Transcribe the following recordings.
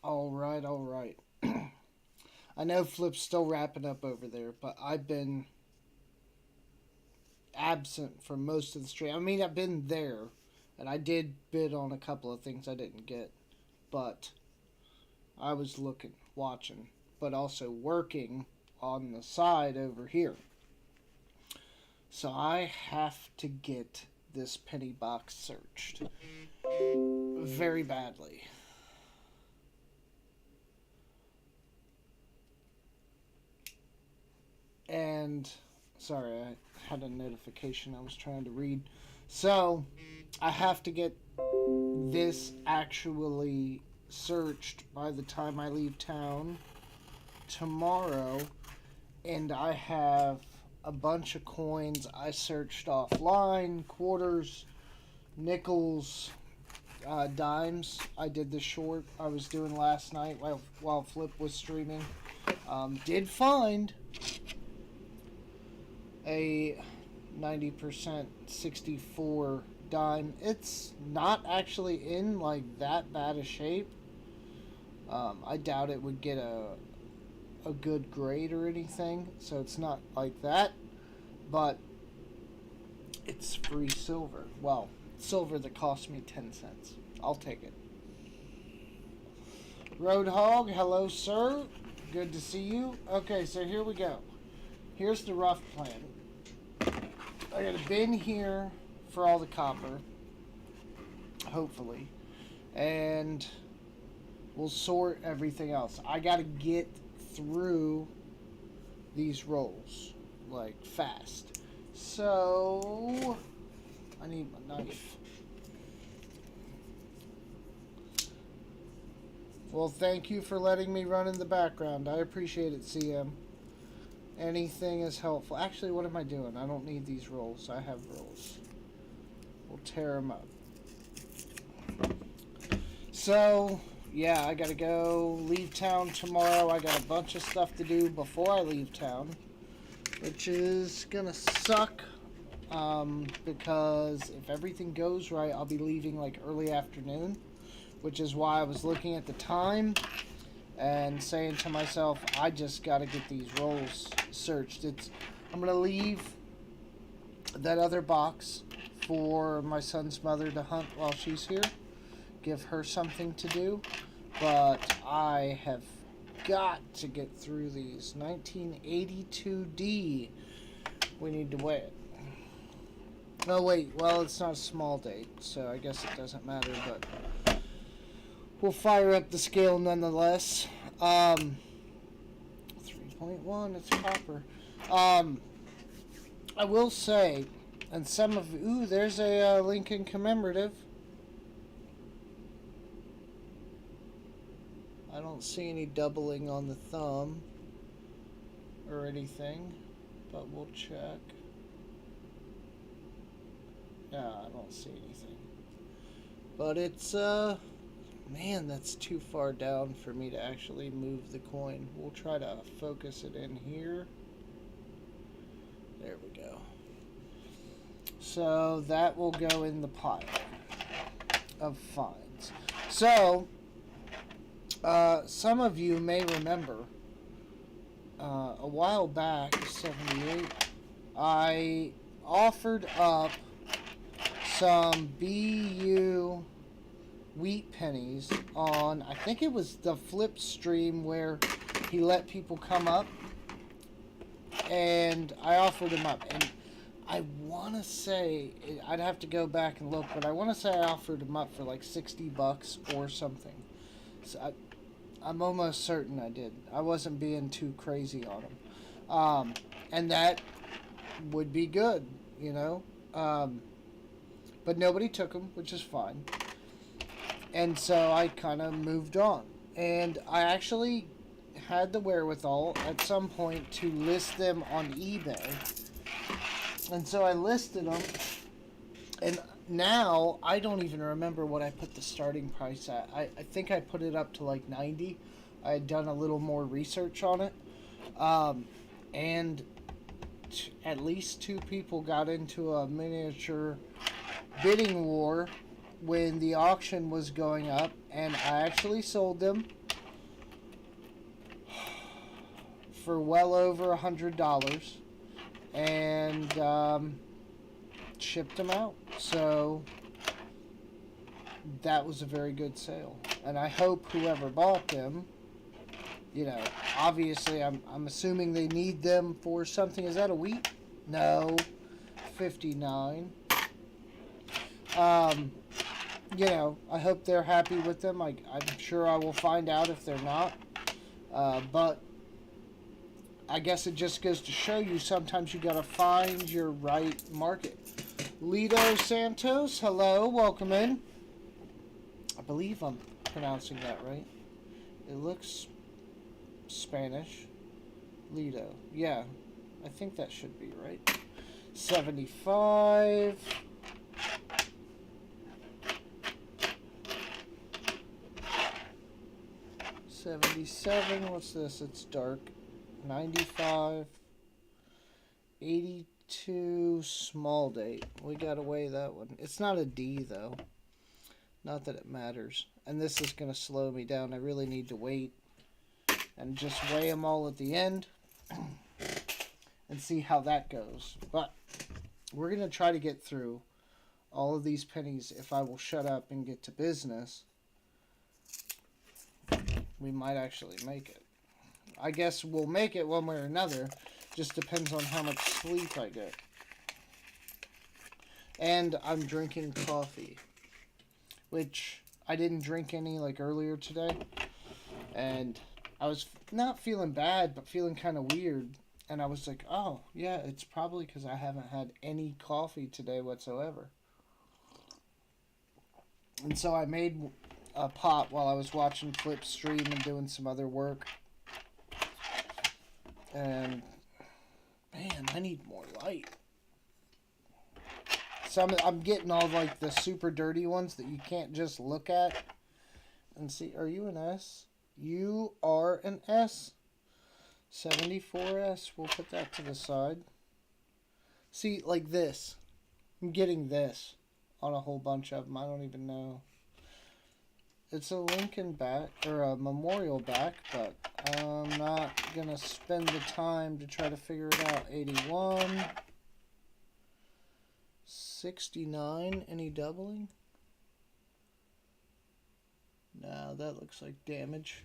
All right, all right. I know Flip's still wrapping up over there, but I've been absent for most of the stream. I mean, I've been there, and I did bid on a couple of things I didn't get, but I was looking, watching, but also working on the side over here. So I have to get this penny box searched very badly. And sorry, I had a notification I was trying to read. So I have to get this actually searched by the time I leave town tomorrow. And I have a bunch of coins I searched offline, quarters, nickels, dimes. I did the short I was doing last night while Flip was streaming. Did find a 90% 64 dime. It's not actually in like that bad a shape. I doubt it would get a good grade or anything, so it's not like that. But it's free silver. Well, silver that cost me 10 cents. I'll take it. Roadhog, hello, sir. Good to see you. Okay, so here we go. Here's the rough plan. I got a bin here for all the copper, hopefully, and we'll sort everything else. I got to get through these rolls, like, fast. So, I need my knife. Well, thank you for letting me run in the background. I appreciate it, CM. Anything is helpful. Actually, what am I doing? I don't need these rolls. I have rolls. We'll tear them up. So, yeah, I gotta go leave town tomorrow. I got a bunch of stuff to do before I leave town, which is gonna suck, because if everything goes right, I'll be leaving like early afternoon, which is why I was looking at the time and saying to myself, I just got to get these rolls searched. I'm going to leave that other box for my son's mother to hunt while she's here. Give her something to do. But I have got to get through these. 1982D. We need to weigh it. Oh, wait. Well, it's not a small date, so I guess it doesn't matter, but we'll fire up the scale nonetheless. 3.1, it's copper. I will say, and some of... Ooh, there's a Lincoln commemorative. I don't see any doubling on the thumb or anything, but we'll check. Yeah, I don't see anything. But it's, man, that's too far down for me to actually move the coin. We'll try to focus it in here. There we go. So that will go in the pile of finds. So, some of you may remember, a while back, 78, I offered up some BU wheat pennies on, I think it was the Flip stream where he let people come up, and I offered them up, and I want to say, I'd have to go back and look, but I want to say I offered them up for like $60 or something. So I'm almost certain I did. I wasn't being too crazy on them. And that would be good, you know. But nobody took them, which is fine. And so I kind of moved on. And I actually had the wherewithal at some point to list them on eBay. And so I listed them. And now I don't even remember what I put the starting price at. I think I put it up to like 90. I had done a little more research on it. And at least two people got into a miniature bidding war when the auction was going up, and I actually sold them for well over $100 and shipped them out. So that was a very good sale. And I hope whoever bought them, you know, obviously I'm assuming they need them for something. Is that a wheat? No. 59. You know, I hope they're happy with them. I'm sure I will find out if they're not. But I guess it just goes to show you sometimes you gotta find your right market. Lido Santos, hello, welcome in. I believe I'm pronouncing that right. It looks Spanish. Lido, yeah, I think that should be right. 75. $77, what's this? It's dark. 95. 82, small date. We gotta weigh that one. It's not a D though. Not that it matters. And this is gonna slow me down. I really need to wait and just weigh them all at the end and see how that goes. But we're gonna try to get through all of these pennies. If I will shut up and get to business, we might actually make it. I guess we'll make it one way or another. Just depends on how much sleep I get. And I'm drinking coffee, which I didn't drink any like earlier today. And I was not feeling bad, but feeling kind of weird. And I was like, oh, yeah, it's probably because I haven't had any coffee today whatsoever. And so I made a pot while I was watching Flip stream and doing some other work. And man, I need more light. So I'm getting all like the super dirty ones that you can't just look at and see. Are you an S? You are an S. 74S. We'll put that to the side. See, like this. I'm getting this on a whole bunch of them. I don't even know. It's a Lincoln back, or a Memorial back, but I'm not going to spend the time to try to figure it out. 81. 69. Any doubling? No, that looks like damage.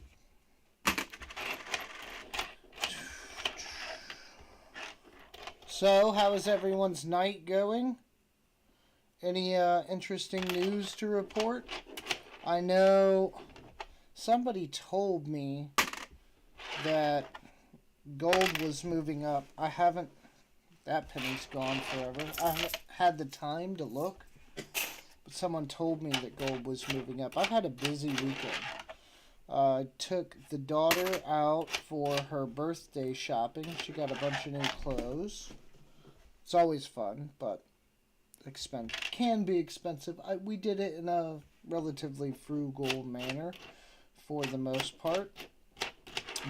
So, how is everyone's night going? Any interesting news to report? I know somebody told me that gold was moving up. I haven't, that penny's gone forever. I haven't had the time to look, but someone told me that gold was moving up. I've had a busy weekend. I took the daughter out for her birthday shopping. She got a bunch of new clothes. It's always fun, but expensive. Can be expensive. We did it in a relatively frugal manner for the most part,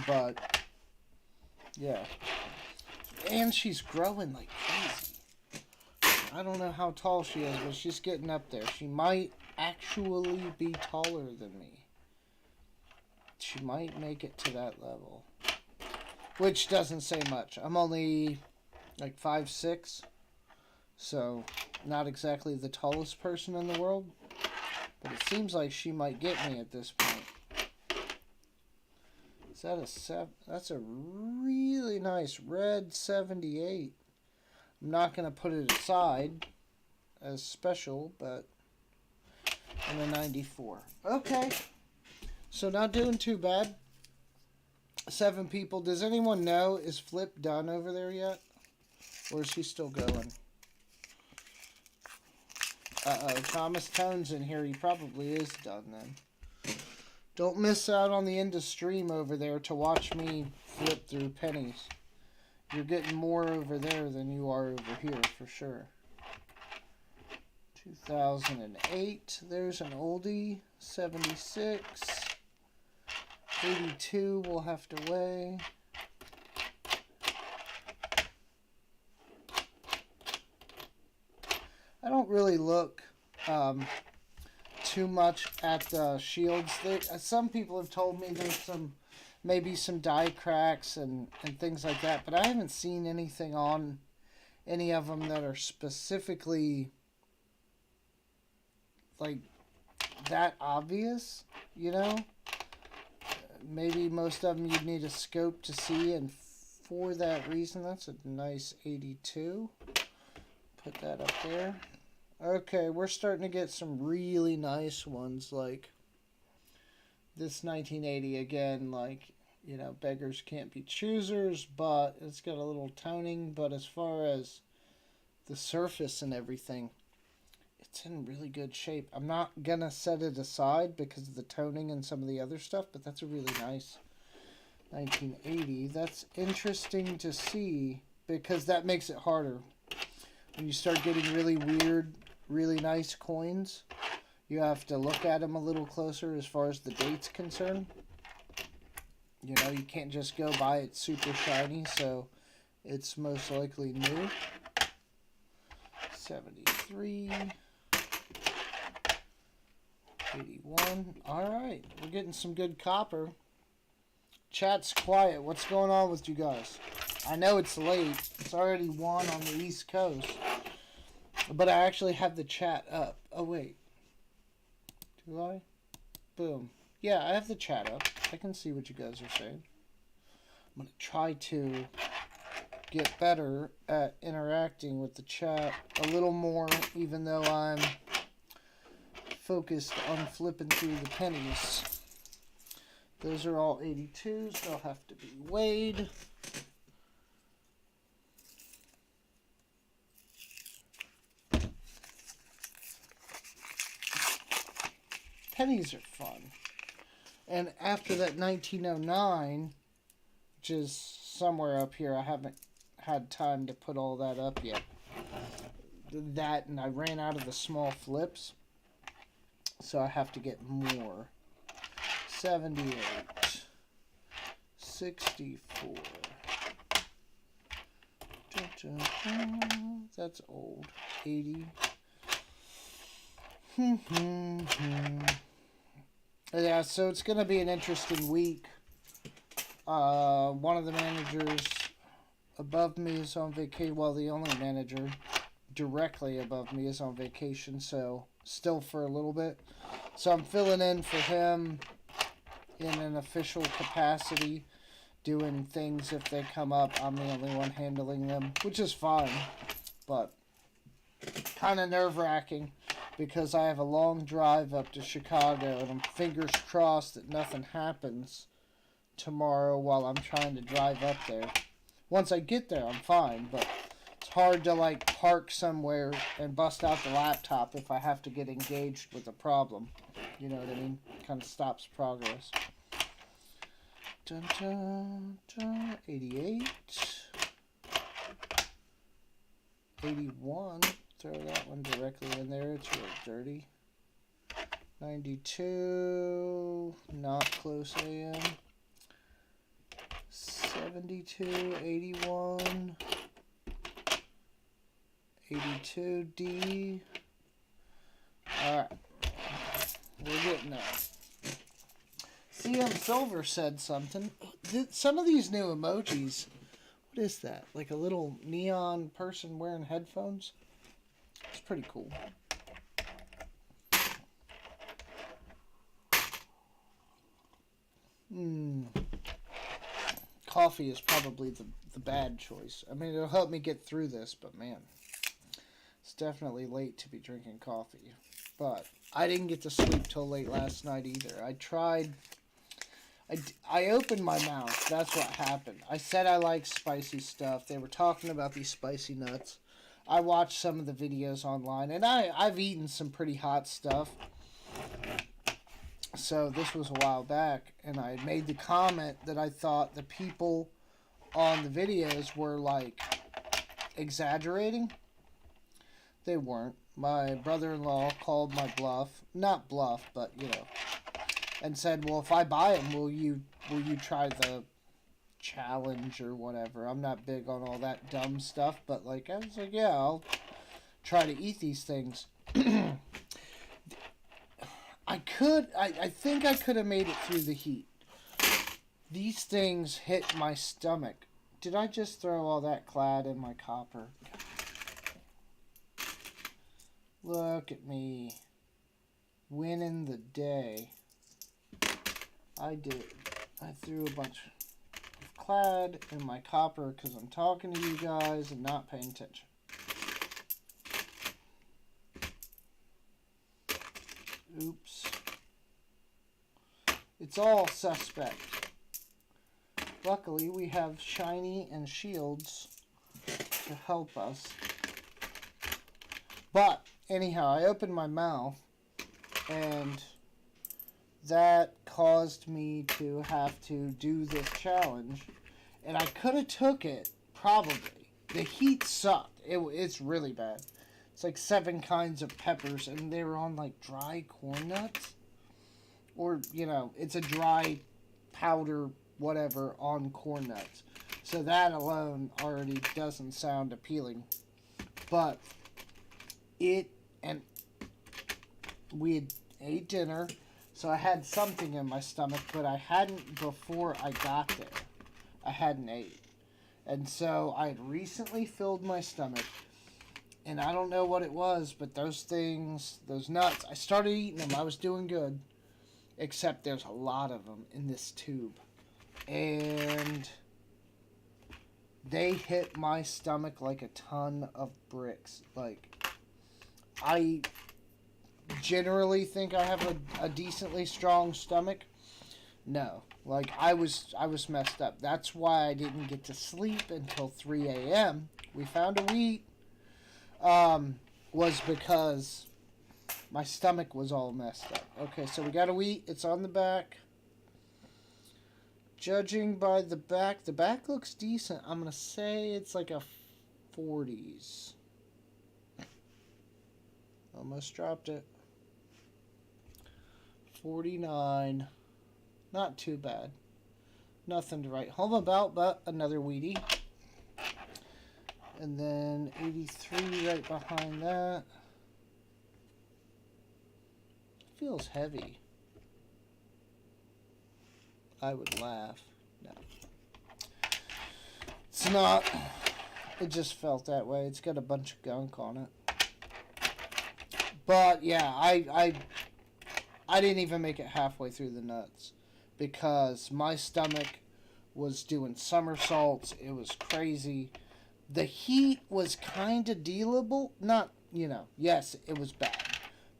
but yeah. And she's growing like crazy. I don't know how tall she is, but she's getting up there. She might actually be taller than me. She might make it to that level, which doesn't say much. I'm only like 5'6", so not exactly the tallest person in the world, but it seems like she might get me at this point. Is that a 7? That's a really nice red 78. I'm not going to put it aside as special, but I'm a 94. Okay, so not doing too bad. 7 people. Does anyone know, is Flip done over there yet? Or is he still going? Uh-oh, Thomas Tone's in here. He probably is done then. Don't miss out on the end of stream over there to watch me flip through pennies. You're getting more over there than you are over here, for sure. 2008. There's an oldie. 76. 82 we'll have to weigh. I don't really look too much at the shields. Some people have told me there's some maybe some die cracks and things like that. But I haven't seen anything on any of them that are specifically like that obvious, you know? Maybe most of them you'd need a scope to see, and for that reason, that's a nice 82. Put that up there. Okay, we're starting to get some really nice ones, like this 1980 again, like, you know, beggars can't be choosers, but it's got a little toning, but as far as the surface and everything, it's in really good shape. I'm not gonna set it aside because of the toning and some of the other stuff, but that's a really nice 1980. That's interesting to see because that makes it harder. When you start getting really weird, really nice coins, you have to look at them a little closer as far as the date's concerned. You know, you can't just go by it super shiny, so it's most likely new. 73. 81. Alright, we're getting some good copper. Chat's quiet. What's going on with you guys? I know it's late. It's already 1 on the East Coast. But I actually have the chat up. Oh, wait. Do I? Boom. Yeah, I have the chat up. I can see what you guys are saying. I'm going to try to get better at interacting with the chat a little more, even though I'm focused on flipping through the pennies. Those are all 82s. They'll have to be weighed. Pennies are fun. And after that 1909, which is somewhere up here, I haven't had time to put all that up yet. That, and I ran out of the small flips, so I have to get more. 78, 64. That's old. 80. Yeah, so it's going to be an interesting week. One of the managers above me is on vacation. Well, the only manager directly above me is on vacation, so still for a little bit. So I'm filling in for him in an official capacity, doing things if they come up. I'm the only one handling them, which is fine, but kind of nerve-wracking because I have a long drive up to Chicago, and I'm fingers crossed that nothing happens tomorrow while I'm trying to drive up there. Once I get there, I'm fine, but it's hard to, like, park somewhere and bust out the laptop if I have to get engaged with a problem. You know what I mean? Kind of stops progress. Dun, dun, dun. 88. 81. Throw that one directly in there. It's real dirty. 92. Not close AM. 72. 81. 82D. Alright. We're getting there. CM Silver said something. Some of these new emojis, what is that? Like a little neon person wearing headphones? It's pretty cool. Coffee is probably the bad choice. I mean, it'll help me get through this, but man, it's definitely late to be drinking coffee. But I didn't get to sleep till late last night either. I tried. I opened my mouth. That's what happened. I said I like spicy stuff. They were talking about these spicy nuts. I watched some of the videos online, and I've eaten some pretty hot stuff. So this was a while back, and I made the comment that I thought the people on the videos were, like, exaggerating. They weren't. My brother-in-law called my bluff. Not bluff, but, you know. And said, well, if I buy them, will you try the challenge or whatever? I'm not big on all that dumb stuff, but, like, I was like, yeah, I'll try to eat these things. I think I could have made it through the heat. These things hit my stomach. Did I just throw all that clad in my copper? Look at me. Winning the day. I did. I threw a bunch of clad in my copper because I'm talking to you guys and not paying attention. Oops. It's all suspect. Luckily, we have shiny and shields to help us. But, anyhow, I opened my mouth, and that caused me to have to do this challenge. And I could have took it, probably. The heat sucked. It's really bad. It's like 7 kinds of peppers, and they were on, like, dry corn nuts. Or, you know, it's a dry powder whatever on corn nuts. So that alone already doesn't sound appealing. But and we had ate dinner, so I had something in my stomach, but I hadn't before I got there. I hadn't ate. And so I had recently filled my stomach, and I don't know what it was, but those things, those nuts, I started eating them. I was doing good, except there's a lot of them in this tube. And they hit my stomach like a ton of bricks. Like, I generally think I have a decently strong stomach. No. Like, I was messed up. That's why I didn't get to sleep until 3 a.m. We found a wheat. Was because my stomach was all messed up. Okay, so we got a wheat. It's on the back. Judging by the back looks decent. I'm going to say it's like a 40s. Almost dropped it. 49. Not too bad. Nothing to write home about, but another Wheatie. And then 83 right behind that. Feels heavy. I would laugh. No. It's not. It just felt that way. It's got a bunch of gunk on it. But yeah, I didn't even make it halfway through the nuts because my stomach was doing somersaults. It was crazy. The heat was kind of dealable. Not, yes, it was bad.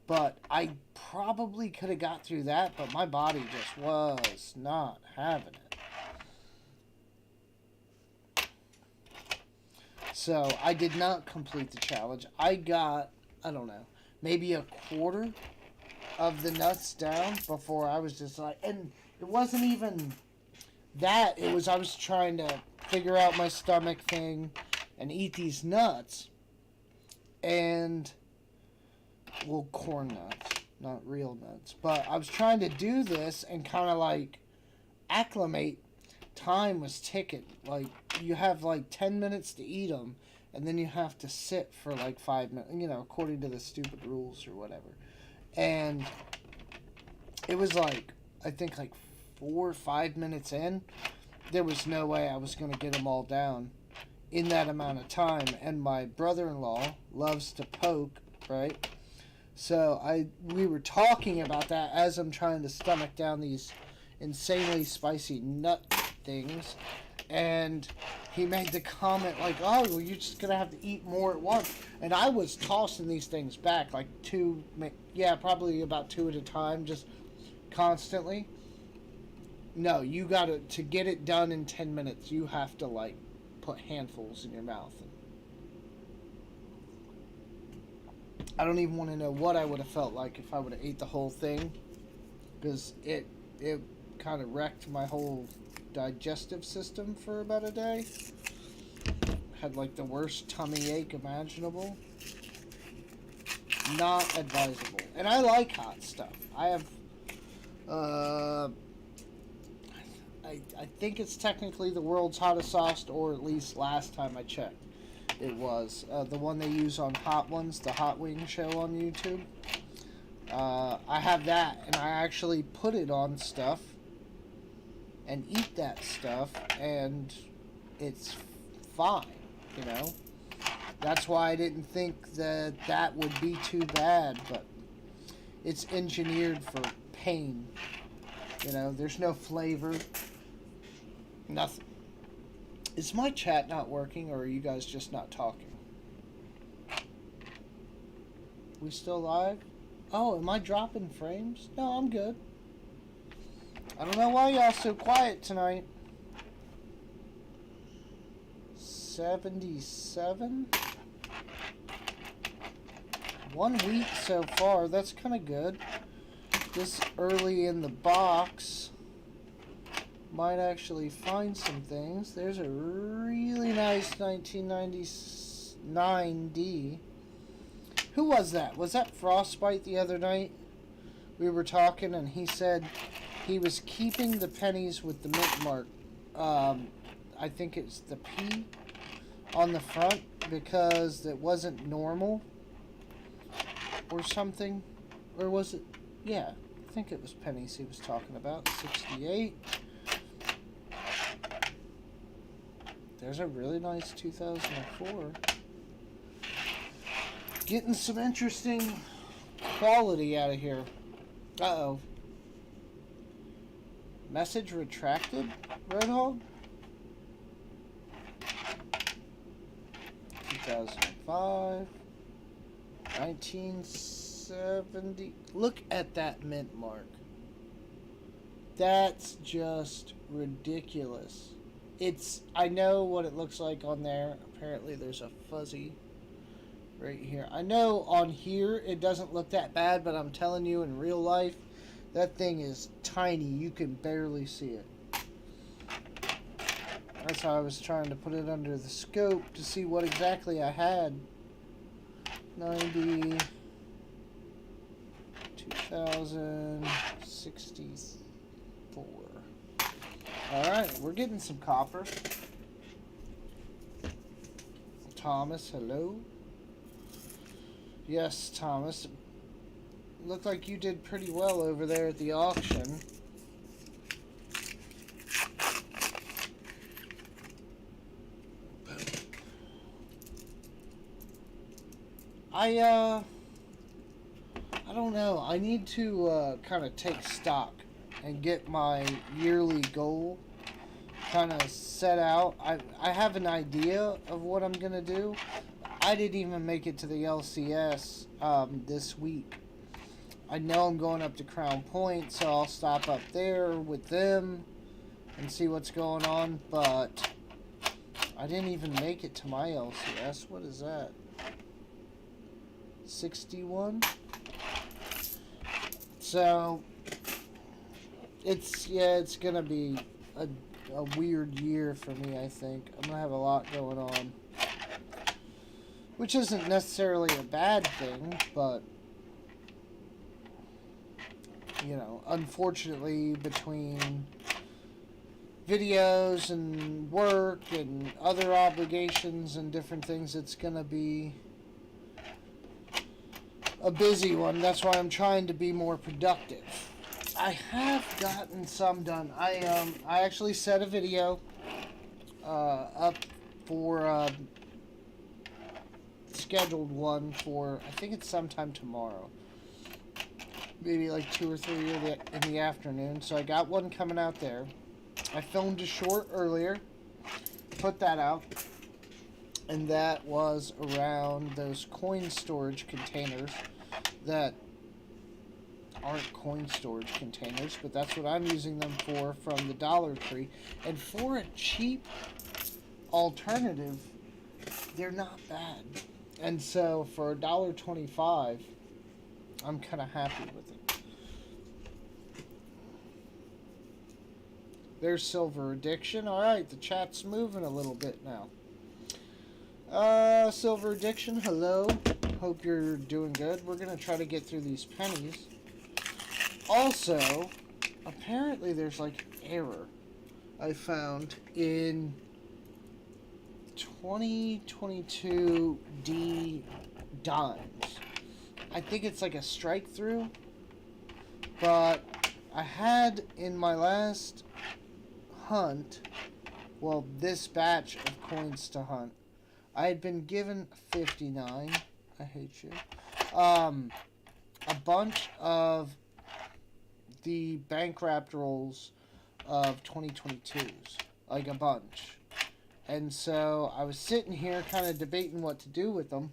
But I probably could have got through that, but my body just was not having it. So I did not complete the challenge. I got, I don't know, maybe a quarter of the nuts down before I was just like, and it wasn't even that. It was I was trying to figure out my stomach thing and eat these nuts. And, well, corn nuts, not real nuts. But I was trying to do this and kind of like acclimate. Time was ticking. Like, you have like 10 minutes to eat them, and then you have to sit for like 5 minutes, according to the stupid rules or whatever. And it was like, I think like 4 or 5 minutes in, there was no way I was going to get them all down in that amount of time. And my brother-in-law loves to poke, right? So we were talking about that as I'm trying to stomach down these insanely spicy nut things. And he made the comment like, oh, well, you're just going to have to eat more at once. And I was tossing these things back like probably about 2 at a time, just constantly. No, you got to get it done in 10 minutes, you have to like put handfuls in your mouth. I don't even want to know what I would have felt like if I would have ate the whole thing, because it kind of wrecked my whole digestive system for about a day. Had like the worst tummy ache imaginable. Not advisable. And I like hot stuff. I have I think it's technically the world's hottest sauce, or at least last time I checked it was. The one they use on Hot Ones, the Hot Wing show on YouTube. I have that, and I actually put it on stuff, and eat that stuff, and it's fine, you know? That's why I didn't think that that would be too bad, but it's engineered for pain. You know, there's no flavor, nothing. Is my chat not working, or are you guys just not talking? We still live? Oh, am I dropping frames? No, I'm good. I don't know why y'all so quiet tonight. 77? 1 week so far. That's kind of good. This early in the box. Might actually find some things. There's a really nice 1999D. Who was that? Was that Frostbite the other night? We were talking and he said he was keeping the pennies with the mint mark. I think it's the P on the front because it wasn't normal or something. Or was it? Yeah, I think it was pennies he was talking about. 68. There's a really nice 2004. Getting some interesting quality out of here. Uh-oh. Message retracted, Roadhog? 2005. 1970. Look at that mint mark. That's just ridiculous. I know what it looks like on there. Apparently there's a fuzzy right here. I know on here it doesn't look that bad, but I'm telling you in real life, that thing is tiny. You can barely see it. That's how I was trying to put it under the scope to see what exactly I had. 90, 2000, 64. Alright, we're getting some copper. Thomas, hello. Yes, Thomas. Looked like you did pretty well over there at the auction. I don't know. I need to kind of take stock and get my yearly goal kind of set out. I have an idea of what I'm going to do. I didn't even make it to the LCS this week. I know I'm going up to Crown Point, so I'll stop up there with them and see what's going on, but I didn't even make it to my LCS. What is that? 61? So it's gonna be a weird year for me, I think. I'm gonna have a lot going on, which isn't necessarily a bad thing, but you know, unfortunately, between videos and work and other obligations and different things, it's gonna be a busy one. That's why I'm trying to be more productive. I have gotten some done. I actually set a video up for scheduled one for, I think it's sometime tomorrow, maybe like 2 or 3 in the afternoon. So I got one coming out there. I filmed a short earlier, put that out, and that was around those coin storage containers that aren't coin storage containers, but that's what I'm using them for from the Dollar Tree. And for a cheap alternative, they're not bad. And so for $1.25, I'm kind of happy with it. There's Silver Addiction. Alright, the chat's moving a little bit now. Silver Addiction, hello. Hope you're doing good. We're going to try to get through these pennies. Also, apparently there's like error I found in 2022 D dimes. I think it's like a strike through, but I had in my last hunt, well, this batch of coins to hunt, I had been given 59. I hate you. A bunch of the Bankrupt rolls of 2022s. Like a bunch. And so I was sitting here kind of debating what to do with them.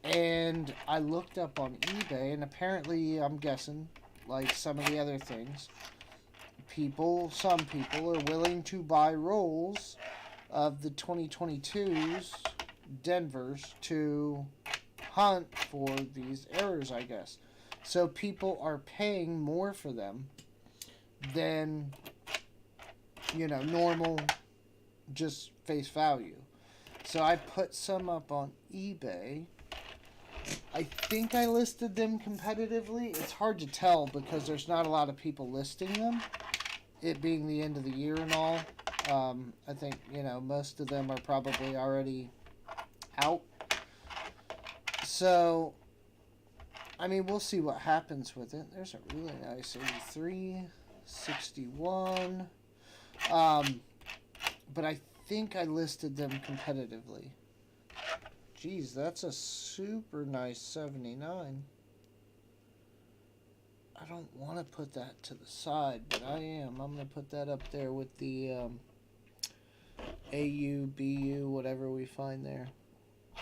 And I looked up on eBay, and apparently, I'm guessing, like some of the other things, some people are willing to buy rolls of the 2022s, Denvers, to hunt for these errors, I guess. So people are paying more for them than, normal, just face value. So I put some up on eBay. I think I listed them competitively. It's hard to tell because there's not a lot of people listing them. It being the end of the year and all. I think, most of them are probably already out. So, we'll see what happens with it. There's a really nice 83, 61. But I think I listed them competitively. Geez, that's a super nice 79. I don't want to put that to the side, but I am. I'm going to put that up there with the AU, BU, whatever we find there.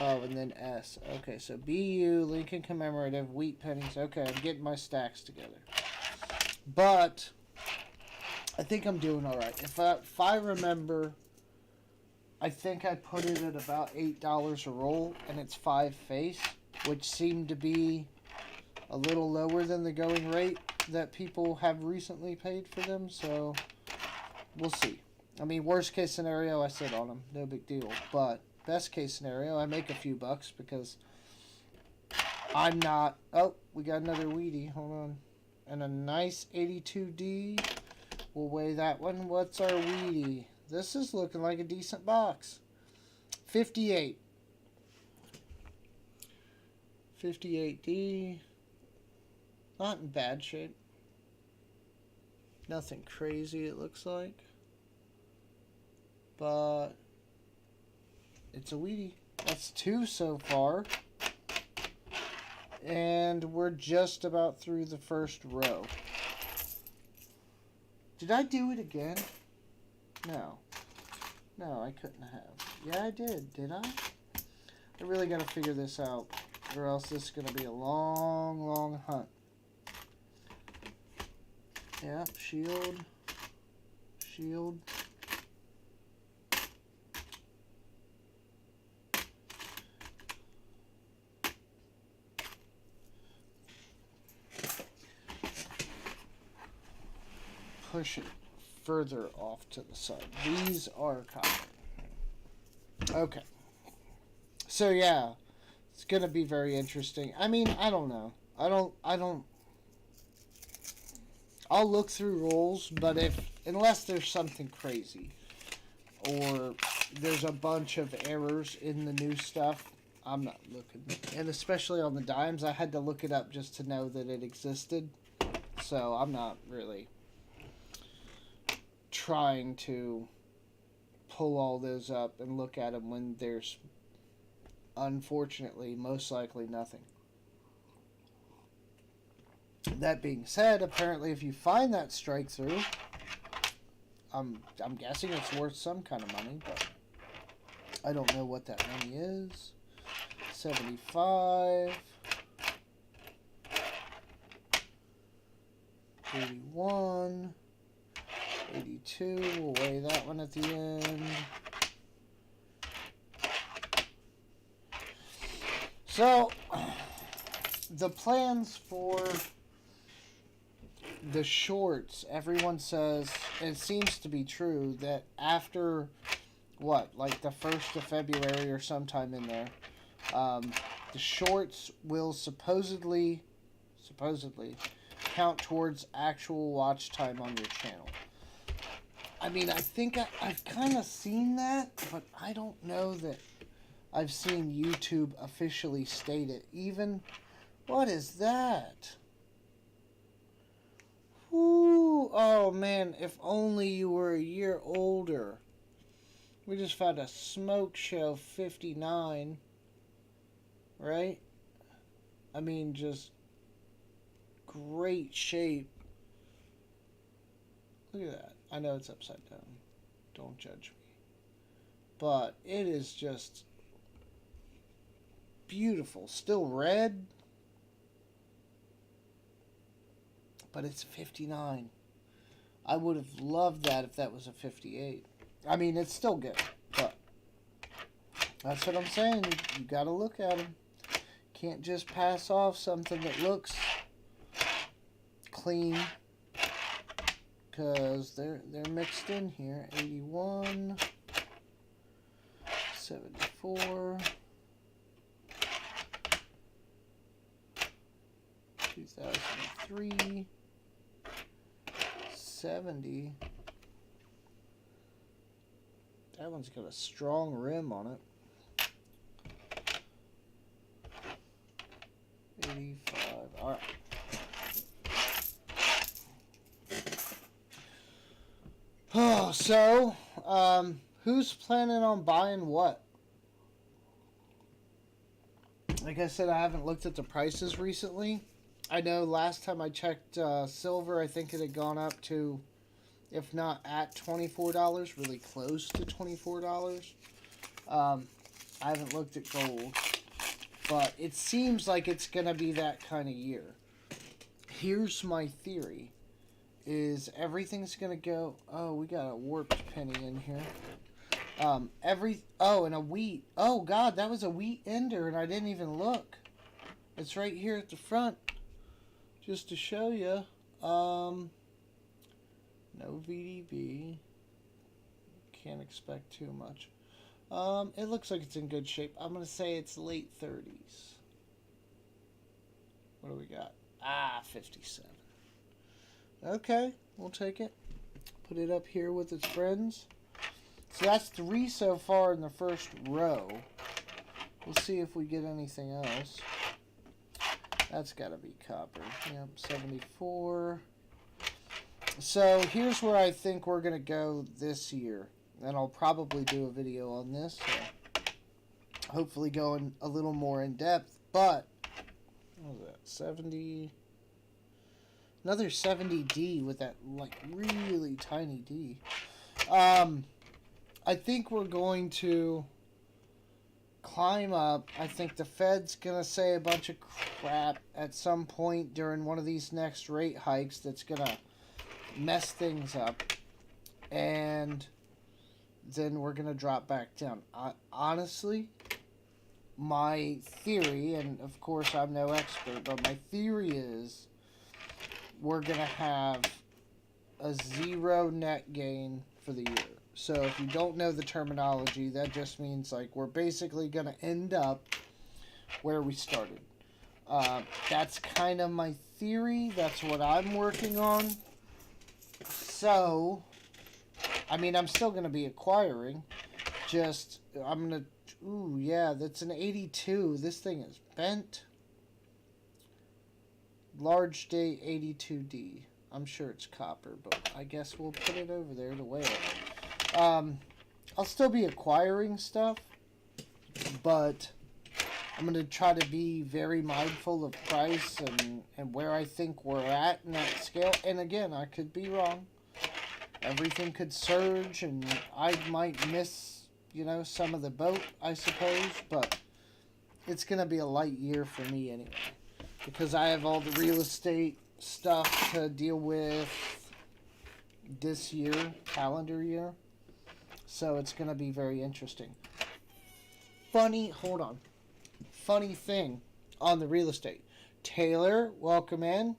Oh, and then S. Okay, so BU, Lincoln Commemorative, Wheat Pennies. Okay, I'm getting my stacks together. But I think I'm doing all right. If I remember, I think I put it at about $8 a roll, and it's 5 face, which seemed to be a little lower than the going rate that people have recently paid for them, so we'll see. Worst case scenario, I sit on them, no big deal, but best case scenario, I make a few bucks because I'm not... Oh, we got another Wheatie, hold on. And a nice 82D, we'll weigh that one. What's our Wheatie? This is looking like a decent box. 58. 58D. Not in bad shape. Nothing crazy, it looks like. But it's a Wheatie. That's 2 so far. And we're just about through the first row. Did I do it again? No. No, I couldn't have. Yeah, I did I? I really got to figure this out, or else this is going to be a long, long hunt. Yeah, shield. Shield. Push it further off to the side. These are common. Okay. So yeah, it's gonna be very interesting. I don't know. I'll look through rolls, but unless there's something crazy or there's a bunch of errors in the new stuff, I'm not looking. And especially on the dimes, I had to look it up just to know that it existed. So I'm not really trying to pull all those up and look at them when there's, unfortunately, most likely nothing. That being said, apparently if you find that strike through, I'm guessing it's worth some kind of money, but I don't know what that money is. 75. 81. 82. We'll weigh that one at the end. So, the plans for the shorts, everyone says, and it seems to be true, that after, like the 1st of February or sometime in there, the shorts will supposedly count towards actual watch time on your channel. I think I've kind of seen that, but I don't know that I've seen YouTube officially state it. Even, what is that? Whoo! Oh man, if only you were a year older. We just found a Smoke Show 59, right? I mean, just great shape. Look at that. I know it's upside down. Don't judge me. But it is just beautiful. Still red, but it's 59. I would have loved that if that was a 58. I mean, it's still good, but that's what I'm saying. You gotta look at them. Can't just pass off something that looks clean, because they're mixed in here. 81, 74, 2003, 70. That one's got a strong rim on it. 85. All right. Oh, so, who's planning on buying what? Like I said, I haven't looked at the prices recently. I know last time I checked silver, I think it had gone up to, if not at $24, really close to $24. I haven't looked at gold, but it seems like it's going to be that kind of year. Here's my theory, is everything's going to go... Oh, we got a warped penny in here. And a wheat. Oh, God, that was a wheat ender, and I didn't even look. It's right here at the front, just to show you. No VDB. Can't expect too much. It looks like it's in good shape. I'm going to say it's late 30s. What do we got? 57. Okay, we'll take it. Put it up here with its friends. So that's 3 so far in the first row. We'll see if we get anything else. That's got to be copper. Yep, 74. So here's where I think we're going to go this year. And I'll probably do a video on this. So hopefully going a little more in depth. But, what was that? 70. Another 70D with that, like, really tiny D. I think we're going to climb up. I think the Fed's going to say a bunch of crap at some point during one of these next rate hikes that's going to mess things up. And then we're going to drop back down. Honestly, my theory, and of course I'm no expert, but my theory is we're going to have a 0 net gain for the year. So if you don't know the terminology, that just means like we're basically going to end up where we started. That's kind of my theory. That's what I'm working on. So, I mean, I'm still going to be acquiring. Just, I'm going to... Ooh, yeah, that's an 82. This thing is bent. Large date 82D. I'm sure it's copper, but I guess we'll put it over there to weigh it. I'll still be acquiring stuff, but I'm going to try to be very mindful of price and where I think we're at in that scale. And again, I could be wrong. Everything could surge, and I might miss, you know, some of the boat, I suppose. But it's going to be a light year for me anyway, because I have all the real estate stuff to deal with this year, calendar year. So it's going to be very interesting. Funny thing on the real estate. Taylor, welcome in.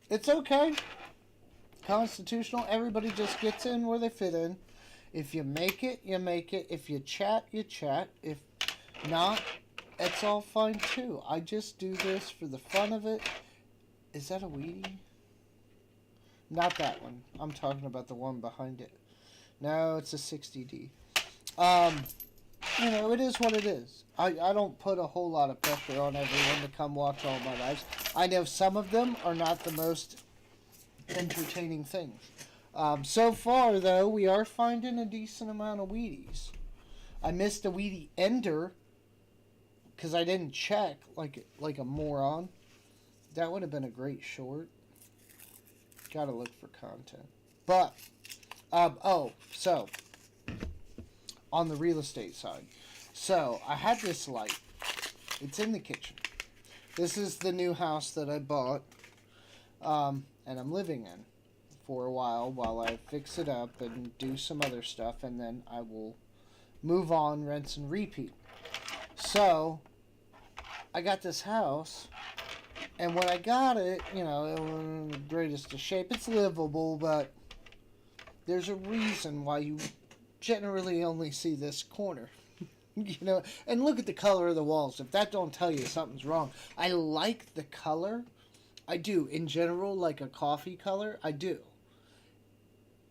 It's okay. Constitutional. Everybody just gets in where they fit in. If you make it, you make it. If you chat, you chat. If not, it's all fine too. I just do this for the fun of it. Is that a Wheatie? Not that one. I'm talking about the one behind it. No, it's a 60D. you know, it is what it is. I don't put a whole lot of pressure on everyone to come watch all my lives. I know some of them are not the most entertaining things. So far, though, we are finding a decent amount of Wheaties. I missed a Wheatie Ender because I didn't check like a moron. That would have been a great short. Gotta look for content. But, so, on the real estate side. So, I had this light. It's in the kitchen. This is the new house that I bought, and I'm living in for a while I fix it up and do some other stuff, and then I will move on, rinse, and repeat. So, I got this house, and when I got it, you know, it wasn't in the greatest of shape. It's livable, but there's a reason why you generally only see this corner. You know, and look at the color of the walls. If that don't tell you something's wrong. I like the color. I do. In general, like a coffee color, I do.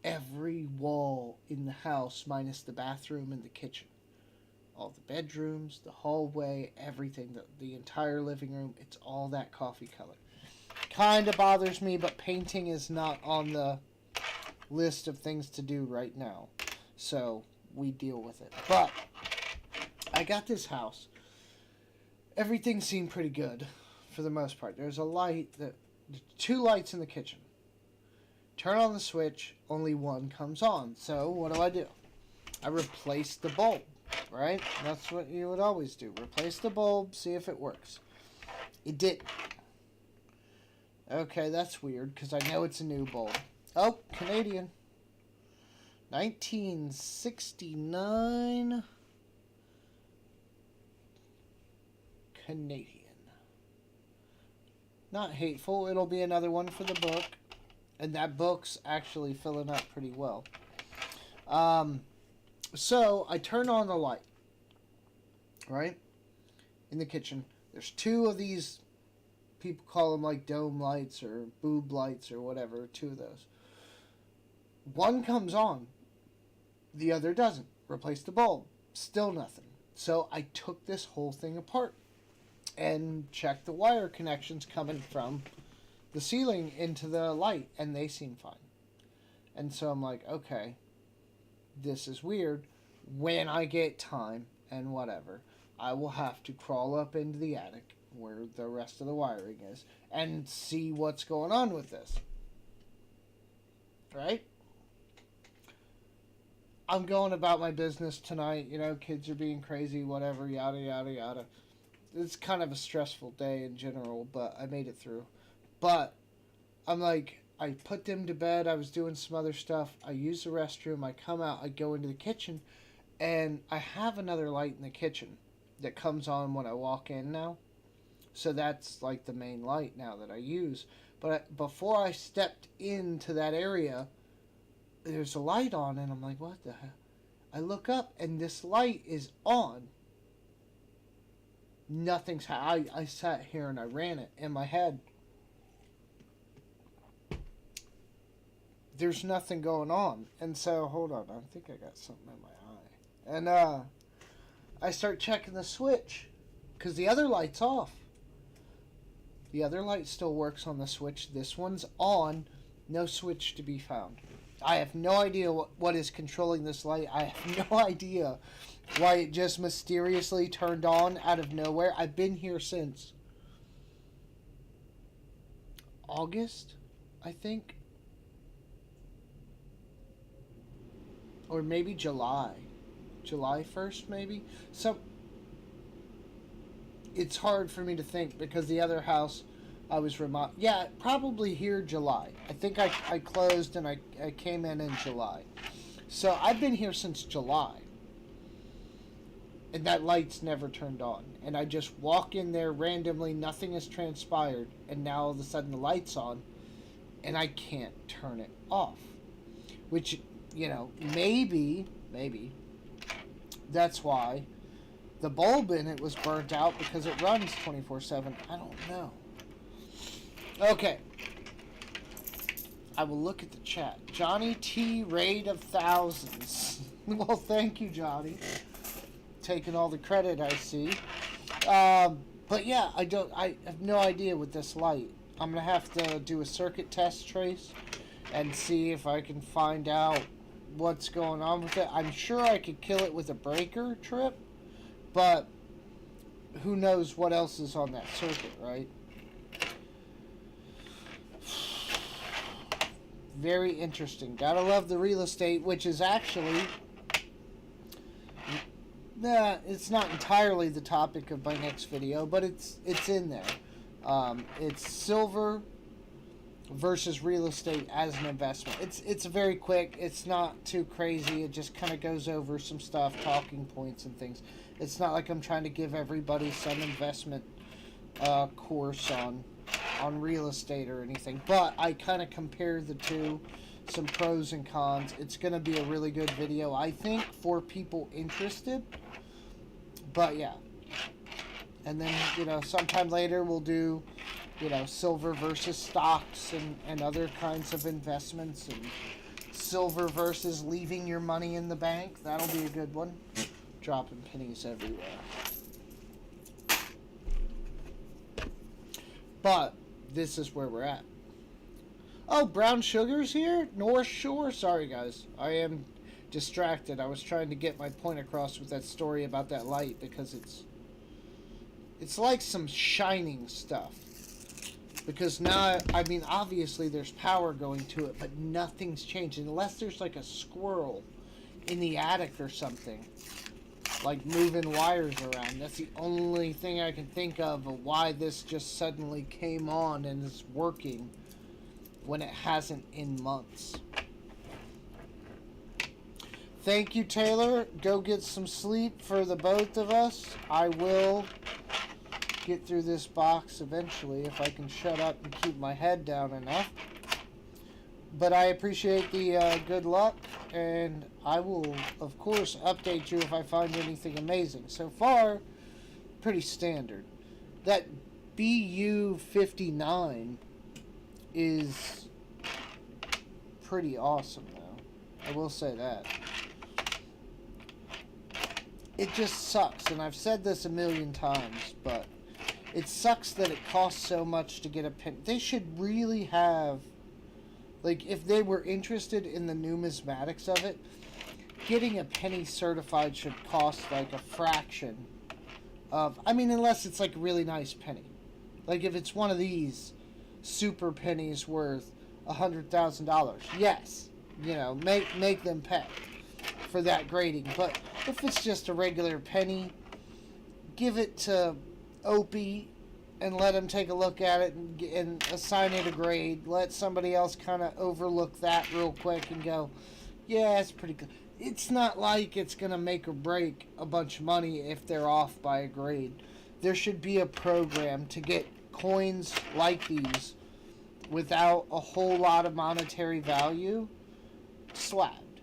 Every wall in the house, minus the bathroom and the kitchen. All the bedrooms, the hallway, everything, the entire living room, it's all that coffee color. Kind of bothers me, but painting is not on the list of things to do right now. So, we deal with it. But, I got this house. Everything seemed pretty good, for the most part. There's a light, two lights in the kitchen. Turn on the switch, only one comes on. So, what do? I replace the bulb. Right? That's what you would always do. Replace the bulb, see if it works. It didn't. Okay, that's weird, because I know it's a new bulb. Oh, Canadian. 1969. Canadian. Not hateful. It'll be another one for the book. And that book's actually filling up pretty well. So, I turn on the light, right, in the kitchen. There's two of these, people call them like dome lights or boob lights or whatever, two of those. One comes on, the other doesn't. Replace the bulb, still nothing. So, I took this whole thing apart and checked the wire connections coming from the ceiling into the light, and they seem fine. And so, I'm like, okay. This is weird. When I get time and whatever, I will have to crawl up into the attic where the rest of the wiring is and see what's going on with this. Right? I'm going about my business tonight. You know, kids are being crazy, whatever, yada, yada, yada. It's kind of a stressful day in general, but I made it through. But I'm like, I put them to bed. I was doing some other stuff. I use the restroom. I come out. I go into the kitchen. And I have another light in the kitchen that comes on when I walk in now. So that's like the main light now that I use. But before I stepped into that area, there's a light on. And I'm like, what the hell? I look up and this light is on. Nothing's I sat here and I ran it in my head. There's nothing going on. And so, hold on. I think I got something in my eye. And I start checking the switch because the other light's off. The other light still works on the switch. This one's on. No switch to be found. I have no idea what is controlling this light. I have no idea why it just mysteriously turned on out of nowhere. I've been here since August, I think. Or maybe July. July 1st, maybe? So, it's hard for me to think because the other house I was remote. Yeah, probably here July. I think I closed and I came in July. So, I've been here since July. And that light's never turned on. And I just walk in there randomly, nothing has transpired, and now all of a sudden the light's on, and I can't turn it off. Which, you know, maybe, that's why the bulb in it was burnt out because it runs 24/7. I don't know. Okay. I will look at the chat. Johnny T. Raid of Thousands. Well, thank you, Johnny. taking all the credit, I see. But yeah, I have no idea with this light. I'm going to have to do a circuit test trace and see if I can find out what's going on with it. I'm sure I could kill it with a breaker trip, but who knows what else is on that circuit, right? Very interesting. Gotta love the real estate, which is actually... Nah, it's not entirely the topic of my next video, but it's in there. It's silver versus real estate as an investment. It's very quick. It's not too crazy. It just kind of goes over some stuff, talking points and things. It's not like I'm trying to give everybody some investment course on real estate or anything, but I kind of compare the two, some pros and cons. It's going to be a really good video, I think, for people interested. But yeah, and then, you know, sometime later we'll do, you know, silver versus stocks and other kinds of investments, and silver versus leaving your money in the bank. That'll be a good one. Dropping pennies everywhere. But this is where we're at. Oh, Brown Sugar's here? North Shore? Sorry, guys. I am distracted. I was trying to get my point across with that story about that light, because it's like some shining stuff. Because now, I mean, obviously there's power going to it, but nothing's changed. Unless there's like a squirrel in the attic or something, like moving wires around. That's the only thing I can think of why this just suddenly came on and is working when it hasn't in months. Thank you, Taylor. Go get some sleep for the both of us. I will get through this box eventually if I can shut up and keep my head down enough. But I appreciate the good luck, and I will, of course, update you if I find anything amazing. So far, pretty standard. That BU-59 is pretty awesome, though. I will say that. It just sucks, and I've said this a million times, but it sucks that it costs so much to get a pin. They should really have... Like, if they were interested in the numismatics of it, getting a penny certified should cost, like, a fraction of... I mean, unless it's, like, a really nice penny. Like, if it's one of these super pennies worth $100,000, yes, you know, make them pay for that grading. But if it's just a regular penny, give it to Opie and let him take a look at it and assign it a grade. Let somebody else kind of overlook that real quick and go, yeah, it's pretty good. It's not like it's going to make or break a bunch of money if they're off by a grade. There should be a program to get coins like these without a whole lot of monetary value slabbed,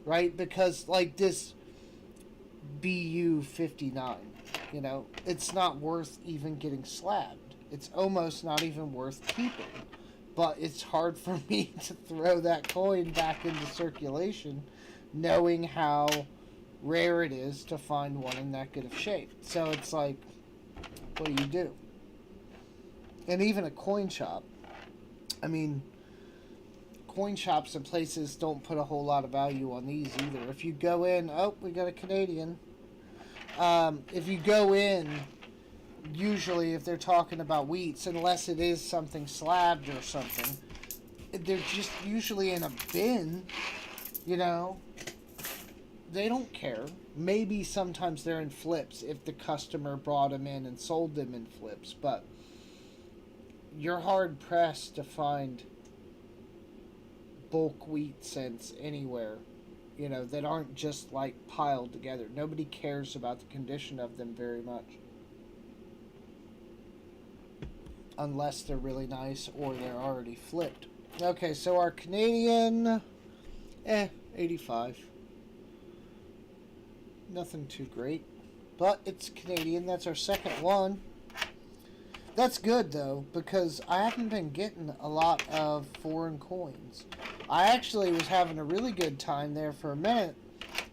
right? Because like this BU-59, you know, it's not worth even getting slabbed. It's almost not even worth keeping. But it's hard for me to throw that coin back into circulation knowing how rare it is to find one in that good of shape. So it's like, what do? And even a coin shop, I mean, coin shops and places don't put a whole lot of value on these either. If you go in, oh, we got a Canadian. If you go in, usually if they're talking about wheats, unless it is something slabbed or something, they're just usually in a bin, you know. They don't care. Maybe sometimes they're in flips if the customer brought them in and sold them in flips, but you're hard pressed to find bulk wheat cents anywhere, you know, that aren't just like piled together. Nobody cares about the condition of them very much, unless they're really nice or they're already flipped. Okay, so our Canadian, 85. Nothing too great, but it's Canadian. That's our second one. That's good, though, because I haven't been getting a lot of foreign coins. I actually was having a really good time there for a minute,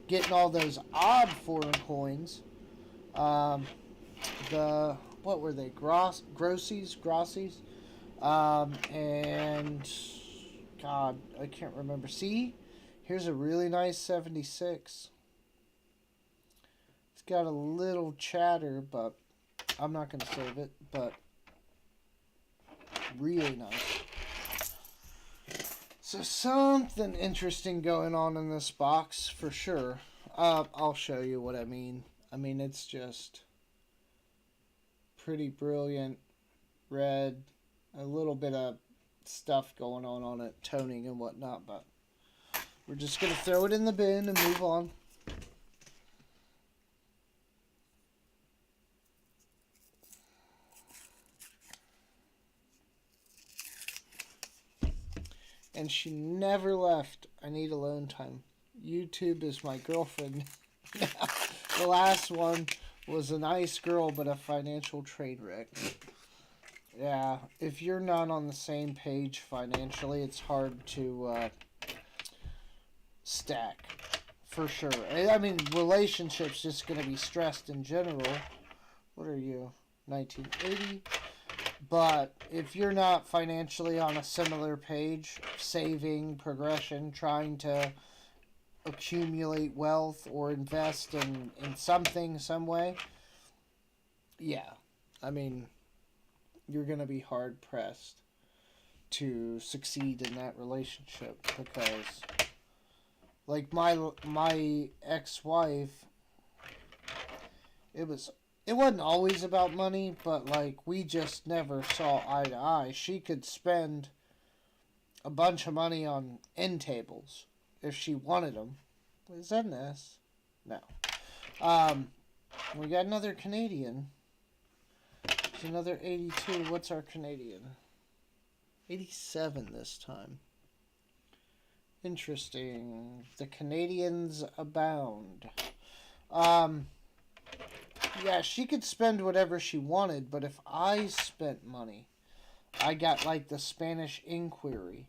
getting all those odd foreign coins, Um, what were they? Grossies. And God, I can't remember. See, here's a really nice 76. It's got a little chatter, but I'm not going to save it. But really nice. So something interesting going on in this box for sure. I'll show you what I mean. I mean, it's just pretty brilliant. Red, a little bit of stuff going on it, toning and whatnot, but we're just going to throw it in the bin and move on. And she never left. I need alone time. YouTube is my girlfriend. The last one was a nice girl, but a financial train wreck. Yeah, if you're not on the same page financially, it's hard to stack. For sure. I mean, relationships just going to be stressed in general. What are you? 1980? But if you're not financially on a similar page, saving, progression, trying to accumulate wealth or invest in something, some way, yeah. I mean, you're going to be hard pressed to succeed in that relationship because, like, my ex-wife, it wasn't always about money, but like we just never saw eye to eye. She could spend a bunch of money on end tables if she wanted them. Is that an S? No. We got another Canadian. It's another 82. What's our Canadian? 87 this time. Interesting. The Canadians abound. Yeah, she could spend whatever she wanted, but if I spent money, I got like the Spanish Inquiry.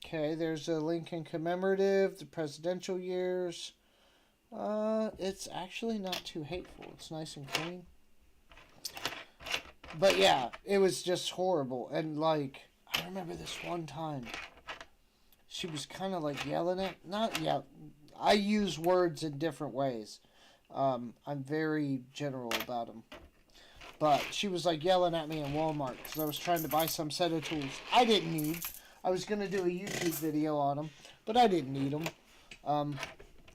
Okay, there's a Lincoln commemorative, the presidential years. It's actually not too hateful. It's nice and clean. But yeah, it was just horrible. And like, I remember this one time, she was kind of like yelling at, I use words in different ways. I'm very general about them. But she was like yelling at me in Walmart because I was trying to buy some set of tools I didn't need. I was going to do a YouTube video on them, but I didn't need them. And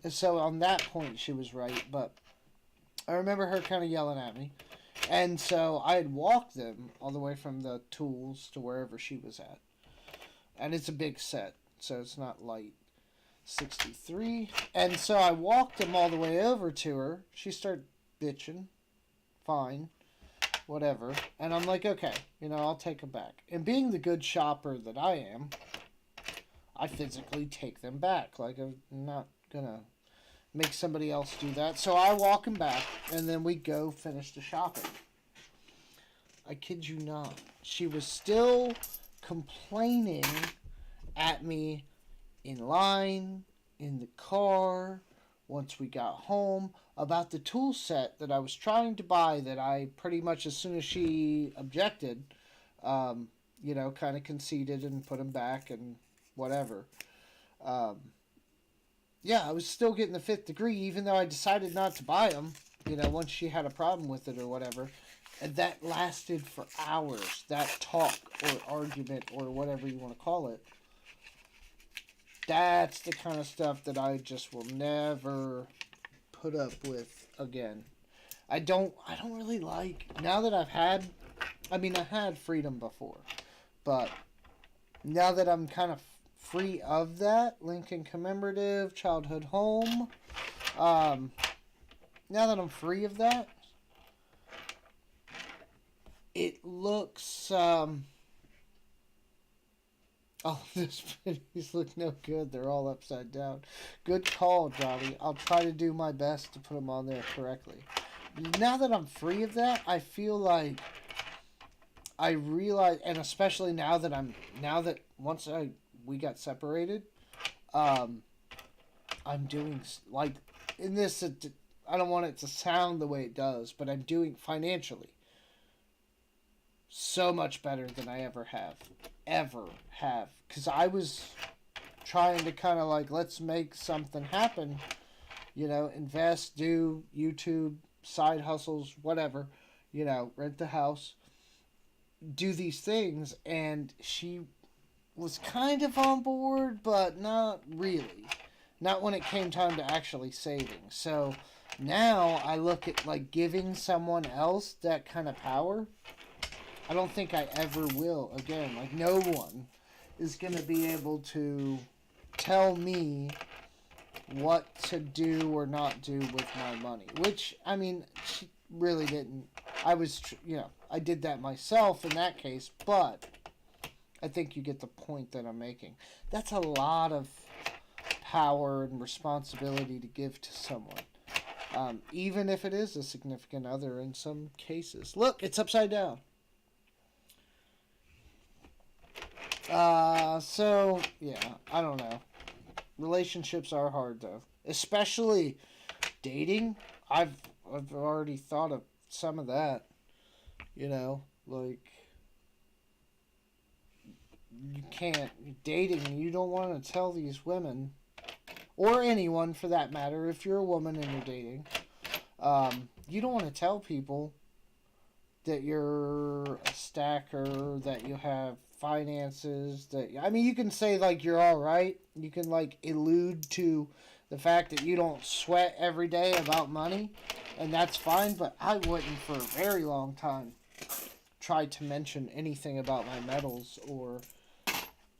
so on that point, she was right. But I remember her kind of yelling at me. And so I had walked them all the way from the tools to wherever she was at. And it's a big set, so it's not light. 63. And so I walked them all the way over to her. She started bitching. Fine. Whatever. And I'm like, okay, I'll take them back. And being the good shopper that I am, I physically take them back. Like, I'm not going to make somebody else do that. So I walk them back, and then we go finish the shopping. I kid you not. She was still complaining at me in line, in the car, once we got home, about the tool set that I was trying to buy that I pretty much, as soon as she objected, kind of conceded and put them back and whatever. Yeah, I was still getting the fifth degree, even though I decided not to buy them, once she had a problem with it or whatever. And that lasted for hours, that talk or argument or whatever you want to call it. That's the kind of stuff that I just will never put up with again. I don't really like, now that I had freedom before, but now that I'm kind of free of that, Lincoln commemorative, childhood home, now that I'm free of that, it looks, these pennies look no good. They're all upside down. Good call, Johnny. I'll try to do my best to put them on there correctly. Now that I'm free of that, I feel like I realize, and especially now that once we got separated, I'm doing, like, in this, I don't want it to sound the way it does, but I'm doing financially so much better than I ever have. Because I was trying to kind of like, let's make something happen, invest, do YouTube, side hustles, whatever, rent the house, do these things. And she was kind of on board, but not really. Not when it came time to actually saving. So now I look at like giving someone else that kind of power. I don't think I ever will again. Like, no one is going to be able to tell me what to do or not do with my money. Which, I mean, she really didn't. I did that myself in that case, but I think you get the point that I'm making. That's a lot of power and responsibility to give to someone. Even if it is a significant other in some cases. Look, it's upside down. So, yeah, I don't know. Relationships are hard, though. Especially dating. I've already thought of some of that. Like, you can't. Dating, you don't want to tell these women, or anyone for that matter, if you're a woman and you're dating, you don't want to tell people that you're a stacker, that you have finances, you can say like you're all right. You can like allude to the fact that you don't sweat every day about money, and that's fine. But I wouldn't for a very long time try to mention anything about my metals or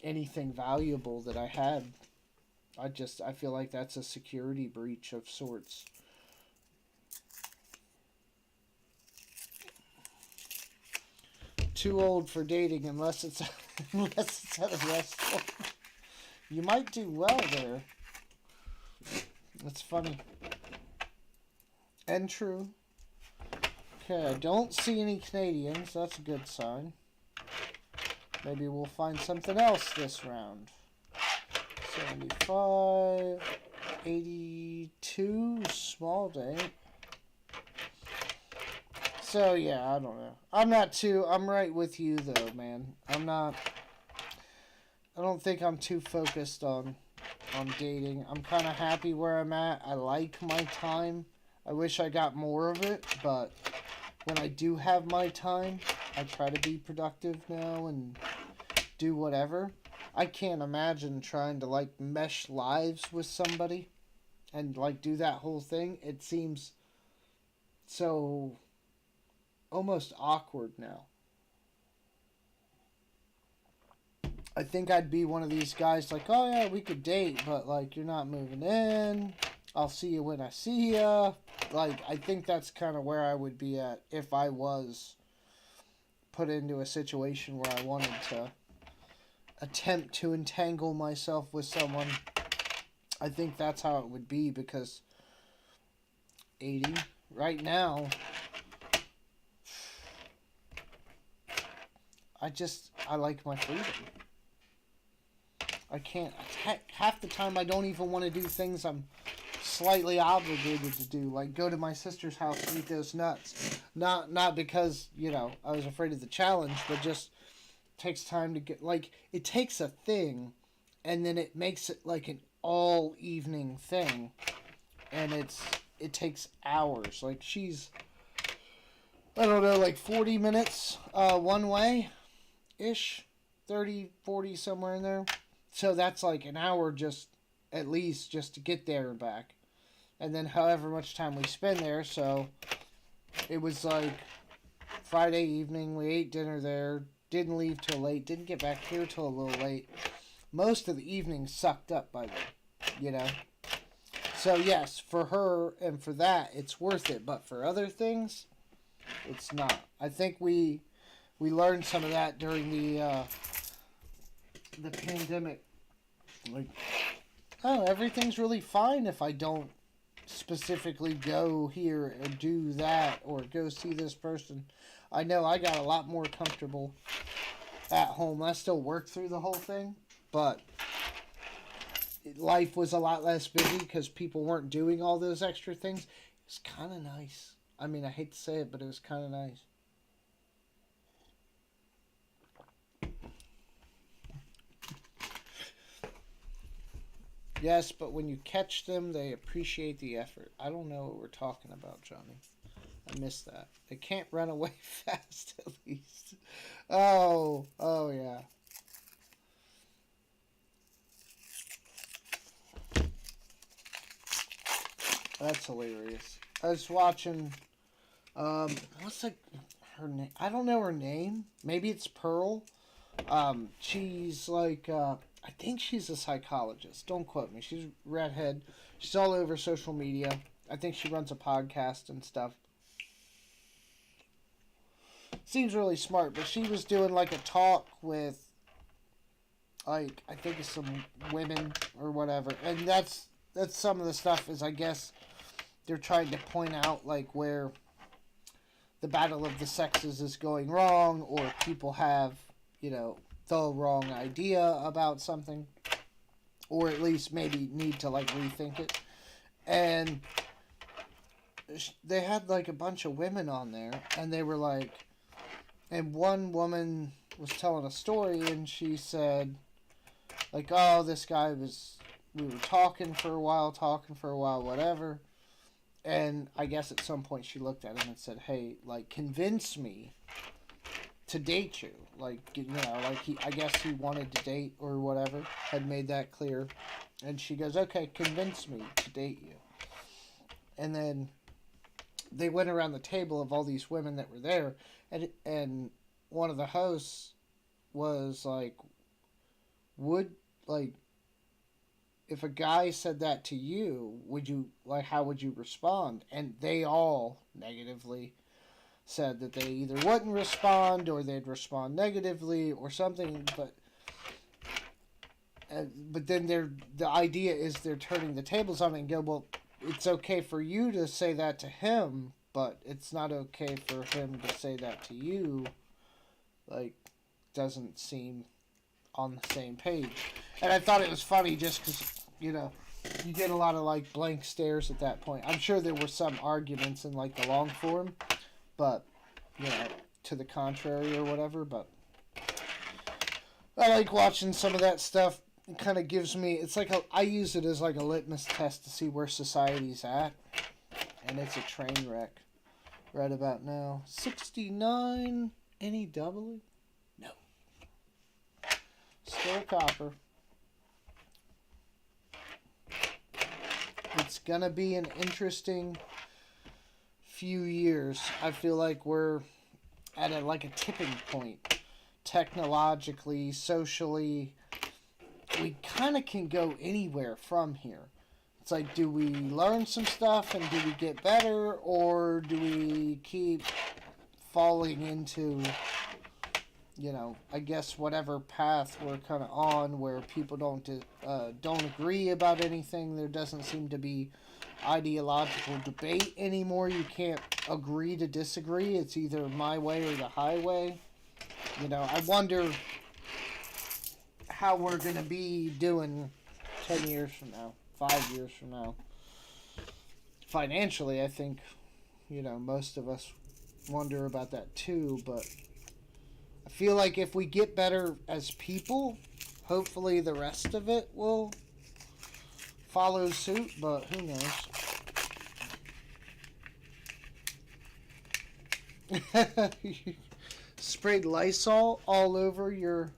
anything valuable that I had. I feel like that's a security breach of sorts. Too old for dating unless it's at a restaurant. You might do well there. That's funny. And true. Okay, I don't see any Canadians. That's a good sign. Maybe we'll find something else this round. 75, 82, small day. So, yeah, I don't know. I'm right with you, though, man. I don't think I'm too focused on dating. I'm kind of happy where I'm at. I like my time. I wish I got more of it, but when I do have my time, I try to be productive now and do whatever. I can't imagine trying to, like, mesh lives with somebody and, like, do that whole thing. It seems so almost awkward now. I think I'd be one of these guys like, oh yeah, we could date, but like, you're not moving in. I'll see you when I see ya. Like, I think that's kind of where I would be at if I was put into a situation where I wanted to attempt to entangle myself with someone. I think that's how it would be, because 80 right now, I like my freedom. I can't, half the time I don't even want to do things I'm slightly obligated to do, like go to my sister's house and eat those nuts. Not because, I was afraid of the challenge, but just takes time to get, like, it takes a thing and then it makes it like an all evening thing, and it takes hours. Like, she's, I don't know, like 40 minutes one way ish, 30, 40, somewhere in there. So that's like an hour just at least just to get there and back. And then however much time we spend there. So it was like Friday evening, we ate dinner there, didn't leave till late, didn't get back here till a little late. Most of the evening sucked up by then, So yes, for her and for that, it's worth it. But for other things, it's not. I think we learned some of that during the pandemic. Like, oh, everything's really fine if I don't specifically go here and do that or go see this person. I know I got a lot more comfortable at home. I still worked through the whole thing, but life was a lot less busy because people weren't doing all those extra things. It's kind of nice. I mean, I hate to say it, but it was kind of nice. Yes, but when you catch them, they appreciate the effort. I don't know what we're talking about, Johnny. I missed that. They can't run away fast, at least. Oh yeah. That's hilarious. I was watching. What's like her name? I don't know her name. Maybe it's Pearl. She's like. I think she's a psychologist. Don't quote me. She's redhead. She's all over social media. I think she runs a podcast and stuff. Seems really smart, but she was doing like a talk with like I think it's some women or whatever, and that's some of the stuff is I guess they're trying to point out like where the battle of the sexes is going wrong, or people have the wrong idea about something, or at least maybe need to like rethink it. And they had like a bunch of women on there, and they were like, and one woman was telling a story, and she said, like, oh, this guy was, we were talking for a while, whatever. And I guess at some point she looked at him and said, hey, like, convince me to date you. Like, like I guess he wanted to date or whatever, had made that clear. And she goes, okay, convince me to date you. And then they went around the table of all these women that were there, and one of the hosts was like, would, like, if a guy said that to you, would you, like, how would you respond? And they all negatively said that they either wouldn't respond or they'd respond negatively or something, but then the idea is they're turning the tables on it and go, well, it's okay for you to say that to him, but it's not okay for him to say that to you. Like, doesn't seem on the same page. And I thought it was funny just because, you get a lot of, like, blank stares at that point. I'm sure there were some arguments in, like, the long form, but, to the contrary or whatever, but I like watching some of that stuff. It kind of gives me, it's like, I use it as, like, a litmus test to see where society's at, and it's a train wreck right about now. 69, any doubling? No. Still copper. It's going to be an interesting few years. I feel like we're at a tipping point. Technologically, socially, we kind of can go anywhere from here. It's like, do we learn some stuff and do we get better, or do we keep falling into, I guess whatever path we're kind of on, where people don't agree about anything. There doesn't seem to be ideological debate anymore. You can't agree to disagree. It's either my way or the highway. I wonder how we're going to be doing 10 years from now, 5 years from now. Financially, I think, most of us wonder about that too, but I feel like if we get better as people, hopefully the rest of it will follow suit, but who knows. Sprayed Lysol all over your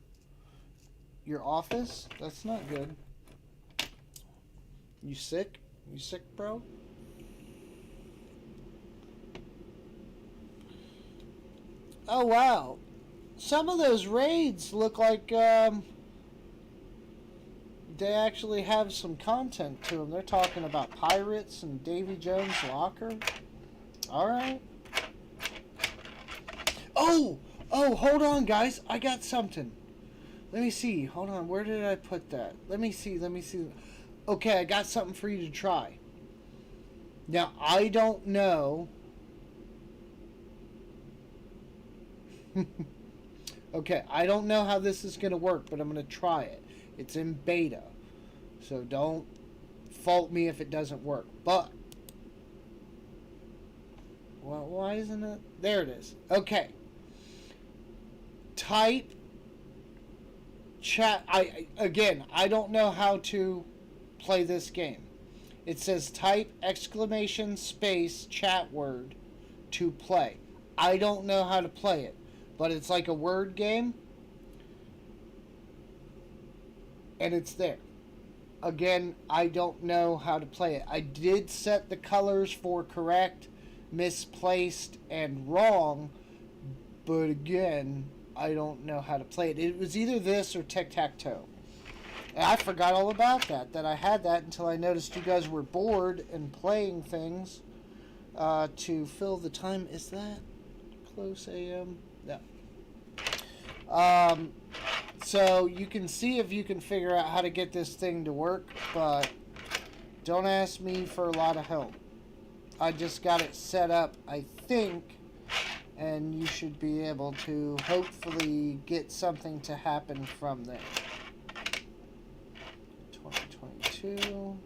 office? That's not good. You sick? You sick, bro? Oh, wow. Some of those raids look like they actually have some content to them. They're talking about pirates and Davy Jones' locker. All right. Oh, hold on, guys. I got something. Let me see. Hold on. Where did I put that? Let me see. Okay, I got something for you to try. Now, I don't know. Okay, I don't know how this is going to work, but I'm going to try it. It's in beta, so don't fault me if it doesn't work. But Well, why isn't it? There it is. Okay. Type chat. I don't know how to play this game. It says type exclamation space chat word to play. I don't know how to play it, but it's like a word game, and it's there. Again, I don't know how to play it. I did set the colors for correct, misplaced, and wrong, but again, I don't know how to play it. It was either this or tic-tac-toe. And I forgot all about that I had that until I noticed you guys were bored and playing things to fill the time. Is that close AM? No. So you can see if you can figure out how to get this thing to work, but don't ask me for a lot of help. I just got it set up, I think, and you should be able to hopefully get something to happen from there. 2022,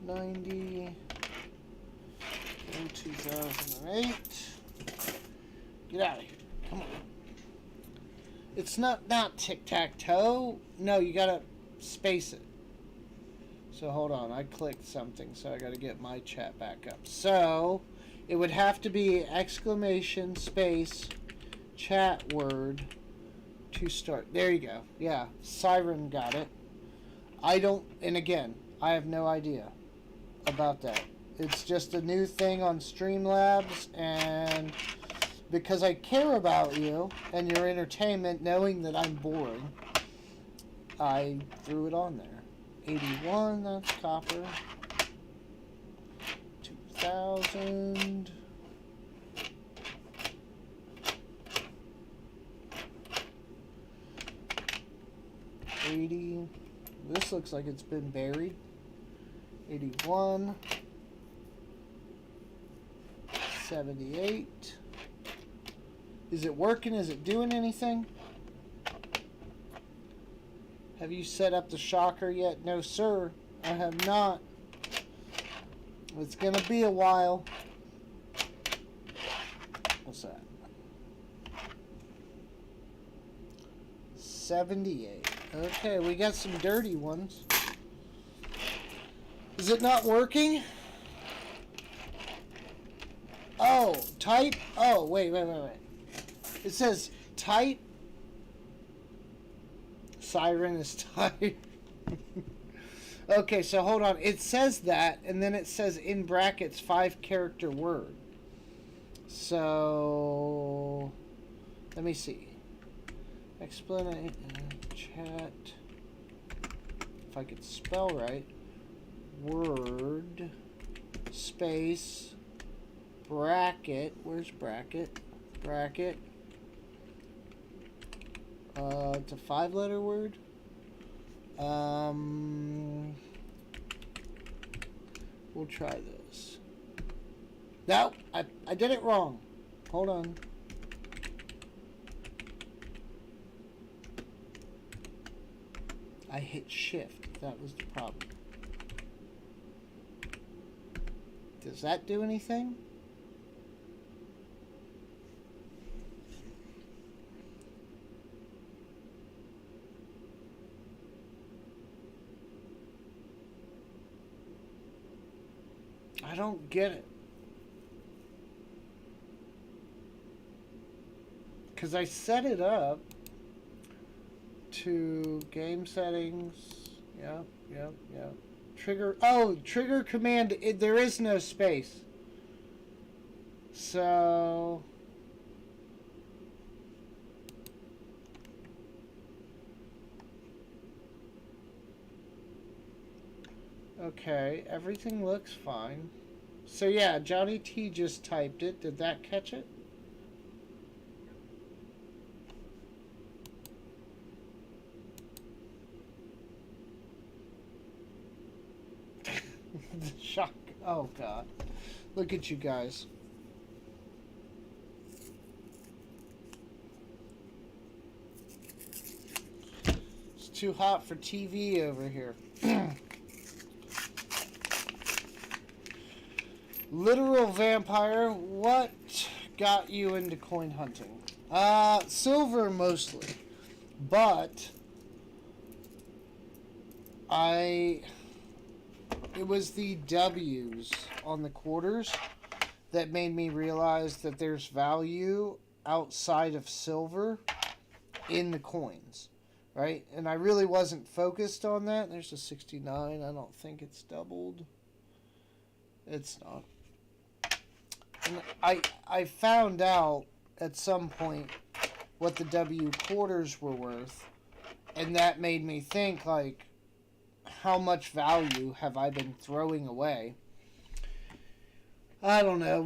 90, 2008. Get out of here. Come on. It's not tic-tac-toe. No, you gotta space it. So hold on, I clicked something, so I gotta get my chat back up. So it would have to be exclamation space chat word to start. There you go. Yeah, Siren got it. And again, I have no idea about that. It's just a new thing on Streamlabs, and because I care about you and your entertainment, knowing that I'm boring, I threw it on there. 81, that's copper. 2000. $80. This looks like it's been buried. 81. 78. Is it working? Is it doing anything? Have you set up the shocker yet? No, sir. I have not. It's going to be a while. What's that? 78. Okay, we got some dirty ones. Is it not working? Oh, type. Oh, wait. It says type. Siren is tired. Okay, so hold on. It says that, and then it says in brackets 5-character word. So let me see. Explanation chat. If I could spell right. Word space bracket. Where's bracket? Bracket. It's a 5-letter word. We'll try this. No, I did it wrong. Hold on. I hit shift. That was the problem. Does that do anything? I don't get it. Because I set it up to game settings. Yep. Trigger. Oh, trigger command. There is no space. So. Okay, everything looks fine. So yeah, Johnny T just typed it. Did that catch it? The shock. Oh god. Look at you guys. It's too hot for TV over here. Literal vampire, what got you into coin hunting? Silver mostly. But it was the W's on the quarters that made me realize that there's value outside of silver in the coins, right? And I really wasn't focused on that. There's a 69. I don't think it's doubled. It's not. And I found out at some point what the W quarters were worth, and that made me think, like, how much value have I been throwing away? I don't know.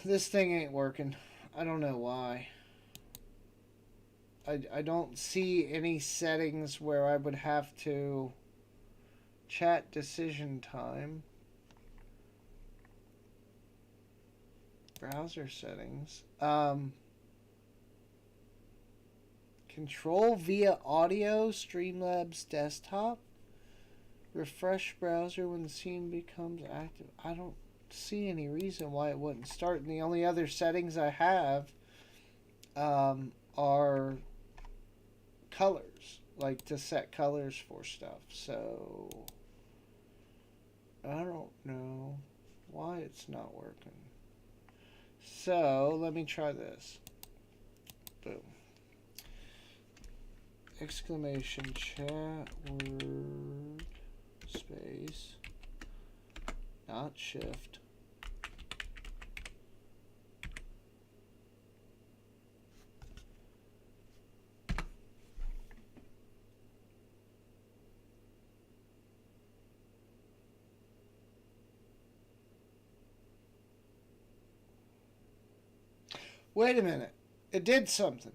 This thing ain't working. I don't know why. I don't see any settings where I would have to chat decision time. Browser settings. Control via audio, Streamlabs desktop. Refresh browser when the scene becomes active. I don't see any reason why it wouldn't start. And the only other settings I have are colors, like to set colors for stuff. So I don't know why it's not working. So let me try this. Boom. Exclamation chat word space, not shift. Wait a minute. It did something.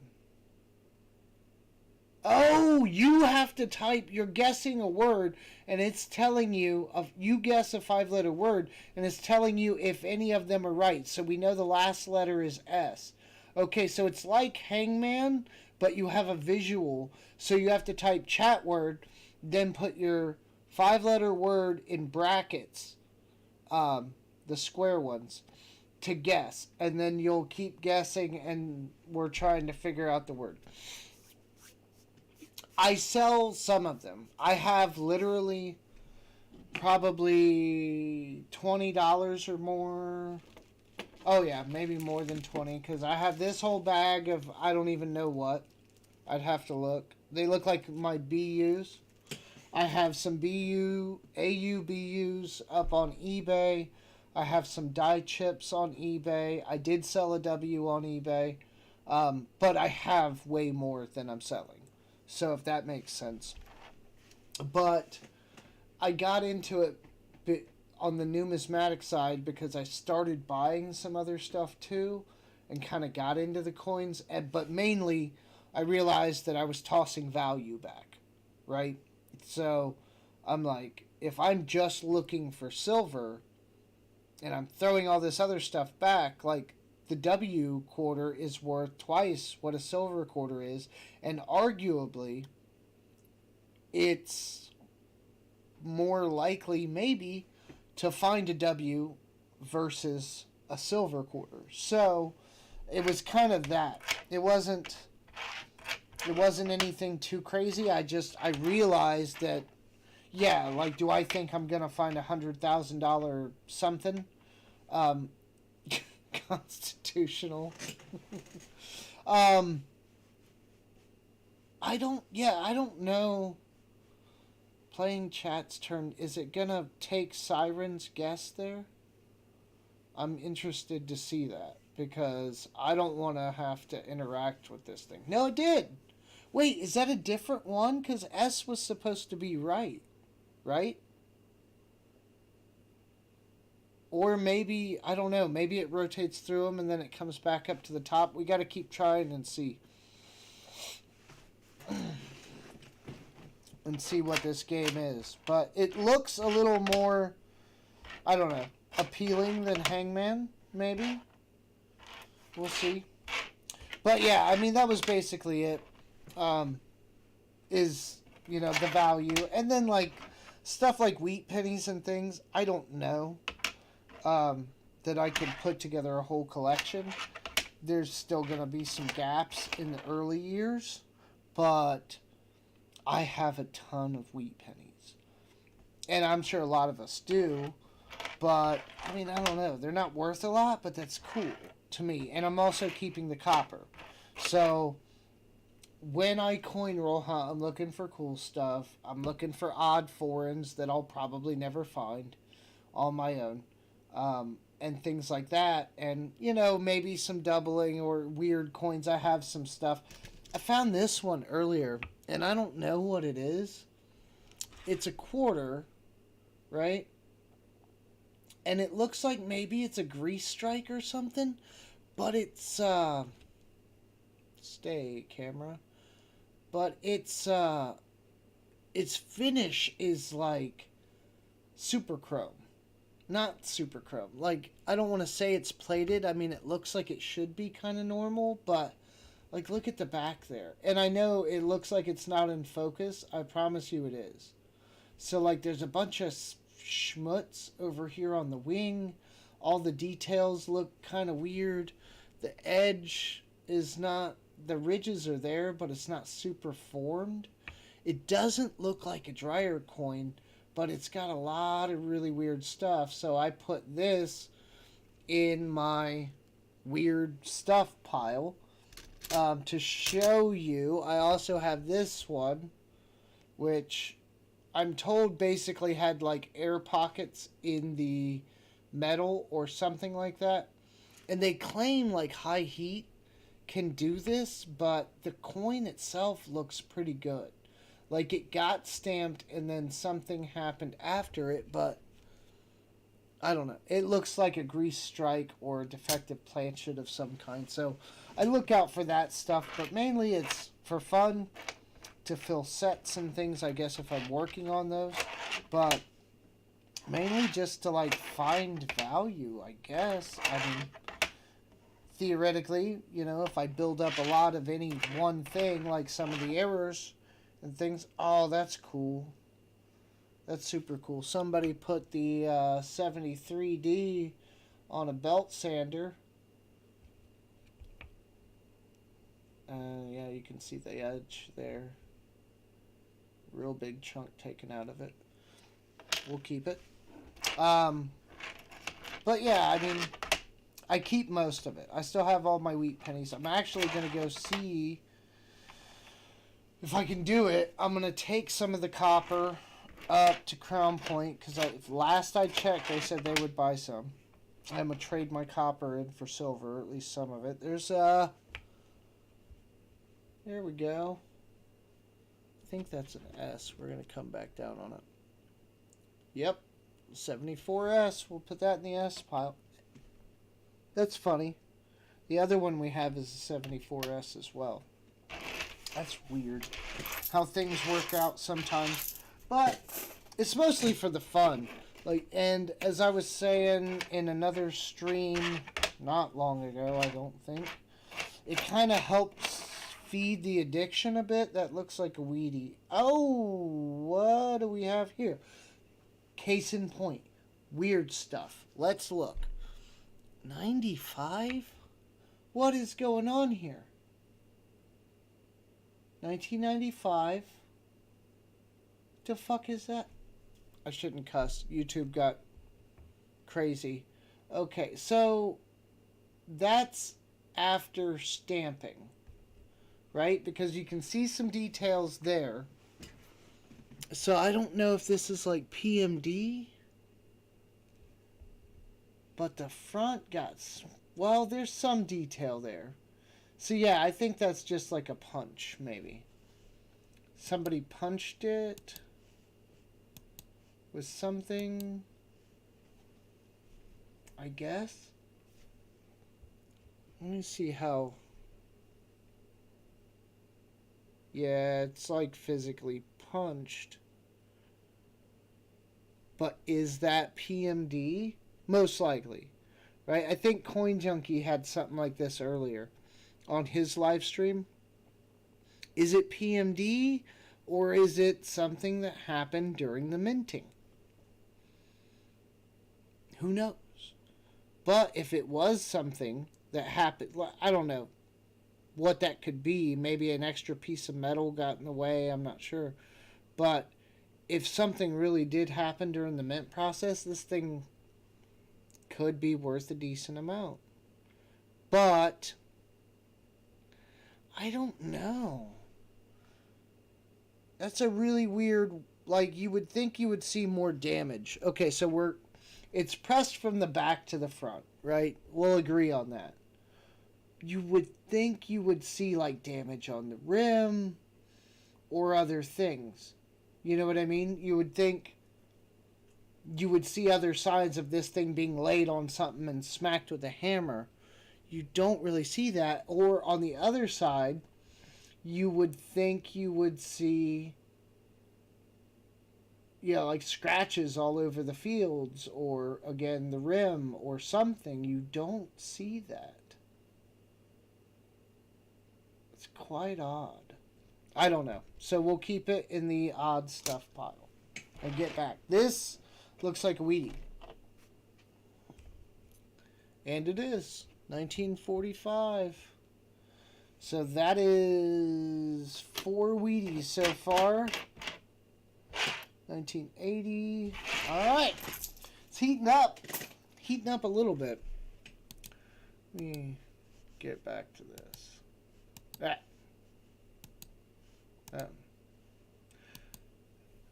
Oh, you have to type, you're guessing a word, and it's telling you, you guess a 5-letter word, and it's telling you if any of them are right. So we know the last letter is S. Okay, so it's like Hangman, but you have a visual. So you have to type chat word, then put your 5-letter word in brackets, the square ones, to guess. And then you'll keep guessing, and we're trying to figure out the word. I sell some of them. I have literally probably $20 or more. Oh yeah, maybe more than 20, because I have this whole bag of I don't even know what. I'd have to look. They look like my BUs. I have some AUBUs up on eBay. I have some die chips on eBay. I did sell a W on eBay. But I have way more than I'm selling. So if that makes sense. But I got into it on the numismatic side because I started buying some other stuff too and kind of got into the coins. But mainly I realized that I was tossing value back, right? So I'm like, if I'm just looking for silver and I'm throwing all this other stuff back, like, the W quarter is worth twice what a silver quarter is, and arguably it's more likely maybe to find a W versus a silver quarter. So it was kind of that. It wasn't anything too crazy. I realized that, yeah, like, do I think I'm gonna find $100,000 something? Constitutional. I don't know. Playing chat's turn. Is it gonna take Siren's guess there? I'm interested to see that because I don't want to have to interact with this thing. No, it did. Wait, is that a different one? Because S was supposed to be right? Or maybe, I don't know, maybe it rotates through them and then it comes back up to the top. We got to keep trying and see. And see what this game is. But it looks a little more, I don't know, appealing than Hangman, maybe. We'll see. But yeah, I mean, that was basically it. The value. And then, like, stuff like wheat pennies and things, I don't know. that I can put together a whole collection. There's still going to be some gaps in the early years, but I have a ton of wheat pennies. And I'm sure a lot of us do, but I mean, I don't know. They're not worth a lot, but that's cool to me. And I'm also keeping the copper. So when I coin roll hunt, I'm looking for cool stuff. I'm looking for odd foreigns that I'll probably never find on my own. And things like that. And, you know, maybe some doubling or weird coins. I have some stuff. I found this one earlier, and I don't know what it is. It's a quarter, right? And it looks like maybe it's a grease strike or something, but it's stay camera. But its finish is like super chrome. Not super chrome. Like, I don't want to say it's plated. I mean, it looks like it should be kind of normal, but like, look at the back there. And I know it looks like it's not in focus. I promise you it is. So, like, there's a bunch of schmutz over here on the wing. All the details look kind of weird. The edge is not, the ridges are there, but it's not super formed. It doesn't look like a dryer coin, but it's got a lot of really weird stuff. So I put this in my weird stuff pile to show you. I also have this one, which I'm told basically had like air pockets in the metal or something like that. And they claim like high heat can do this, but the coin itself looks pretty good. Like, it got stamped and then something happened after it, but I don't know. It looks like a grease strike or a defective planchet of some kind. So I look out for that stuff, but mainly it's for fun, to fill sets and things, I guess, if I'm working on those. But mainly just to, like, find value, I guess. I mean, theoretically, you know, if I build up a lot of any one thing, like some of the errors and things. Oh, that's cool. That's super cool. Somebody put the 73D on a belt sander. Yeah, you can see the edge there. Real big chunk taken out of it. We'll keep it. But yeah, I mean, I keep most of it. I still have all my wheat pennies. I'm actually going to go see if I can do it. I'm going to take some of the copper up to Crown Point, because last I checked, they said they would buy some. I'm going to trade my copper in for silver, at least some of it. There's, there we go. I think that's an S. We're going to come back down on it. Yep, 74S. We'll put that in the S pile. That's funny. The other one we have is a 74S as well. That's weird how things work out sometimes. But it's mostly for the fun. Like, and as I was saying in another stream not long ago, I don't think, it kind of helps feed the addiction a bit. That looks like a weedy. Oh, what do we have here? Case in point. Weird stuff. Let's look. 95? What is going on here? 1995. The fuck is that? I shouldn't cuss. YouTube got crazy. Okay, so that's after stamping, right? Because you can see some details there. So I don't know if this is like PMD, but the front got, well, there's some detail there. So yeah, I think that's just like a punch, maybe. Somebody punched it with something, I guess. Let me see how. Yeah, it's like physically punched. But is that PMD? Most likely, right? I think Coin Junkie had something like this earlier on his live stream. Is it PMD, or is it something that happened during the minting? Who knows? But if it was something that happened, I don't know what that could be. Maybe an extra piece of metal got in the way. I'm not sure. But if something really did happen during the mint process, this thing could be worth a decent amount. But I don't know. That's a really weird, like, you would think you would see more damage. Okay, so it's pressed from the back to the front, right? We'll agree on that. You would think you would see, like, damage on the rim or other things. You know what I mean? You would think you would see other signs of this thing being laid on something and smacked with a hammer. You don't really see that. Or on the other side, you would think you would see, like scratches all over the fields or, again, the rim or something. You don't see that. It's quite odd. I don't know. So we'll keep it in the odd stuff pile and get back. This looks like a Wheatie. And it is. 1945. So that is 4 Wheaties so far. 1980. Alright. It's heating up. Heating up a little bit. Let me get back to this. Alright.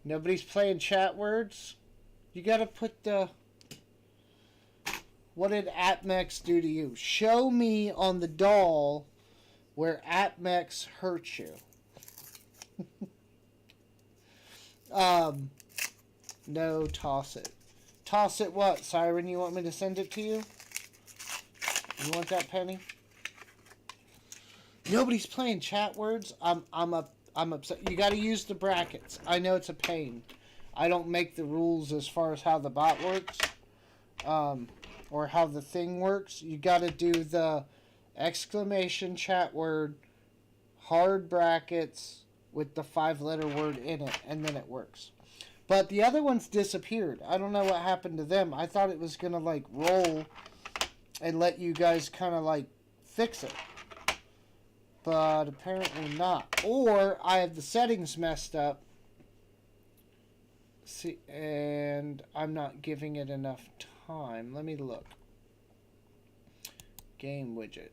Nobody's playing chat words. You gotta put the... What did APMEX do to you? Show me on the doll where APMEX hurt you. No, toss it. Toss it what? Siren, you want me to send it to you? You want that penny? Nobody's playing chat words. I'm upset. You got to use the brackets. I know it's a pain. I don't make the rules as far as how the bot works, or how the thing works. You got to do the exclamation chat word, hard brackets with the 5-letter word in it, and then it works. But the other ones disappeared. I don't know what happened to them. I thought it was gonna like roll and let you guys kind of like fix it. But apparently not. Or I have the settings messed up. See, and I'm not giving it enough time. Let me look. Game widget.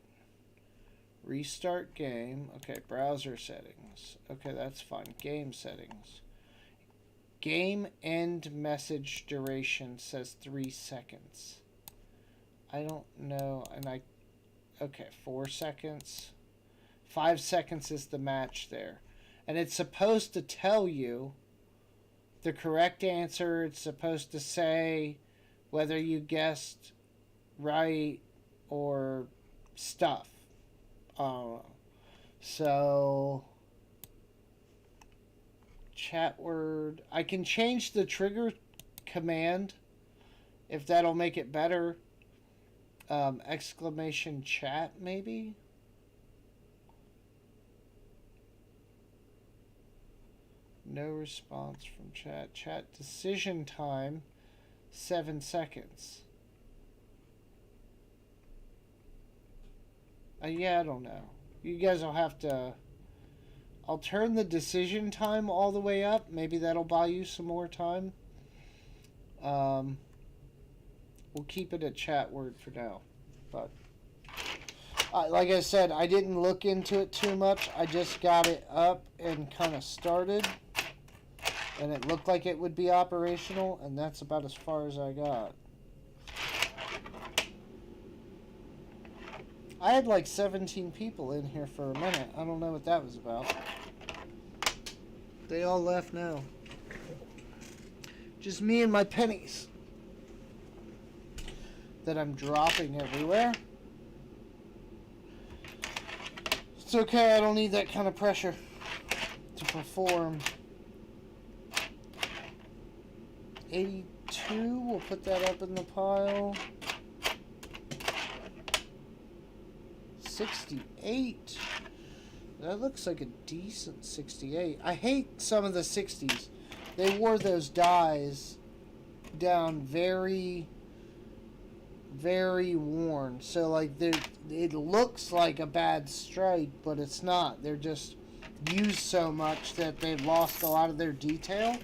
Restart game. Okay, browser settings. Okay, that's fine. Game settings. Game end message duration says 3 seconds. I don't know. Okay, 4 seconds. 5 seconds is the match there. And it's supposed to tell you the correct answer. It's supposed to say whether you guessed right or stuff. So chat word. I can change the trigger command if that'll make it better. Exclamation chat maybe. No response from chat. Chat decision time 7 seconds. Yeah, I don't know. You guys will have to... I'll turn the decision time all the way up. Maybe that'll buy you some more time. We'll keep it a chat word for now. But like I said, I didn't look into it too much. I just got it up and kind of started. And it looked like it would be operational. And that's about as far as I got. I had like 17 people in here for a minute. I don't know what that was about. They all left now. Just me and my pennies that I'm dropping everywhere. It's okay, I don't need that kind of pressure to perform. 82, we'll put that up in the pile. 68. That looks like a decent 68. I hate some of the 60s. They wore those dies down very very worn. So like it looks like a bad strike, but it's not. They're just used so much that they've lost a lot of their detail.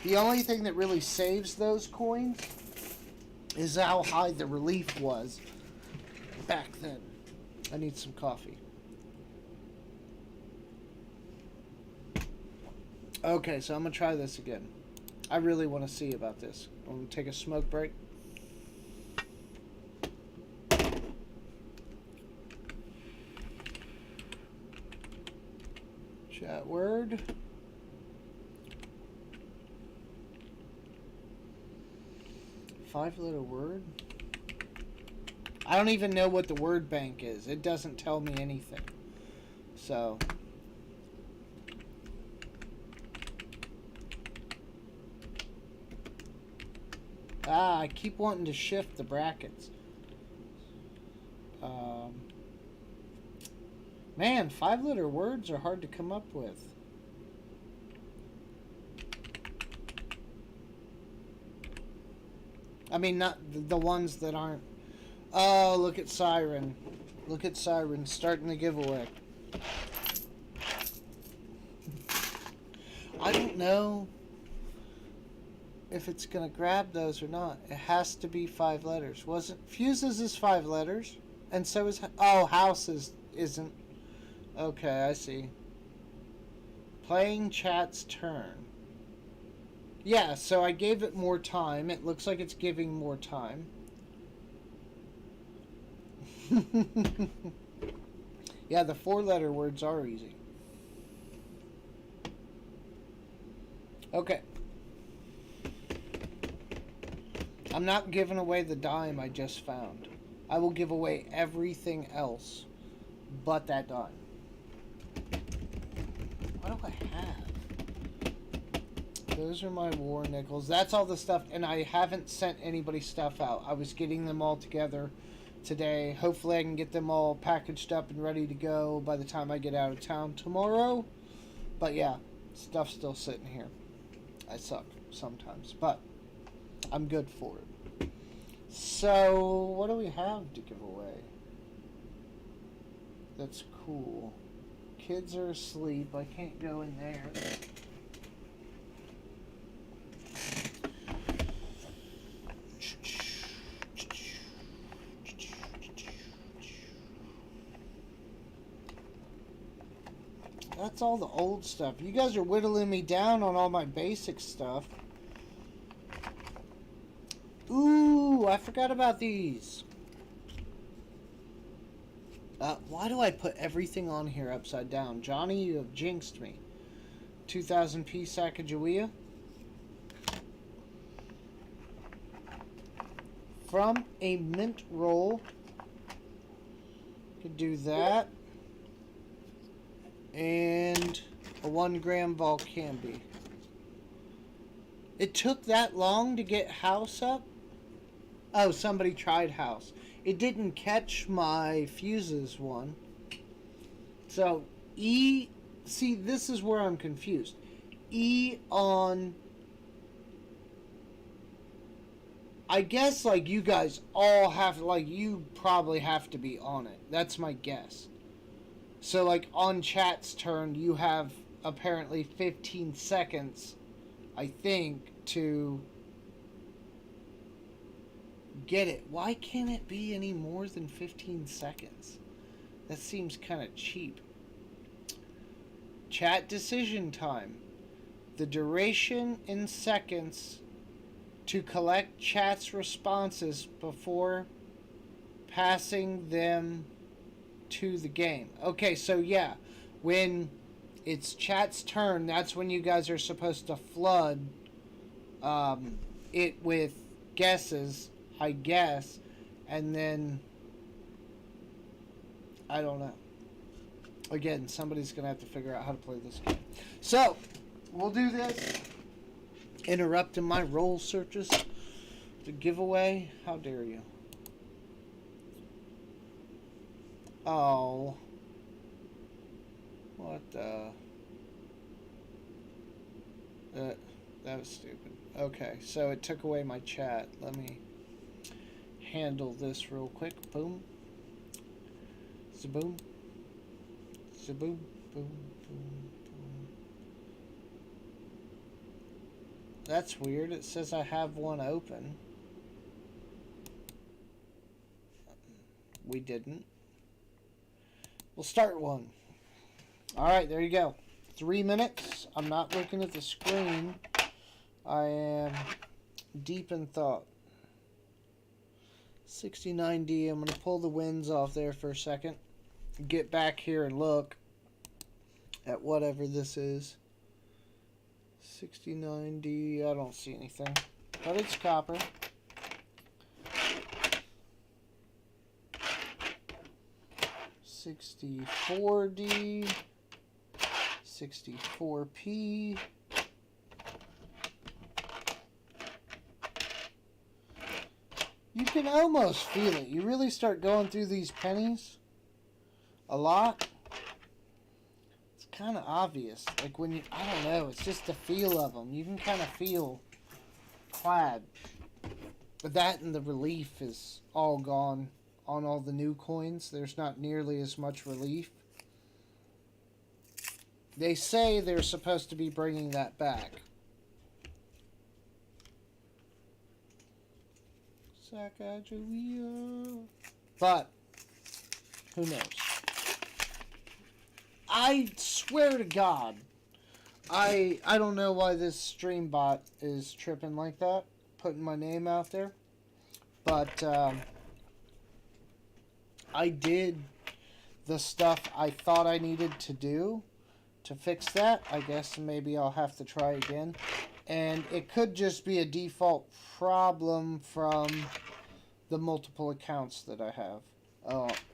The only thing that really saves those coins is how high the relief was back then. I need some coffee. Okay, so I'm going to try this again. I really want to see about this. I'm going to take a smoke break. Chat word. Five-letter word? I don't even know what the word bank is. It doesn't tell me anything. So... I keep wanting to shift the brackets. Man, five-letter words are hard to come up with. I mean, not the ones that aren't... Oh, look at Siren. Look at Siren starting the giveaway. I don't know if it's going to grab those or not. It has to be 5 letters. Wasn't Fuses is 5 letters, and so is... Oh, Houses isn't. Okay, I see. Playing chat's turn. Yeah, so I gave it more time. It looks like it's giving more time. Yeah, the 4-letter words are easy. Okay. I'm not giving away the dime I just found. I will give away everything else but that dime. What do I have? Those are my war nickels. That's all the stuff, and I haven't sent anybody stuff out. I was getting them all together today. Hopefully I can get them all packaged up and ready to go by the time I get out of town tomorrow. But yeah, stuff's still sitting here. I suck sometimes, but I'm good for it. So, what do we have to give away? That's cool. Kids are asleep. I can't go in there. That's all the old stuff. You guys are whittling me down on all my basic stuff. Ooh, I forgot about these. Why do I put everything on here upside down? Johnny, you have jinxed me. 2000p Sacagawea. From a mint roll. Could do that. And a 1 gram Volcambi. It took that long to get House up? Oh, somebody tried House. It didn't catch my Fuses one. So, E... See, this is where I'm confused. E on... I guess, like, you guys all have... Like, you probably have to be on it. That's my guess. So, like, on chat's turn, you have apparently 15 seconds, I think, to get it. Why can't it be any more than 15 seconds? That seems kind of cheap. Chat decision time. The duration in seconds to collect chat's responses before passing them to the game. Okay, so yeah, when it's chat's turn, that's when you guys are supposed to flood it with guesses, I guess, and then I don't know. Again, somebody's gonna have to figure out how to play this game. So we'll do this. Interrupting my roll searches to giveaway. How dare you? Oh. What the... that was stupid. Okay, so it took away my chat. Let me... handle this real quick. Boom. Zaboom. Zaboom. Boom. Boom. Boom. That's weird. It says I have one open. We didn't. We'll start one. Alright, there you go. 3 minutes. I'm not looking at the screen. I am deep in thought. 69D. I'm going to pull the winds off there for a second. Get back here and look at whatever this is. 69D. I don't see anything. But it's copper. $64D, $64P, you can almost feel it. You really start going through these pennies a lot. It's kind of obvious. Like when you, I don't know, it's just the feel of them. You can kind of feel clad. But that and the relief is all gone. On all the new coins, there's not nearly as much relief. They say they're supposed to be bringing that back. Sacagawea. But, who knows? I swear to God, I don't know why this stream bot is tripping like that, putting my name out there. But, I did the stuff I thought I needed to do to fix that. I guess maybe I'll have to try again. And it could just be a default problem from the multiple accounts that I have.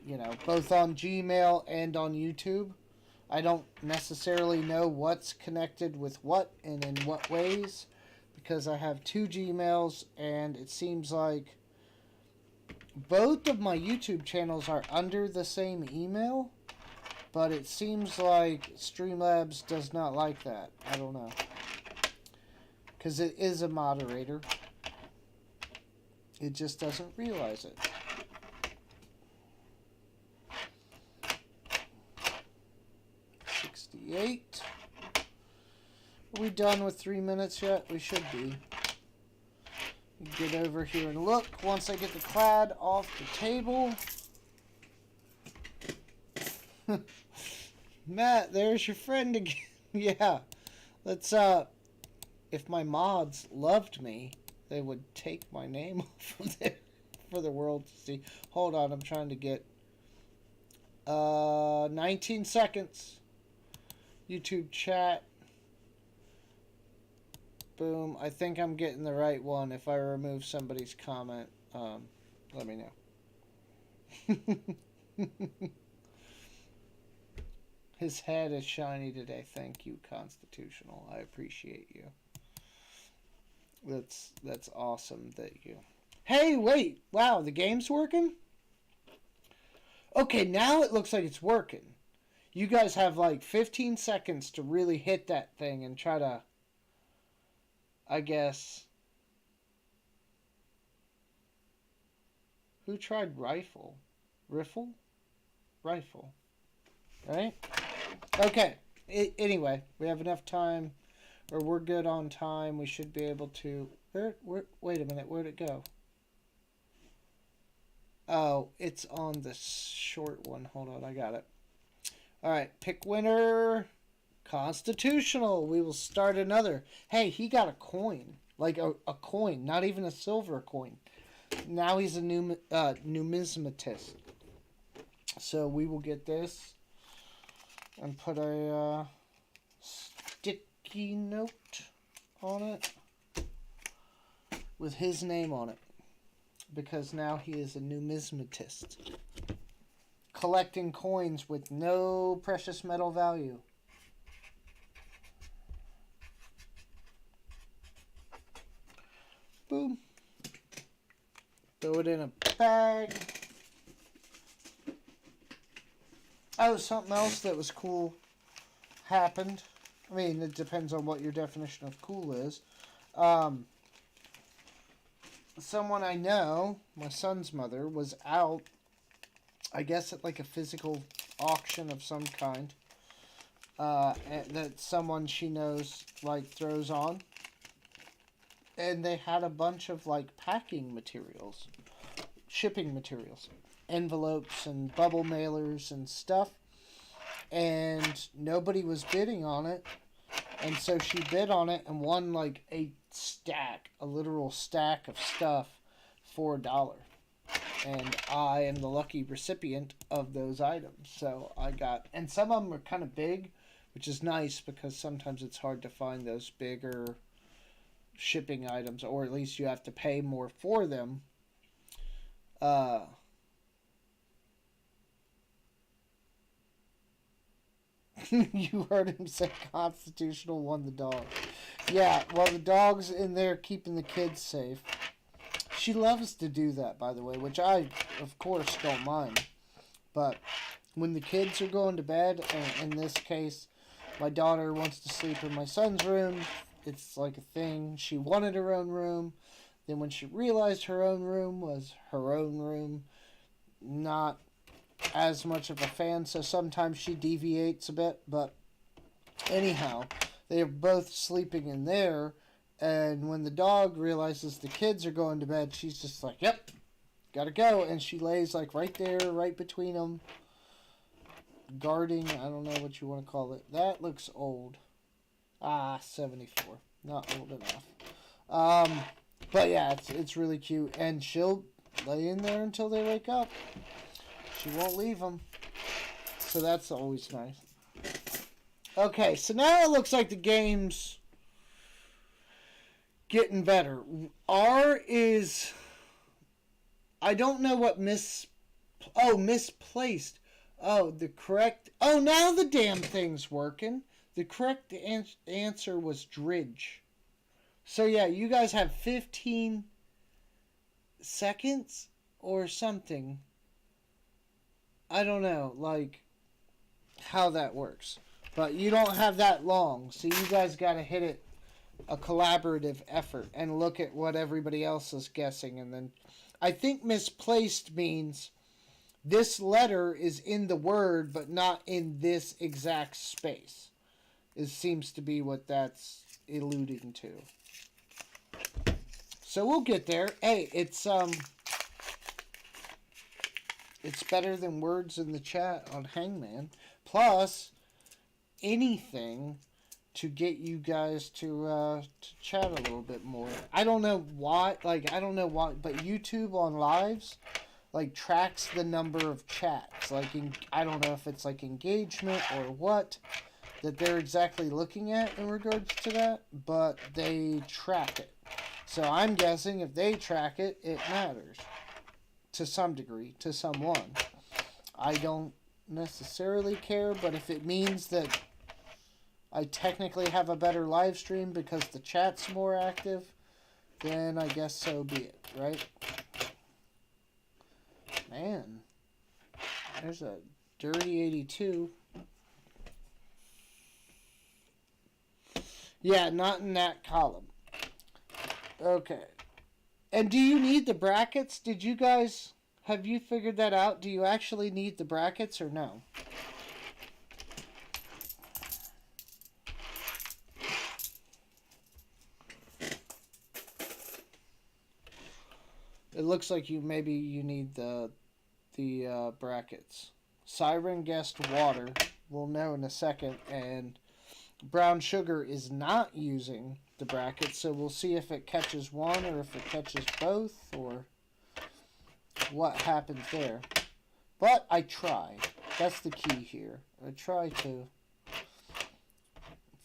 You know, both on Gmail and on YouTube. I don't necessarily know what's connected with what and in what ways. Because I have 2 Gmails and it seems like both of my YouTube channels are under the same email, but it seems like Streamlabs does not like that. I don't know. Because it is a moderator. It just doesn't realize it. $68. Are we done with 3 minutes yet? We should be. Get over here and look. Once I get the clad off the table. Matt, there's your friend again. Yeah. Let's, if my mods loved me, they would take my name off of there for the world to see. Hold on, I'm trying to get, 19 seconds. YouTube chat. Boom. I think I'm getting the right one. If I remove somebody's comment, let me know. His head is shiny today. Thank you, Constitutional. I appreciate you. That's awesome that you... Hey, wait. Wow, the game's working? Okay, now it looks like it's working. You guys have like 15 seconds to really hit that thing and try to... I guess. Who tried rifle? Riffle? Rifle. Right? Okay. Anyway, we have enough time. Or we're good on time. We should be able to... wait a minute. Where'd it go? Oh, it's on the short one. Hold on. I got it. Alright. Pick winner... Constitutional. We will start another. Hey, he got a coin. Like a coin. Not even a silver coin. Now he's a numismatist. So we will get this. And put a sticky note on it. With his name on it. Because now he is a numismatist. Collecting coins with no precious metal value. Boom. Throw it in a bag. Oh, something else that was cool happened. I mean, it depends on what your definition of cool is. someone I know, my son's mother, was out, I guess at like a physical auction of some kind, that someone she knows like throws on, and they had a bunch of like packing materials, shipping materials, envelopes and bubble mailers and stuff, and nobody was bidding on it. And so she bid on it and won like a literal stack of stuff for $1. And I am the lucky recipient of those items. So I got, and some of them are kind of big, which is nice because sometimes it's hard to find those bigger shipping items, or at least you have to pay more for them. Uh, you heard him say Constitutional won the dog. Yeah, well, the dog's in there keeping the kids safe. She loves to do that, by the way, which I, of course, don't mind. But when the kids are going to bed, and in this case, my daughter wants to sleep in my son's room, it's like a thing. She wanted her own room. Then when she realized her own room was her own room, not as much of a fan, so sometimes she deviates a bit. But anyhow, they are both sleeping in there, and when the dog realizes the kids are going to bed, she's just like, yep, gotta go. And she lays like right there, right between them, guarding. I don't know what you want to call it. That looks old. 74. Not old enough. But yeah, it's really cute. And she'll lay in there until they wake up. She won't leave them. So that's always nice. Okay, so now it looks like the game's getting better. R is... I don't know what misplaced. Oh, the correct... Oh, now the damn thing's working. The correct answer was Dridge. So yeah, you guys have 15 seconds or something. I don't know, like, how that works. But you don't have that long, so you guys gotta hit it a collaborative effort and look at what everybody else is guessing. And then I think misplaced means this letter is in the word but not in this exact space. It seems to be what that's alluding to. So we'll get there. Hey, it's better than words in the chat on Hangman. Plus, anything to get you guys to chat a little bit more. I don't know why, but YouTube on lives, like, tracks the number of chats. Like, I don't know if it's, like, engagement or what that they're exactly looking at in regards to that, but they track it. So I'm guessing if they track it, it matters. To some degree, to someone. I don't necessarily care, but if it means that I technically have a better live stream because the chat's more active, then I guess so be it, right? Man, there's a dirty 82. Yeah, not in that column. Okay. And do you need the brackets? Have you figured that out? Do you actually need the brackets or no? It looks like you need the brackets. Siren guessed water. We'll know in a second. And Brown Sugar is not using the brackets, so we'll see if it catches one or if it catches both or what happens there. But I try. That's the key here. I try to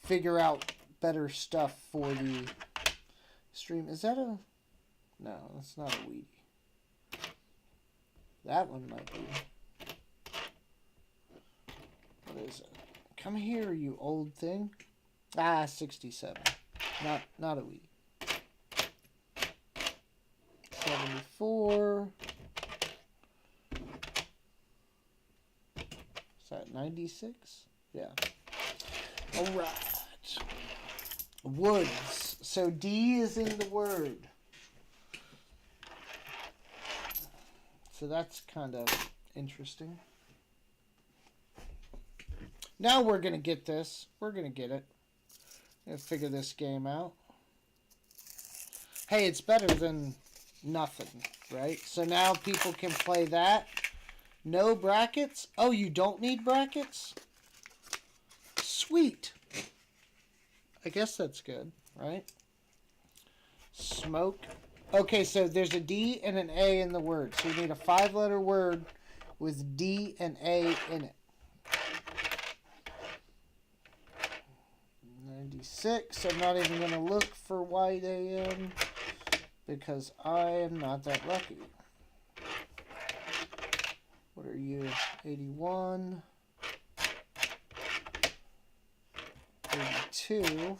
figure out better stuff for the stream. Is that a... No, that's not a Wheatie. That one might be. What is it? Come here, you old thing. 67. Not a Wheatie. 74. Is that 96? Yeah. Alright. Woods. So D is in the word. So that's kind of interesting. Now we're going to get this. We're going to get it. I'm going to figure this game out. Hey, it's better than nothing, right? So now people can play that. No brackets. Oh, you don't need brackets? Sweet. I guess that's good, right? Smoke. Okay, so there's a D and an A in the word. So you need a 5-letter word with D and A in it. 96. I'm not even going to look for white AM because I am not that lucky. What are you? 81. 82.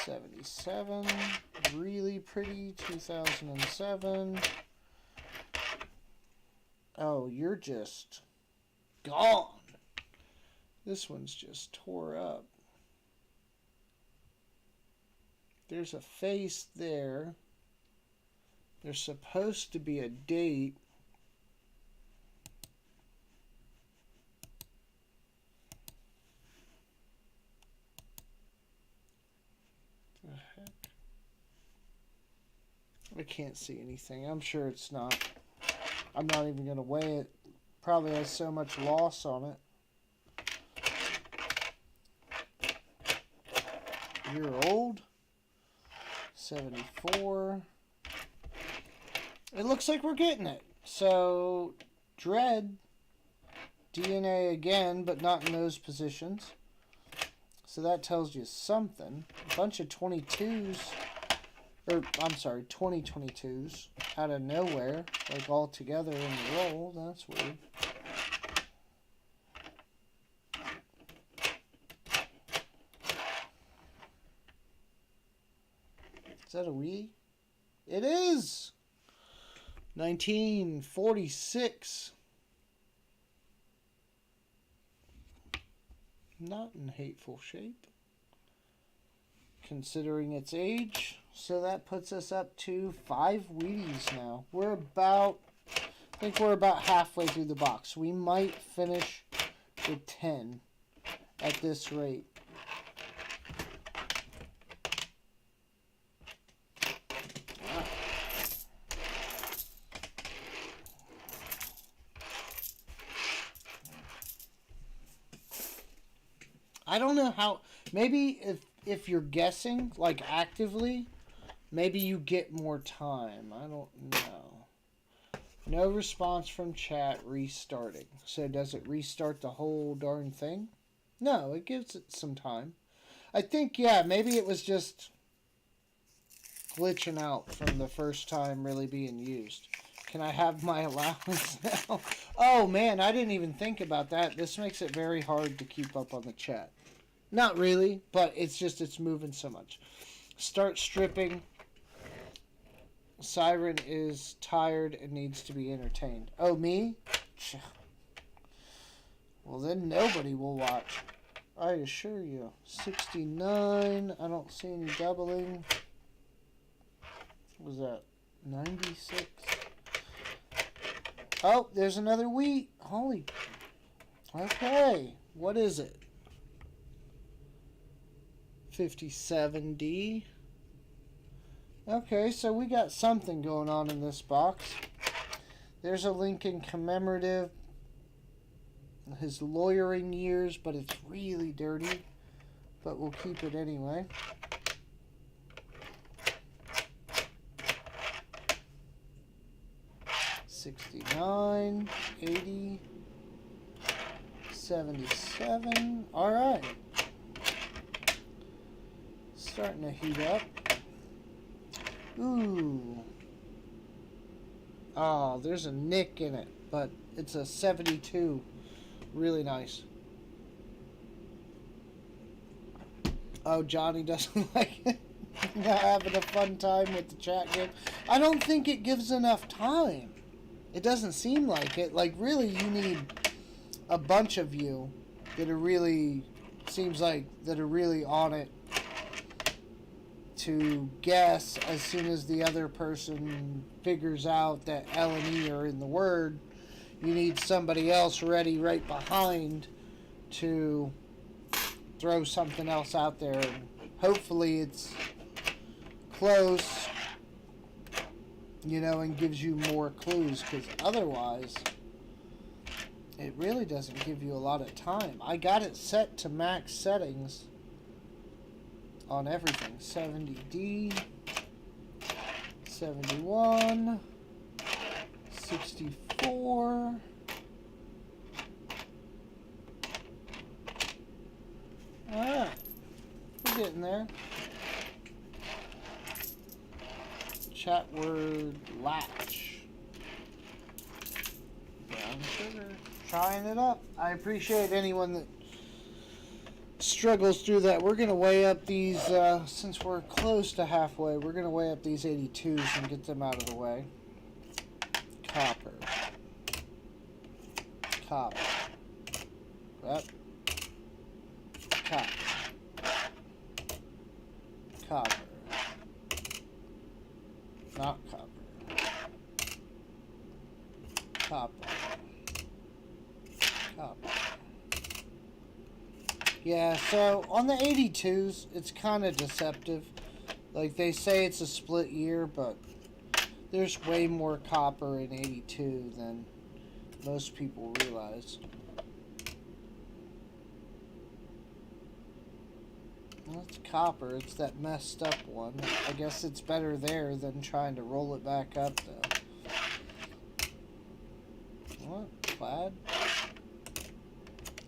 77. Really pretty. 2007. Oh, you're just gone. This one's just tore up. There's a face there. There's supposed to be a date. What the heck? I can't see anything. I'm sure it's not. I'm not even going to weigh it. Probably has so much loss on it. Year old. 74. It looks like we're getting it. So, Dread. DNA again, but not in those positions. So that tells you something. A bunch of 22s. Or, I'm sorry, 2022s. Out of nowhere. Like all together in the roll. That's weird. Is that a Wii? It is! 1946. Not in hateful shape. Considering its age. So that puts us up to 5 Wheaties now. We're about, I think we're about halfway through the box. We might finish with 10 at this rate. I don't know how, maybe if you're guessing, like actively, maybe you get more time. I don't know. No response from chat, restarting. So does it restart the whole darn thing? No, it gives it some time. I think, yeah, maybe it was just glitching out from the first time really being used. Can I have my allowance now? Oh, man, I didn't even think about that. This makes it very hard to keep up on the chat. Not really, but it's just, it's moving so much. Start stripping. Siren is tired and needs to be entertained. Oh, me? Well, then nobody will watch. I assure you. 69. I don't see any doubling. What was that? 96. Oh, there's another wheat. Holy. Okay. What is it? 57D. Okay, so we got something going on in this box. There's a Lincoln commemorative. His lawyering years, but it's really dirty. But we'll keep it anyway. $69, $80, $77. All right. Starting to heat up. Ooh. Oh, there's a nick in it, but it's a 72. Really nice. Oh, Johnny doesn't like it. Not having a fun time with the chat game. I don't think it gives enough time. It doesn't seem like it. Like, really, you need a bunch of you that are really, seems like, that are really on it to guess as soon as the other person figures out that L and E are in the word. You need somebody else ready right behind to throw something else out there. And hopefully it's close, you know, and gives you more clues, because otherwise it really doesn't give you a lot of time. I got it set to max settings on everything. 70D, 71, 64. Alright, we're getting there. Chat word latch. Brown sugar. Trying it up. I appreciate anyone that struggles through that. We're going to weigh up these, since we're close to halfway, we're going to weigh up these 82s and get them out of the way. Copper. Copper. Yep. Copper. Copper. Not copper. Copper. Copper. Yeah, so on the 82s, it's kind of deceptive. Like, they say it's a split year, but there's way more copper in 82 than most people realize. Well, it's copper. It's that messed up one. I guess it's better there than trying to roll it back up, though. What? Plaid?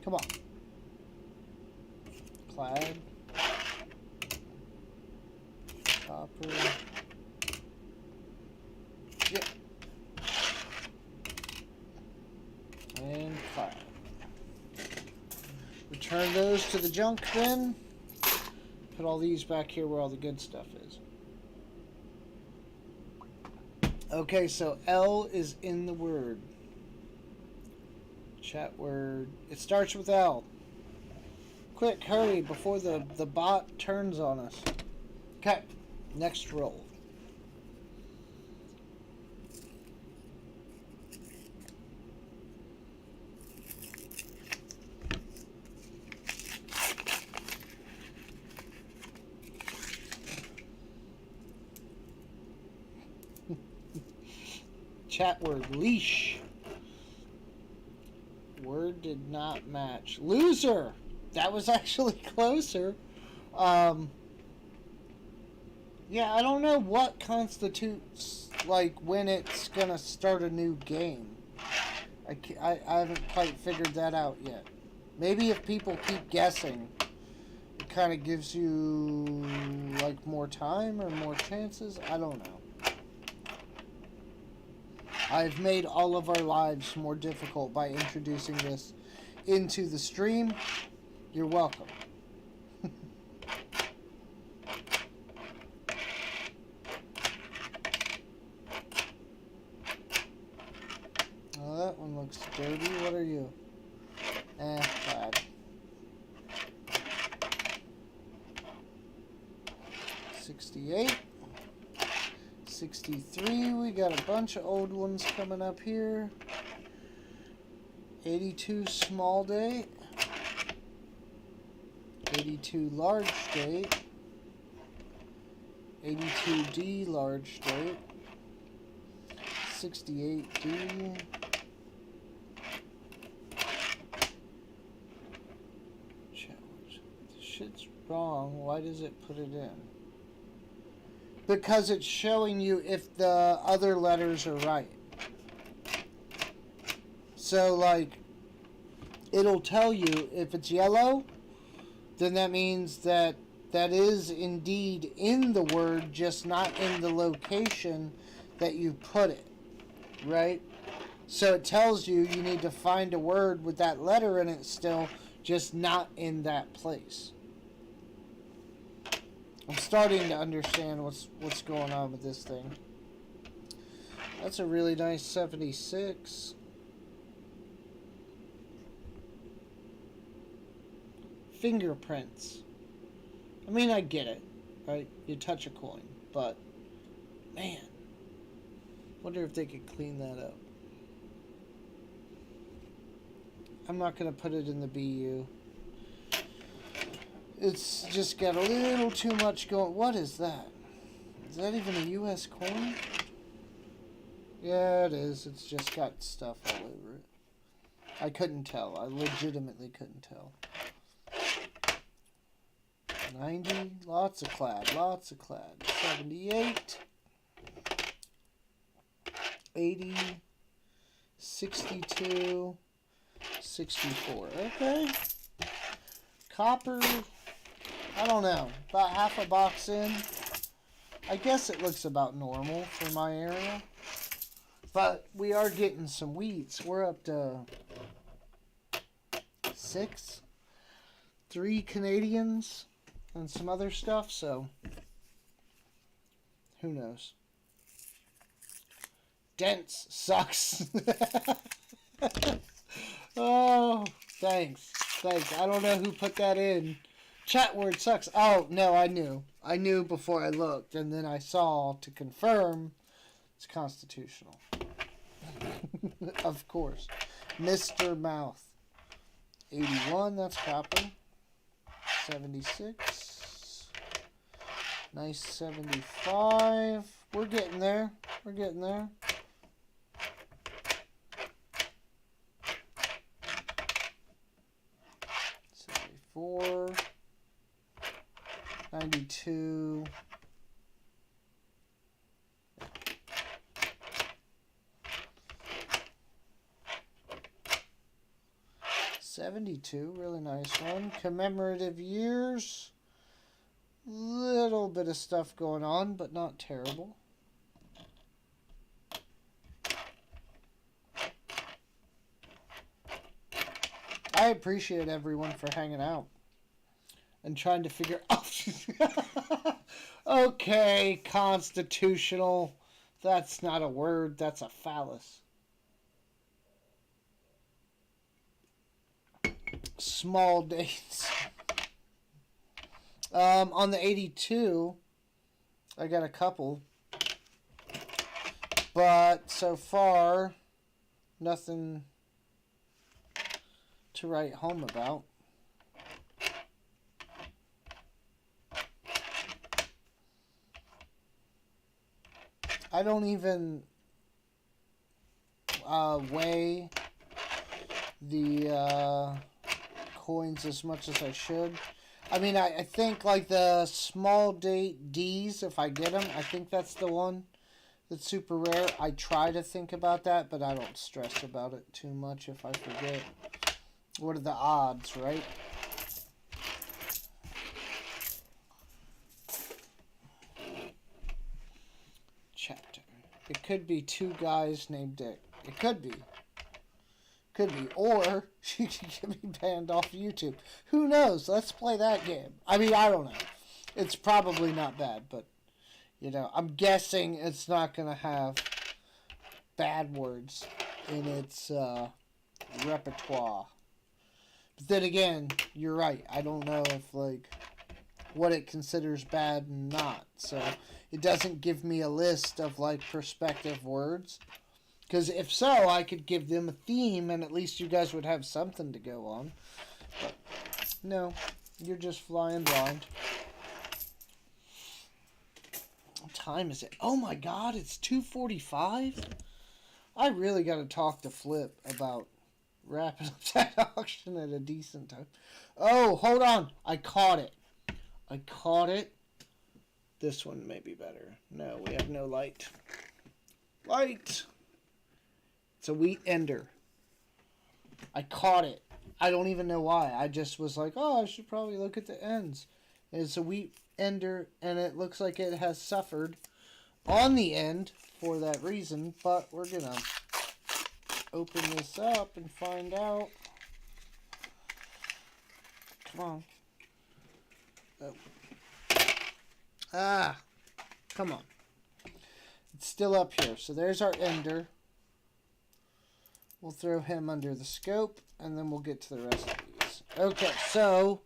Come on. Plaid. Copper. Yep. And plaid. Return those to the junk bin. Put all these back here where all the good stuff is. Okay, so L is in the word. Chat word. It starts with L. Quick, hurry before the bot turns on us. Okay, next roll. Chat word leash. Word did not match. Loser. That was actually closer. Yeah, I don't know what constitutes, like, when it's gonna start a new game. I haven't quite figured that out yet. Maybe if people keep guessing, it kind of gives you, like, more time or more chances. I don't know. I've made all of our lives more difficult by introducing this into the stream. You're welcome. Oh, that one looks dirty. What are you? Bad. 68. 63, we got a bunch of old ones coming up here. 82 small date. 82 large date. 82D large date. 68D. Shit's wrong. Why does it put it in? Because it's showing you if the other letters are right. So, like, it'll tell you if it's yellow, then that means that that is indeed in the word, just not in the location that you put it, right? So it tells you you need to find a word with that letter in it still, just not in that place. I'm starting to understand what's going on with this thing. That's a really nice 76. Fingerprints. I mean, I get it. right? You touch a coin, but man, wonder if they could clean that up. I'm not gonna put it in the BU. It's just got a little too much going. What is that? Is that even a US coin? Yeah, it is. It's just got stuff all over it. I couldn't tell. I legitimately couldn't tell. 90, lots of clad, lots of clad. 78, 80, 62, 64. Okay. Copper, I don't know. About half a box in. I guess it looks about normal for my area. But we are getting some wheats. We're up to 6. 3 Canadians and some other stuff, so who knows. Dense sucks. Oh, thanks. I don't know who put that in. Chat word sucks. Oh, no, I knew. I knew before I looked, and then I saw to confirm it's constitutional. Of course. Mr. Mouth. 81, that's copper. 76. Nice 75. We're getting there. 74. 92. 72, really nice one. Commemorative years. Little bit of stuff going on, but not terrible. I appreciate everyone for hanging out and trying to figure out. Okay, constitutional. That's not a word, that's a phallus. Small dates. On the 82, I got a couple. But so far, nothing to write home about. I don't even weigh the coins as much as I should. I mean, I think like the small date D's, if I get them, I think that's the one that's super rare. I try to think about that, but I don't stress about it too much if I forget. What are the odds, right? Chapter. It could be 2 guys named Dick. It could be. Or she could get me banned off YouTube. Who knows? Let's play that game. I mean, I don't know. It's probably not bad, but, you know, I'm guessing it's not going to have bad words in its repertoire. But then again, you're right. I don't know if, like, what it considers bad and not. So it doesn't give me a list of, like, prospective words. Because if so, I could give them a theme and at least you guys would have something to go on. But no, you're just flying blind. What time is it? Oh my god, it's 2:45? I really got to talk to Flip about wrapping up that auction at a decent time. Oh, hold on. I caught it. This one may be better. No, we have no light. Light! It's a wheat ender. I caught it. I don't even know why. I just was like, oh, I should probably look at the ends. It's a wheat ender, and it looks like it has suffered on the end for that reason. But we're going to open this up and find out. Come on. Oh. Ah. Come on. It's still up here. So there's our ender. We'll throw him under the scope, and then we'll get to the rest of these. Okay, so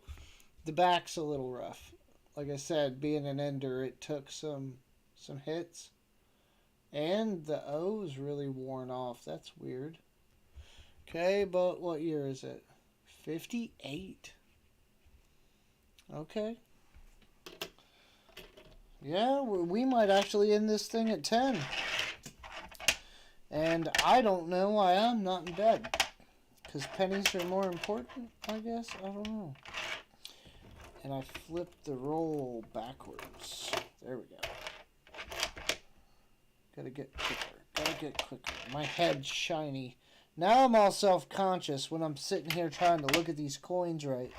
the back's a little rough. like I said, being an ender, it took some hits. And the O's really worn off. That's weird. Okay, but what year is it? 58. Okay. Yeah, we might actually end this thing at 10. And I don't know why I'm not in bed. Because pennies are more important, I guess? I don't know. And I flipped the roll backwards. There we go. Gotta get quicker. My head's shiny. Now I'm all self-conscious when I'm sitting here trying to look at these coins right.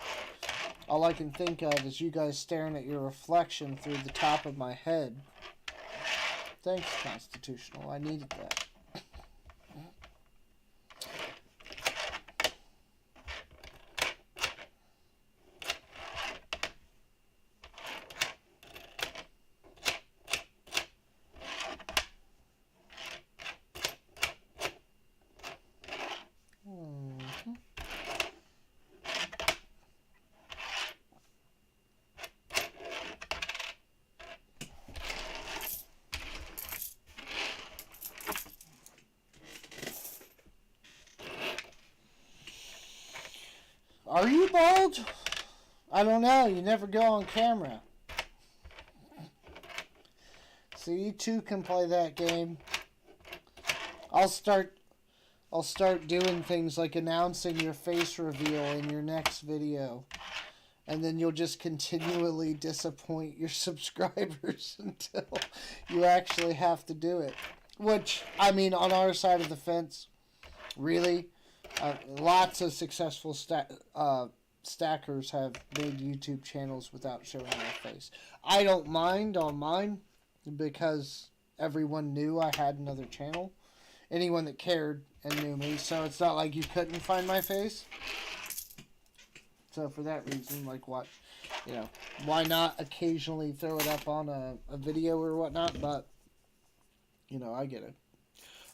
All I can think of is you guys staring at your reflection through the top of my head. Thanks, Constitutional. I needed that. Are you bald? I don't know. You never go on camera. So you two can play that game. I'll start doing things like announcing your face reveal in your next video. And then you'll just continually disappoint your subscribers until you actually have to do it. Which, I mean, on our side of the fence, really, lots of successful stackers have made YouTube channels without showing their face. I don't mind on mine because everyone knew I had another channel. Anyone that cared and knew me, so it's not like you couldn't find my face. So for that reason, like what, you know, why not occasionally throw it up on a video or whatnot, but, you know, I get it.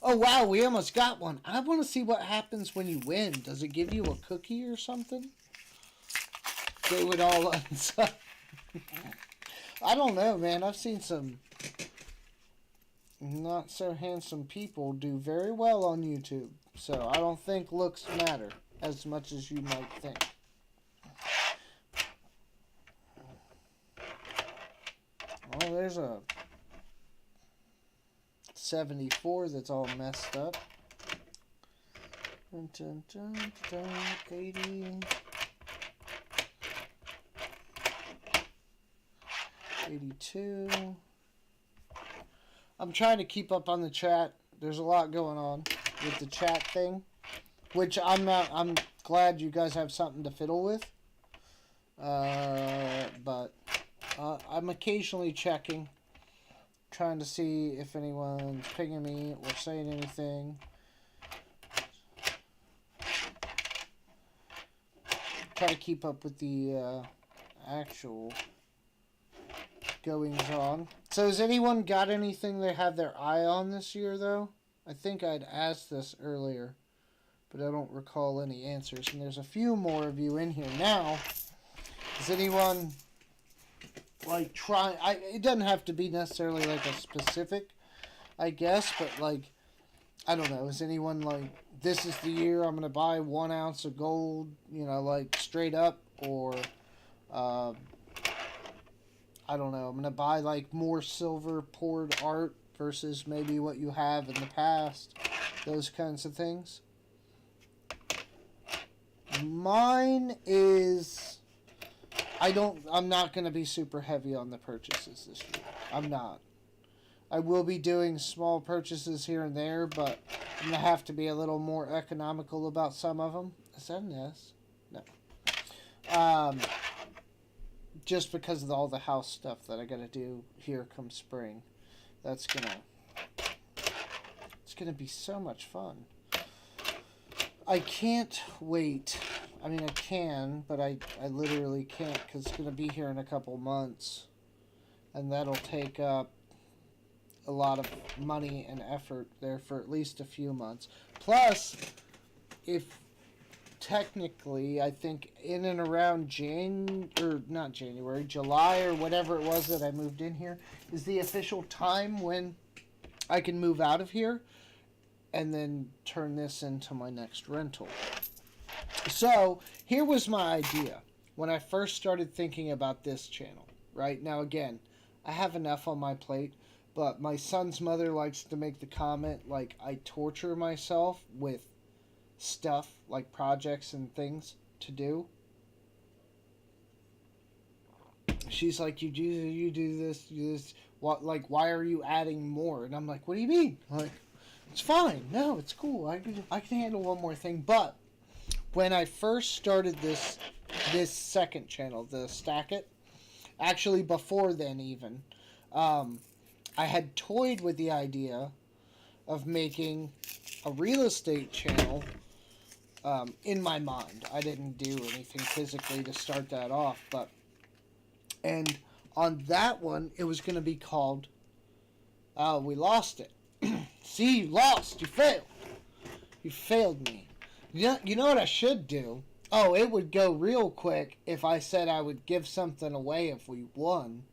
Oh, wow, we almost got one. I want to see what happens when you win. Does it give you a cookie or something? They would all unsub. I don't know, man. I've seen some not so handsome people do very well on YouTube. So I don't think looks matter as much as you might think. Oh, there's a 74 that's all messed up. Dun, dun, dun, dun, 80. 82. I'm trying to keep up on the chat. There's a lot going on with the chat thing, which I'm glad you guys have something to fiddle with. But I'm occasionally checking, trying to see if anyone's pinging me or saying anything. Try to keep up with the actual goings on. So has anyone got anything they have their eye on this year, though? I think I'd asked this earlier, but I don't recall any answers. And there's a few more of you in here now. Is anyone like trying? It doesn't have to be necessarily like a specific, I guess, but like, I don't know. Is anyone like, this is the year I'm gonna buy 1 ounce of gold? You know, like straight up, or I don't know. I'm gonna buy like more silver poured art versus maybe what you have in the past. Those kinds of things. Mine is, I'm not going to be super heavy on the purchases this year. I'm not. I will be doing small purchases here and there, but I'm going to have to be a little more economical about some of them. Is that an S? No. Just because of all the house stuff that I got to do here come spring. It's going to be so much fun. I can't wait. I mean, I can, but I literally can't because it's going to be here in a couple months. And that'll take up a lot of money and effort there for at least a few months. Plus, if technically, I think in and around not January, July or whatever it was that I moved in here is the official time when I can move out of here and then turn this into my next rental. So here was my idea when I first started thinking about this channel. Right now, again, I have enough on my plate, but my son's mother likes to make the comment like I torture myself with stuff like projects and things to do. She's like, you do this, what, like, why are you adding more? And I'm like, what do you mean? I'm like, it's fine. No, it's cool. I can handle one more thing. But when I first started this second channel, the Stack It, actually before then even, I had toyed with the idea of making a real estate channel in my mind. I didn't do anything physically to start that off, and on that one, it was going to be called, we lost it. See, you lost. You failed. You failed me. You know what I should do? Oh, it would go real quick if I said I would give something away if we won.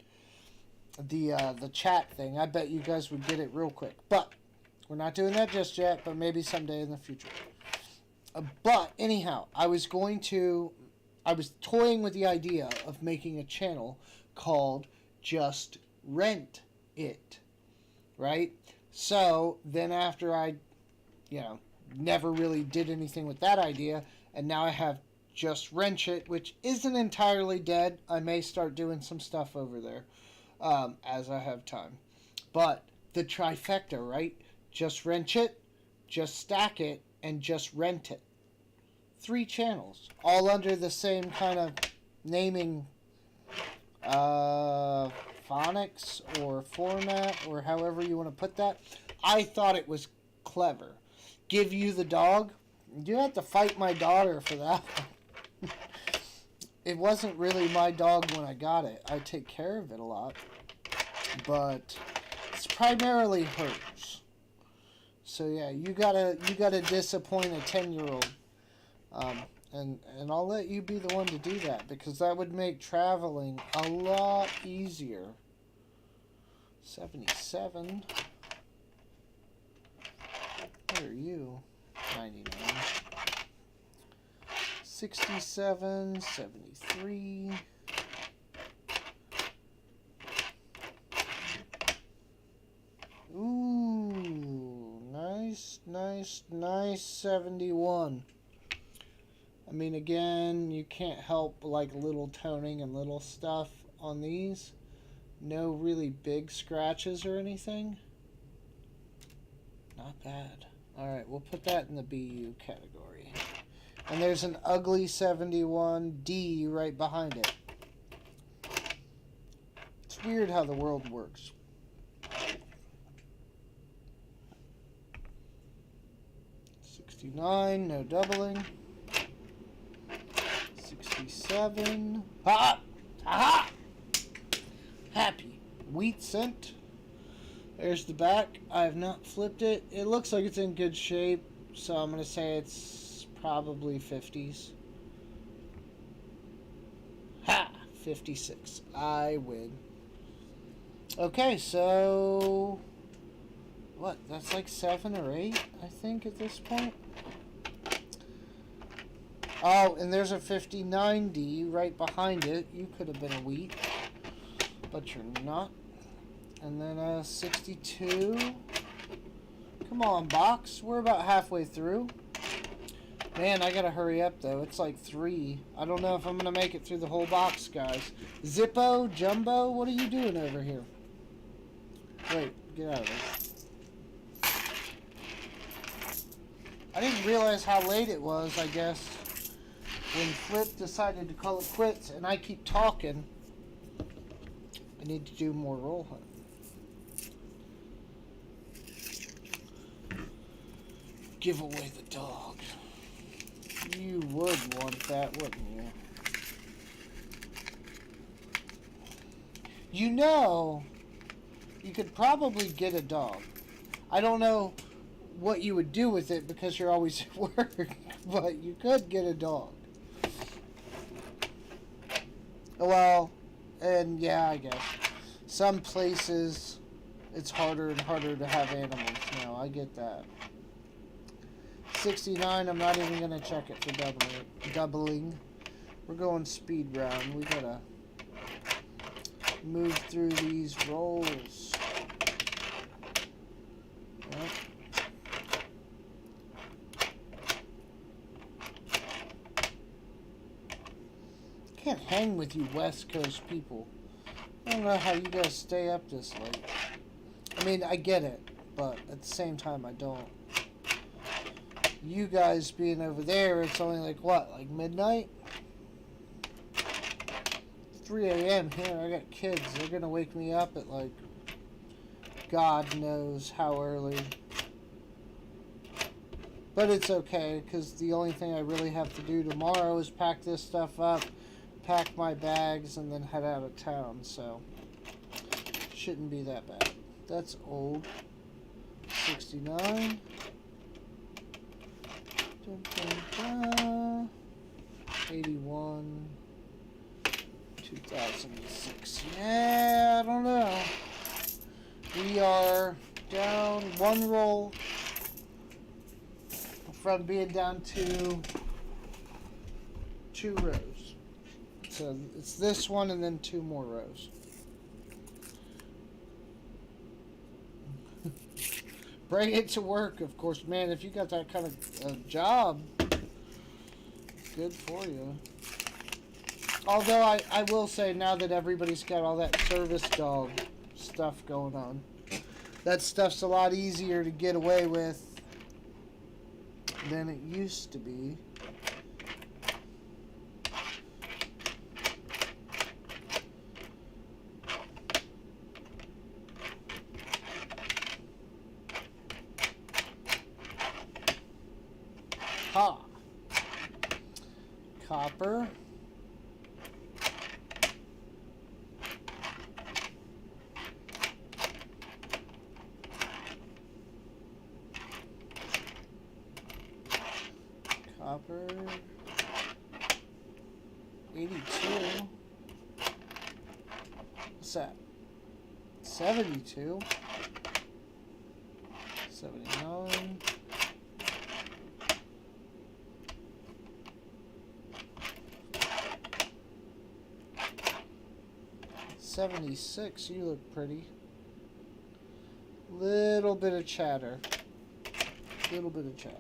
The chat thing. I bet you guys would get it real quick. But we're not doing that just yet, but maybe someday in the future. But anyhow, I was toying with the idea of making a channel called Just Rent It. Right? So then after I, never really did anything with that idea, and now I have Just Rent It, which isn't entirely dead. I may start doing some stuff over there as I have time. But the trifecta, right? Just Rent It, Just Stack It, and Just Rent It. 3 channels, all under the same kind of naming phonics or format or however you want to put that. I thought it was clever. Give you the dog. You have to fight my daughter for that one. It wasn't really my dog when I got it. I take care of it a lot, but it's primarily hers. So yeah, you gotta disappoint a 10-year-old. And I'll let you be the one to do that, because that would make traveling a lot easier. 77. Where are you? 99. 67. 73. Ooh, nice 71. I mean, again, you can't help like little toning and little stuff on these. No really big scratches or anything. Not bad. Alright, we'll put that in the BU category. And there's an ugly 71D right behind it. It's weird how the world works. $69, no doubling. 67. Ha! Aha! Happy. Wheat cent. There's the back. I have not flipped it. It looks like it's in good shape, so I'm going to say it's probably 50s. Ha! 56. I win. Okay, so what? That's like 7 or 8, I think, at this point. Oh, and there's a 59D right behind it. You could have been a wheat, but you're not. And then a 62. Come on, box. We're about halfway through. Man, I gotta hurry up, though. It's like 3. I don't know if I'm gonna make it through the whole box, guys. Zippo, Jumbo, what are you doing over here? Wait, get out of there. I didn't realize how late it was, I guess, when Flip decided to call it quits, and I keep talking. I need to do more roll hunt. Give away the dog. You would want that, wouldn't you? You know, you could probably get a dog. I don't know what you would do with it because you're always at work, But you could get a dog. Well, and yeah, I guess. Some places, it's harder and harder to have animals now. I get that. 69, I'm not even going to check it for doubling. We're going speed round. We got to move through these rolls. Yep. Can't hang with you West Coast people. I don't know how you guys stay up this late. I mean, I get it, but at the same time, I don't. You guys being over there, it's only like what, like midnight? 3 a.m. here. I got kids. They're gonna wake me up at like God knows how early. But it's okay, because the only thing I really have to do tomorrow is pack this stuff up, pack my bags, and then head out of town, so shouldn't be that bad. That's old. 69. Dun, dun, dun. 81. 2006. Yeah, I don't know. We are down one roll from being down to 2 rows. So it's this one and then 2 more rows. Bring it to work, of course. Man, if you got that kind of job, good for you. Although I will say, now that everybody's got all that service dog stuff going on, that stuff's a lot easier to get away with than it used to be. Ha! Copper. Copper. 82. What's that? 72. 79. 76. You look pretty. Little bit of chatter. Little bit of chatter.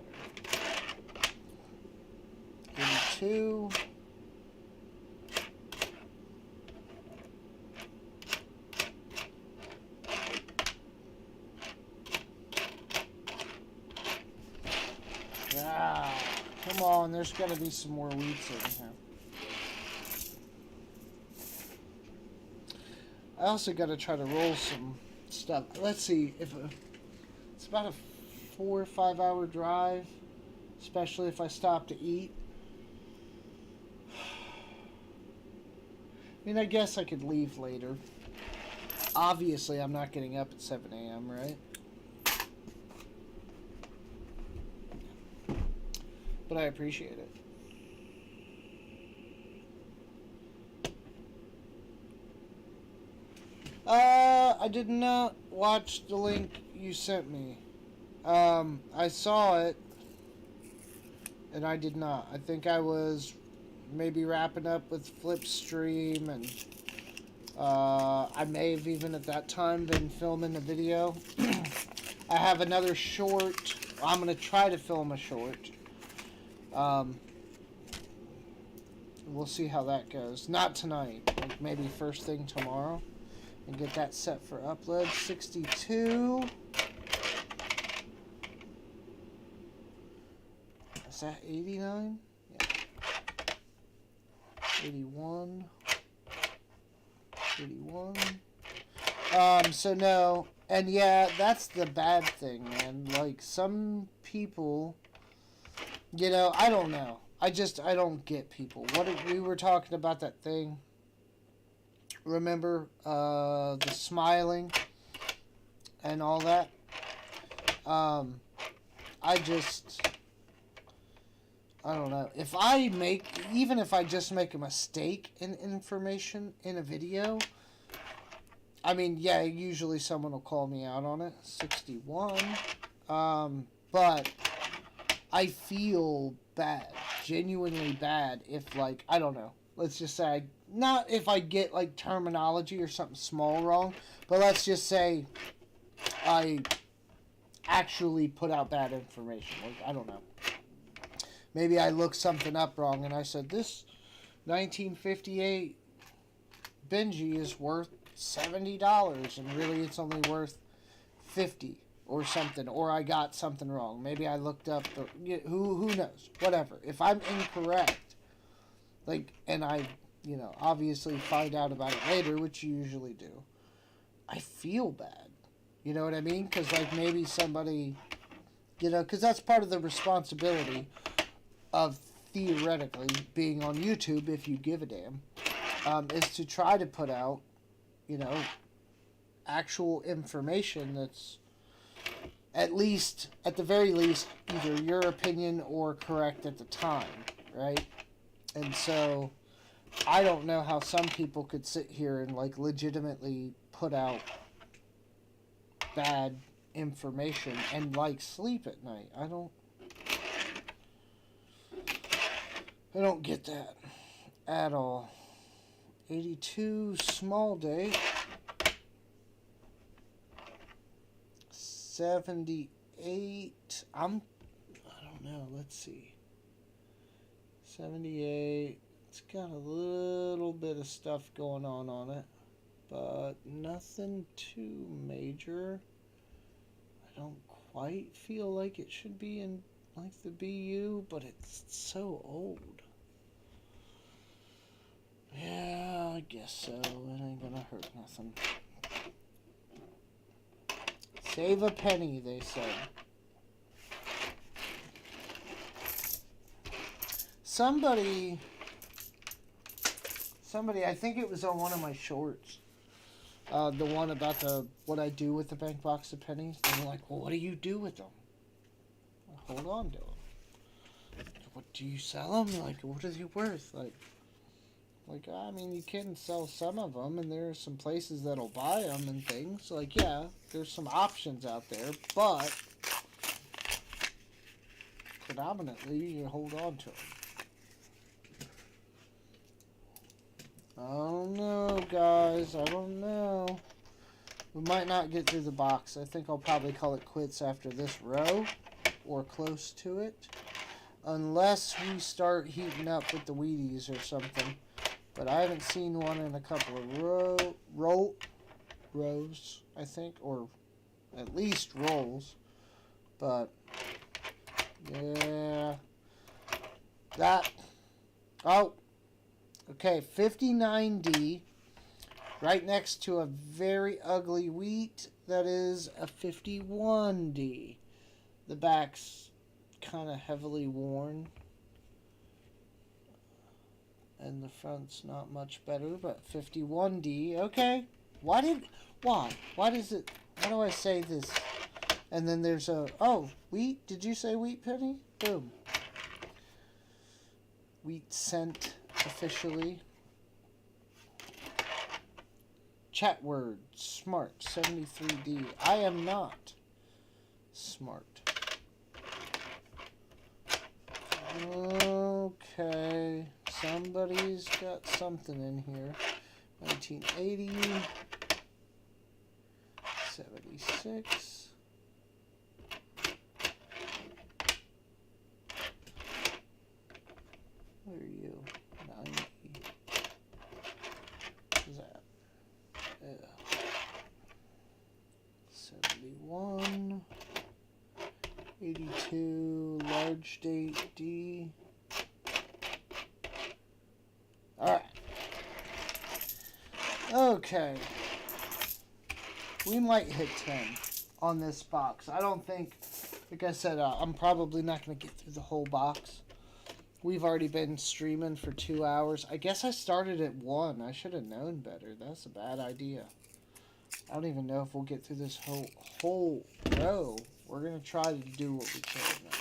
82. Ah, come on, there's got to be some more weeds in here. I also got to try to roll some stuff. Let's see if it's about a 4 or 5 hour drive, especially if I stop to eat. I mean, I guess I could leave later. Obviously, I'm not getting up at 7 a.m., right? But I appreciate it. I did not watch the link you sent me. I saw it, and I did not. I think I was maybe wrapping up with Flipstream, and I may have even at that time been filming a video. I have another short. I'm going to try to film a short. We'll see how that goes. Not tonight. Like maybe first thing tomorrow. And get that set for upload. 62. Is that 89? Yeah. 81. 81. So no. And yeah, that's the bad thing, man. Like, some people, you know, I don't know. I don't get people. We were talking about that thing. Remember, the smiling and all that? I don't know. If I make, even if I just make a mistake in information in a video, I mean, yeah, usually someone will call me out on it. 61. But I feel bad, genuinely bad if, like, I don't know. Let's just say, not if I get, like, terminology or something small wrong, but let's just say I actually put out bad information. Like, I don't know. Maybe I looked something up wrong and I said, this 1958 Benji is worth $70 and really it's only worth 50 or something, or I got something wrong. Maybe I looked up the, who knows, whatever. If I'm incorrect, like, and I, you know, obviously find out about it later, which you usually do, I feel bad. You know what I mean? Because, like, maybe somebody, you know, because that's part of the responsibility of theoretically being on YouTube, if you give a damn, is to try to put out, you know, actual information that's at least, at the very least, either your opinion or correct at the time, right? And so, I don't know how some people could sit here and, like, legitimately put out bad information and, like, sleep at night. I don't get that at all. 82 small day. 78. I don't know. Let's see. 78. It's got a little bit of stuff going on it, but nothing too major. I don't quite feel like it should be in, like, the BU, but it's so old. Yeah, I guess so. It ain't gonna hurt nothing. Save a penny, they said. Somebody, I think it was on one of my shorts, the one about what I do with the bank box of pennies. They were like, well, what do you do with them? I hold on to them. What, do you sell them? Like, what are they worth? Like, I mean, you can sell some of them, and there are some places that'll buy them and things. Like, yeah, there's some options out there, but predominantly, you hold on to them. I don't know, guys. I don't know. We might not get through the box. I think I'll probably call it quits after this row, or close to it. Unless we start heating up with the Wheaties or something. But I haven't seen one in a couple of rows, I think, or at least rolls. But, yeah. Oh, okay, 59D, right next to a very ugly wheat that is a 51D. The back's kind of heavily worn. And the front's not much better, but 51D, okay. Why? Why does it, why do I say this? And then there's wheat, did you say wheat penny? Boom. Wheat cent, officially. Chat word, smart, 73D. I am not smart. Okay, somebody's got something in here. 1980, 76. Where are you? 90. What's that? 71. 82, large date D. Alright. Okay. We might hit 10 on this box. I don't think, like I said, I'm probably not going to get through the whole box. We've already been streaming for 2 hours. I guess I started at 1. I should have known better. That's a bad idea. I don't even know if we'll get through this whole row. We're going to try to do what we can now.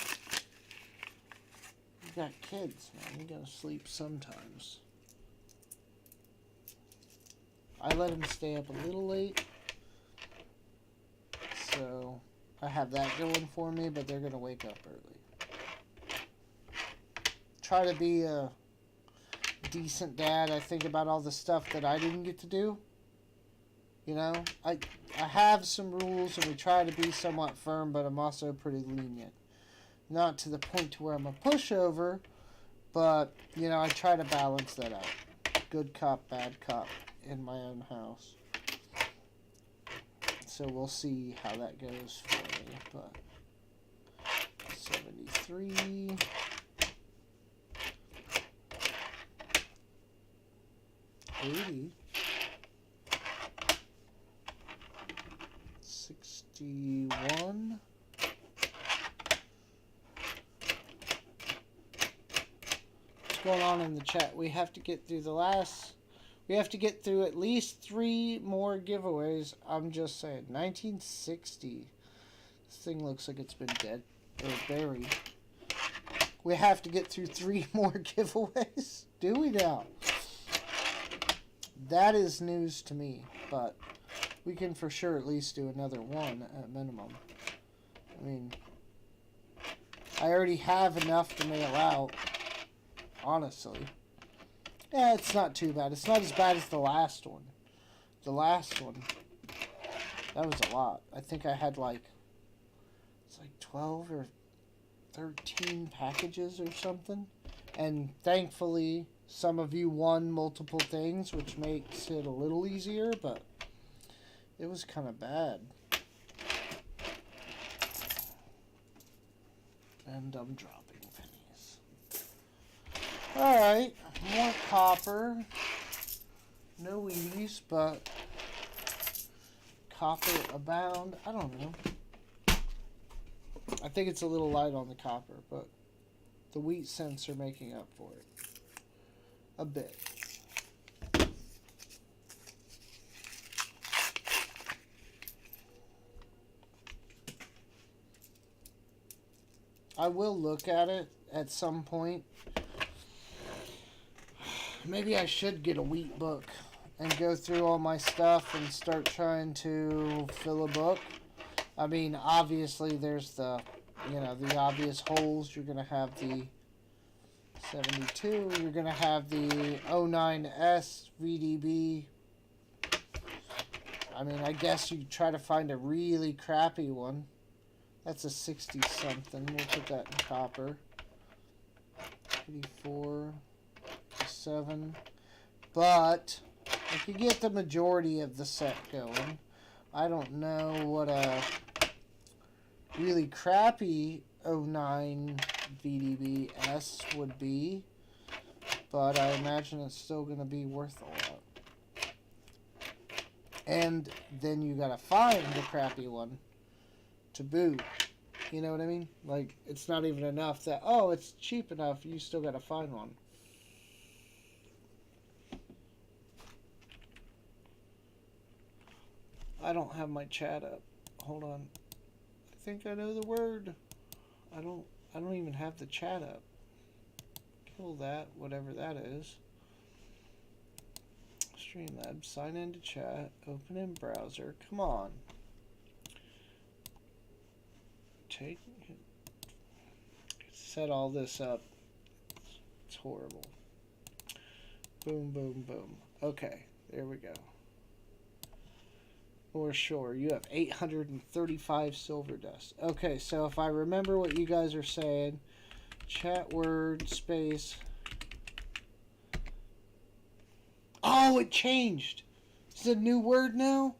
You got kids, man. You gotta sleep sometimes. I let them stay up a little late. So I have that going for me, but they're gonna wake up early. Try to be a decent dad. I think about all the stuff that I didn't get to do. You know, I have some rules and we try to be somewhat firm, but I'm also pretty lenient. Not to the point to where I'm a pushover, but, you know, I try to balance that out. Good cop, bad cop in my own house. So we'll see how that goes for me, but 73... 80, 61, what's going on in the chat? We have to get through we have to get through at least 3 more giveaways. I'm just saying, 1960, this thing looks like it's been dead, or buried. We have to get through 3 more giveaways? Do we now? That is news to me, but we can for sure at least do another one at minimum. I mean, I already have enough to mail out, honestly. Yeah, it's not too bad. It's not as bad as the last one. The last one, that was a lot. I think I had it's like 12 or 13 packages or something. And thankfully, some of you won multiple things, which makes it a little easier, but it was kind of bad. And I'm dropping pennies. Alright, more copper. No Wheaties, but copper abound. I don't know. I think it's a little light on the copper, but the wheat cents are making up for it. A bit. I will look at it at some point. Maybe I should get a wheat book and go through all my stuff and start trying to fill a book. I mean, obviously there's the obvious holes. You're going to have the 72. You're going to have the 09S VDB. I mean, I guess you try to find a really crappy one. That's a 60-something. We'll put that in copper. 84, 7. But I could get the majority of the set going. I don't know what a really crappy 09 VDB-S would be, but I imagine it's still going to be worth a lot. And then you got to find the crappy one to boot. You know what I mean? Like, it's not even enough that, oh, it's cheap enough, you still got to find one. I don't have my chat up. Hold on. I think I know the word. I don't even have the chat up. Kill that, whatever that is. Streamlabs, sign into chat, open in browser. Come on. Set all this up. It's horrible. Boom, boom, boom. Okay, there we go. Or sure, you have 835 silver dust. Okay, so if I remember what you guys are saying, chat word space. Oh, it changed. It's a new word now?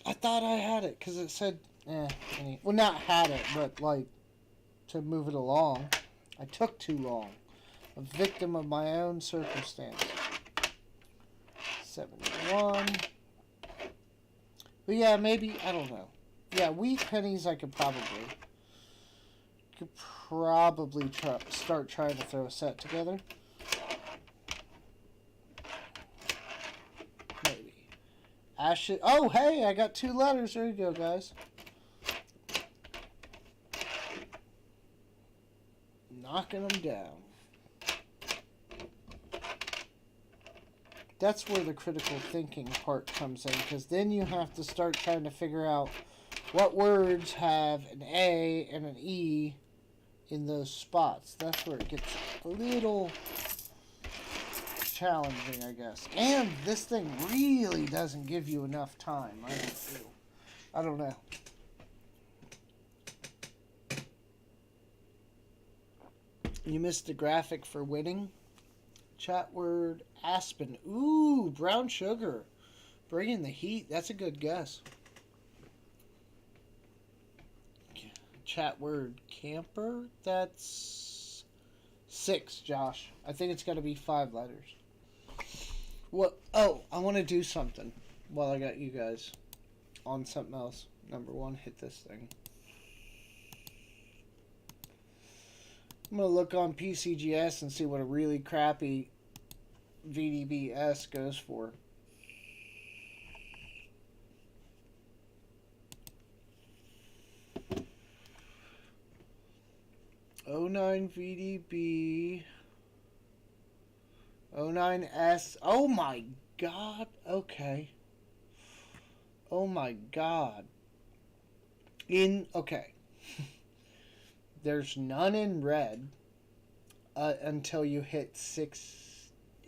I thought I had it because it said, well, not had it, but like to move it along. I took too long. A victim of my own circumstance. 71. But yeah, maybe, I don't know. Yeah, wheat pennies I could probably start trying to throw a set together. Maybe. Ashes. Oh, hey, I got 2 letters. There you go, guys. knocking them down. That's where the critical thinking part comes in, because then you have to start trying to figure out what words have an A and an E in those spots. That's where it gets a little challenging, I guess. And this thing really doesn't give you enough time, I don't feel. I don't know. You missed the graphic for winning. Chat word Aspen. Ooh, brown sugar. Bringing the heat. That's a good guess. Chat word camper. That's 6, Josh. I think it's got to be 5 letters. What? Oh, I want to do something while I got you guys on something else. Number 1, hit this thing. I'm going to look on PCGS and see what a really crappy VDBS goes for. '09 VDB. '09S. Oh my god. Okay. Oh my god. Okay. There's none in red until you hit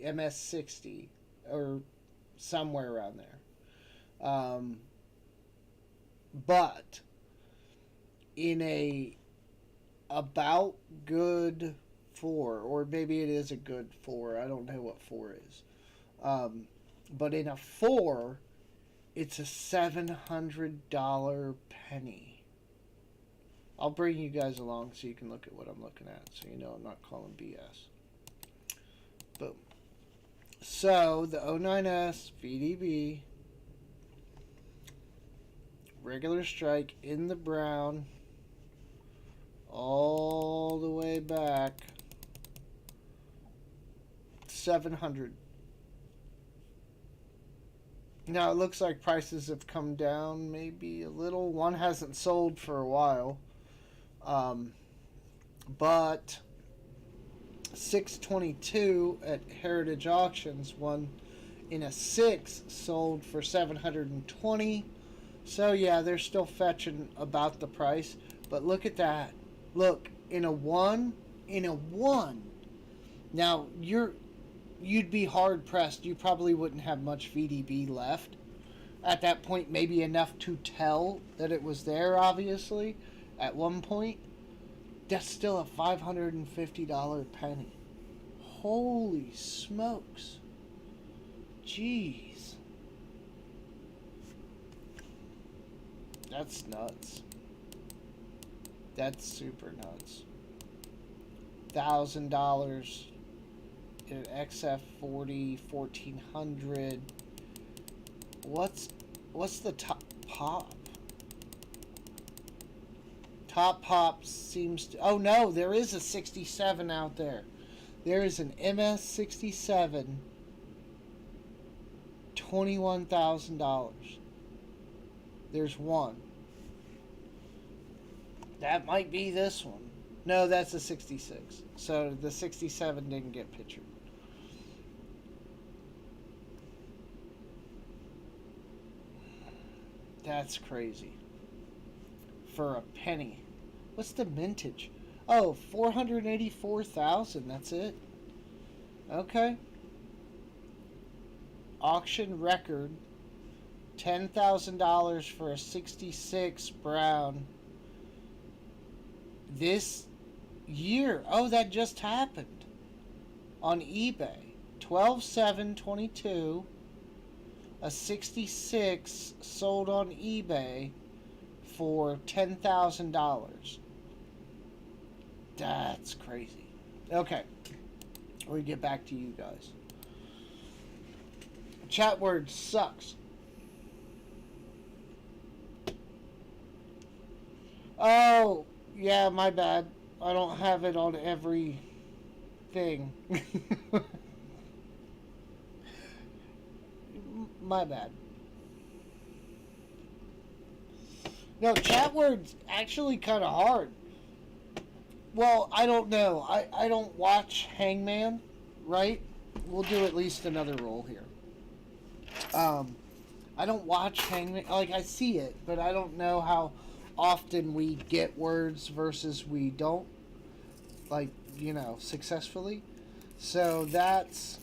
MS60 or somewhere around there. But in a about good 4, or maybe it is a good 4. I don't know what 4 is. But in a 4, it's a $700 penny. I'll bring you guys along so you can look at what I'm looking at, so you know I'm not calling BS. Boom. So, the '09S VDB, regular strike in the brown, all the way back, 700. Now, it looks like prices have come down maybe a little. One hasn't sold for a while. But 622 at Heritage Auctions, one in a 6 sold for 720. So yeah, they're still fetching about the price. But look at that. Look, in a 1. Now you'd be hard pressed. You probably wouldn't have much VDB left at that point. Maybe enough to tell that it was there. Obviously, at one point. That's still a $550 penny. Holy smokes. Jeez. That's nuts. That's super nuts. $1,000 in XF40, 1400. What's the top pop? Top Pop seems to... Oh, no, there is a 67 out there. There is an MS67. $21,000. There's one. That might be this one. No, that's a 66. So the 67 didn't get pictured. That's crazy. For a penny. What's the mintage? Oh, 484,000. That's it. Okay. Auction record. $10,000 for a 66 brown. This year. Oh, that just happened. On eBay. 12/7/22. A 66 sold on eBay for $10,000. That's crazy. Okay. We get back to you guys. Chat word sucks. Oh, yeah, my bad. I don't have it on every thing. My bad. No, chat word's actually kind of hard. Well, I don't know. I don't watch Hangman, right? We'll do at least another roll here. Um, I don't watch Hangman. Like, I see it, but I don't know how often we get words versus we don't, like, successfully. So that's,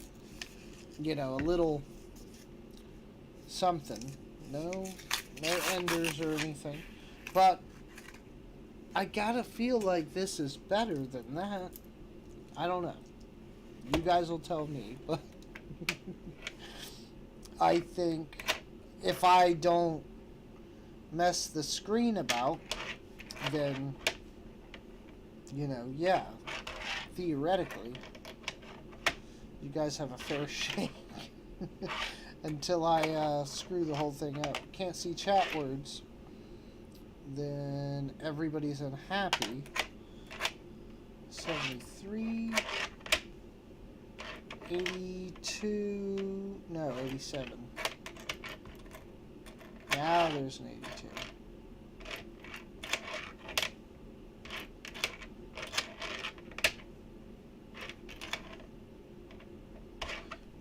a little something. No, no enders or anything. But I gotta feel like this is better than that. I don't know. You guys will tell me, but I think if I don't mess the screen about, then, yeah, theoretically, you guys have a fair shake until I screw the whole thing up. Can't see chat words, then everybody's unhappy. 73, 82, no, 87. Now there's an 82.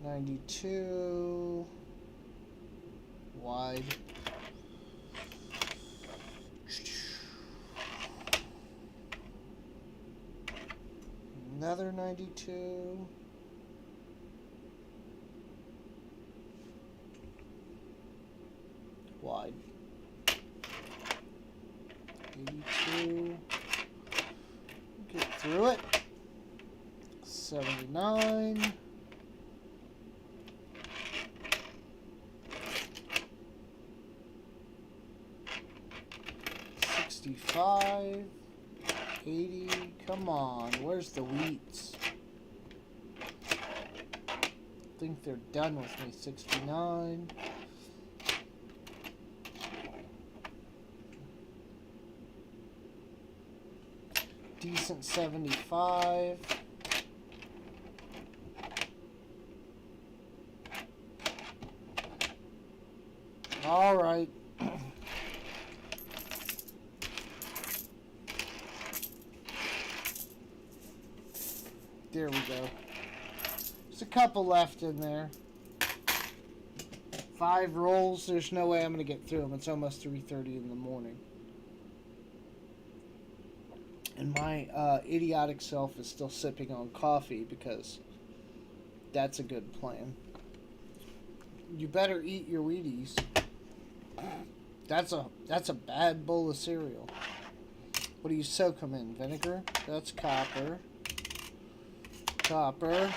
$92 wide. Another 92. Wide. 82. Get through it. 79. 65. 80. Come on. Where's the wheats? I think they're done with me. 69. Decent 75. All right. There we go. There's a couple left in there. 5 rolls. There's no way I'm going to get through them. It's almost 3:30 in the morning. And my idiotic self is still sipping on coffee because that's a good plan. You better eat your Wheaties. That's a bad bowl of cereal. What do you soak them in? Vinegar? That's copper. Copper.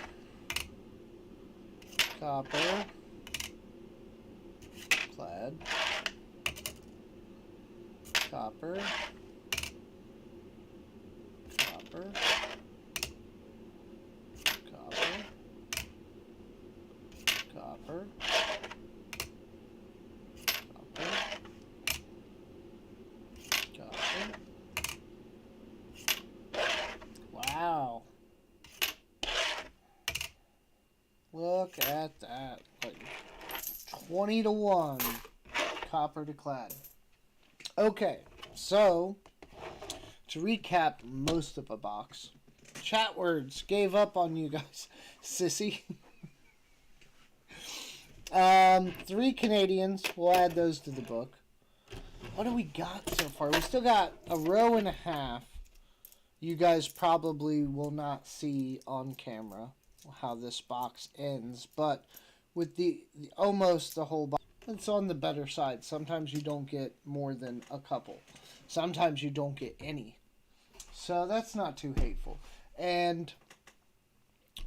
Copper. Clad. Copper. Copper. Copper. Copper. Copper. Wow. Look at that. Like 20-1. Copper to clad. Okay, so to recap most of a box. Chat words gave up on you guys. Sissy. 3 Canadians. We'll add those to the book. What do we got so far? We still got a row and a half. You guys probably will not see on camera how this box ends, but with the almost the whole box, it's on the better side. Sometimes you don't get more than a couple. Sometimes you don't get any. So that's not too hateful. And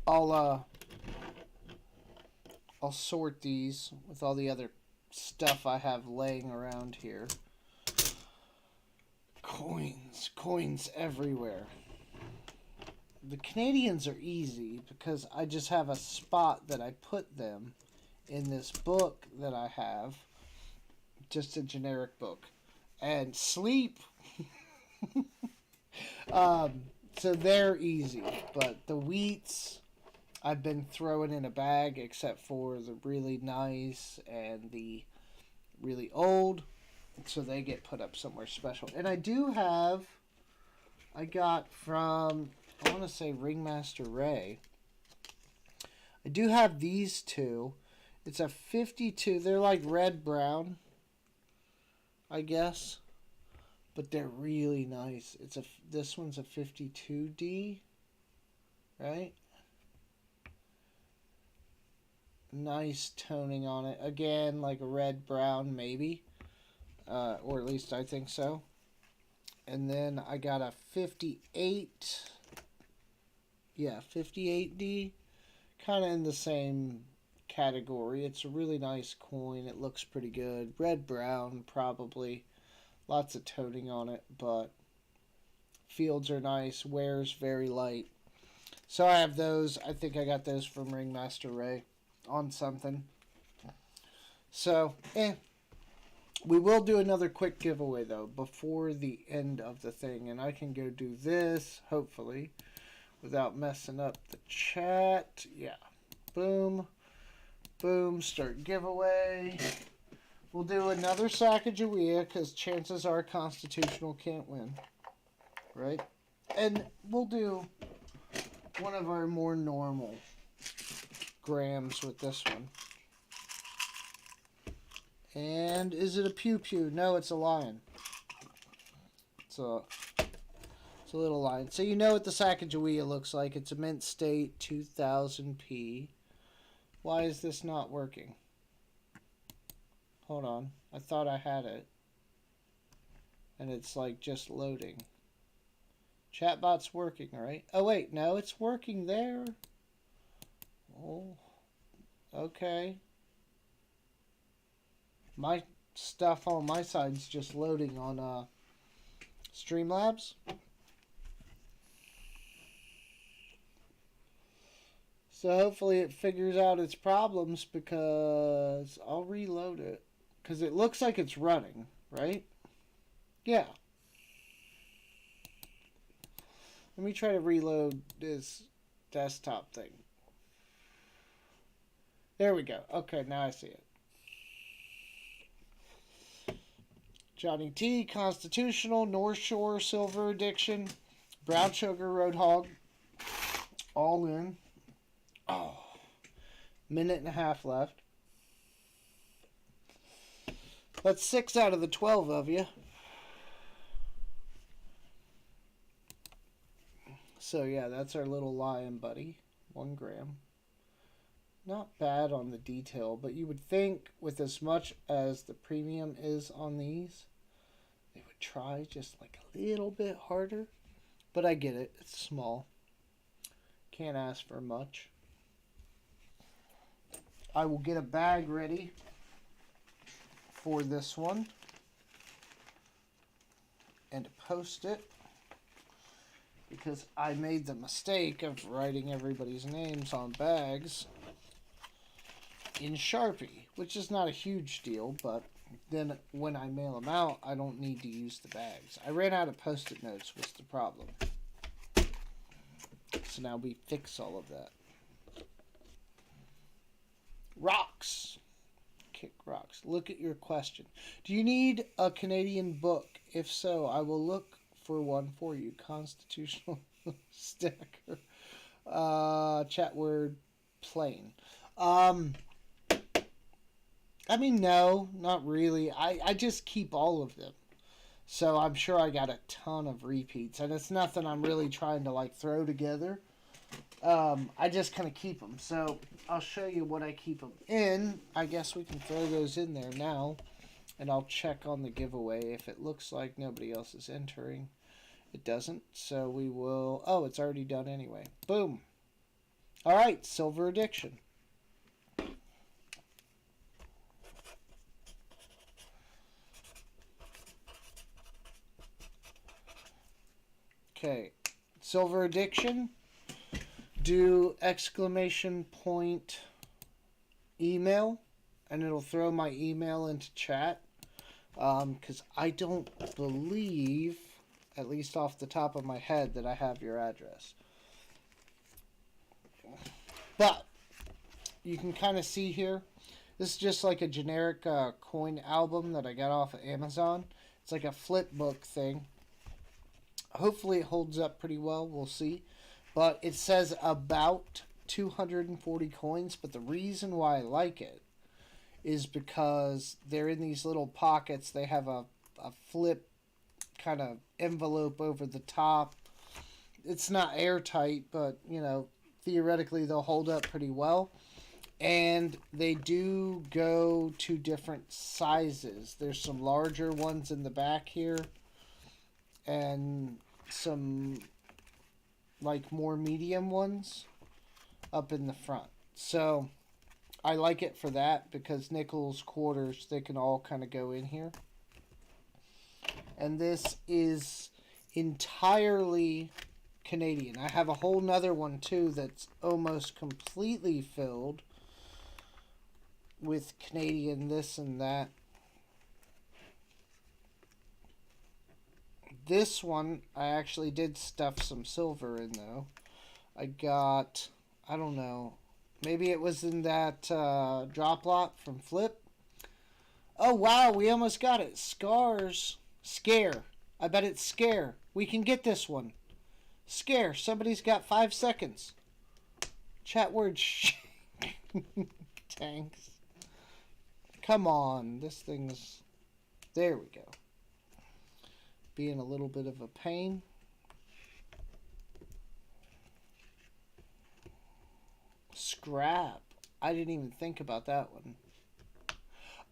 I'll sort these with all the other stuff I have laying around here. Coins everywhere. The Canadians are easy because I just have a spot that I put them in this book that I have. Just a generic book. And sleep. So they're easy. But the wheats I've been throwing in a bag except for the really nice and the really old. So they get put up somewhere special. And I do have I got from, I want to say Ringmaster Ray. I do have these two. It's a 52. They're like red-brown, I guess. But they're really nice. This one's a 52D, right? Nice toning on it. Again, like a red-brown maybe. Or at least I think so. And then I got a 58. Yeah, 58D. Kind of in the same category. It's a really nice coin. It looks pretty good. Red-brown, probably. Lots of toning on it, but fields are nice. Wears very light. So I have those. I think I got those from Ringmaster Ray on something. So, we will do another quick giveaway, though, before the end of the thing. And I can go do this, hopefully, without messing up the chat. Yeah. Boom. Boom. Start giveaway. We'll do another Sacagawea, because chances are Constitutional can't win. Right? And we'll do one of our more normal grams with this one. And is it a Pew Pew? No, it's a lion. It's a little lion. So you know what the Sacagawea looks like. It's a mint state 2000p. Why is this not working? Hold on. I thought I had it. And it's like just loading. Chatbot's working, right? Oh wait, no, it's working there. Oh. Okay. My stuff on my side's just loading on Streamlabs. So hopefully it figures out its problems, because I'll reload it. Because it looks like it's running, right? Yeah. Let me try to reload this desktop thing. There we go. Okay, now I see it. Johnny T, Constitutional, North Shore, Silver Addiction, Brown Sugar, Roadhog, all in. Oh, minute and a half left. That's 6 out of the 12 of you. So yeah, that's our little lion buddy. 1 gram. Not bad on the detail, but you would think with as much as the premium is on these, they would try just like a little bit harder. But I get it. It's small. Can't ask for much. I will get a bag ready for this one and post it, because I made the mistake of writing everybody's names on bags in Sharpie, which is not a huge deal, but then when I mail them out, I don't need to use the bags. I ran out of Post-it notes was the problem. So now we fix all of that. Rocks. Kick rocks. Look at your question. Do you need a Canadian book? If so, I will look for one for you. Constitutional sticker. Chat word plain. I mean, no, not really. I just keep all of them. So I'm sure I got a ton of repeats. And it's nothing I'm really trying to like throw together. I just kind of keep them. So I'll show you what I keep them in. I guess we can throw those in there now. And I'll check on the giveaway. If it looks like nobody else is entering, it doesn't. So we will... Oh, it's already done anyway. Boom. All right, Silver Addiction. Okay, Silver Addiction. Do exclamation point email, and it'll throw my email into chat. Because I don't believe, at least off the top of my head, that I have your address. But you can kind of see here. This is just like a generic coin album that I got off of Amazon. It's like a flip book thing. Hopefully it holds up pretty well. We'll see. But it says about 240 coins. But the reason why I like it is because they're in these little pockets. They have a flip kind of envelope over the top. It's not airtight, but theoretically they'll hold up pretty well. And they do go to different sizes. There's some larger ones in the back here, and some like more medium ones up in the front. So I like it for that, because nickels, quarters, they can all kind of go in here. And this is entirely Canadian. I have a whole nother one too that's almost completely filled with Canadian this and that. This one I actually did stuff some silver in though. I got, I don't know, maybe it was in that drop lot from Flip. Oh wow, we almost got it. Scare. I bet it's Scare. We can get this one. Scare. Somebody's got 5 seconds. Chat word tanks. Come on. This thing's... There we go. Being a little bit of a pain. Scrap. I didn't even think about that one.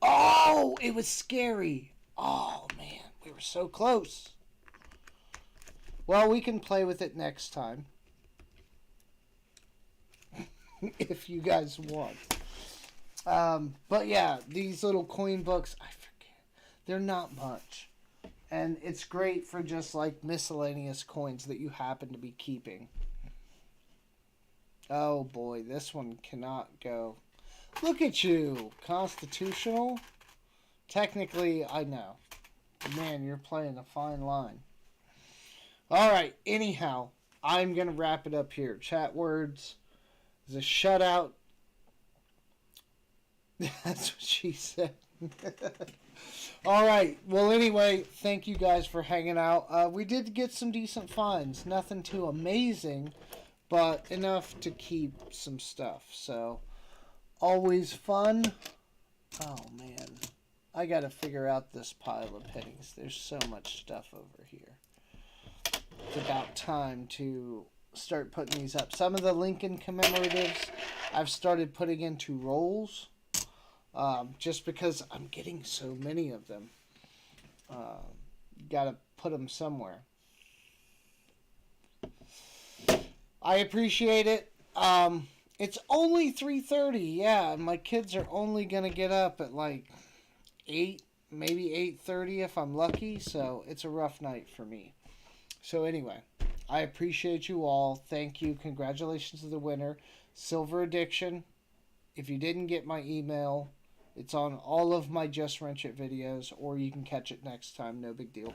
Oh, it was scary. Oh, man. We were so close. Well, we can play with it next time. If you guys want. But yeah, these little coin books, I forget. They're not much. And it's great for just like miscellaneous coins that you happen to be keeping. Oh boy, this one cannot go. Look at you. Constitutional? Technically, I know. Man, you're playing a fine line. Alright, anyhow, I'm going to wrap it up here. Chat words is a shutout. That's what she said. Alright, well anyway, thank you guys for hanging out. We did get some decent finds. Nothing too amazing, but enough to keep some stuff. So, always fun. Oh man, I got to figure out this pile of pennies. There's so much stuff over here. It's about time to start putting these up. Some of the Lincoln commemoratives I've started putting into rolls, just because I'm getting so many of them. Got to put them somewhere. I appreciate it. It's only 3:30, yeah, and my kids are only going to get up at like 8, maybe 8:30 if I'm lucky, so it's a rough night for me. So anyway, I appreciate you all. Thank you. Congratulations to the winner. Silver Addiction. If you didn't get my email, it's on all of my Just Wrench It videos, or you can catch it next time. No big deal.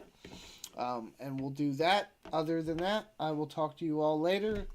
And we'll do that. Other than that, I will talk to you all later.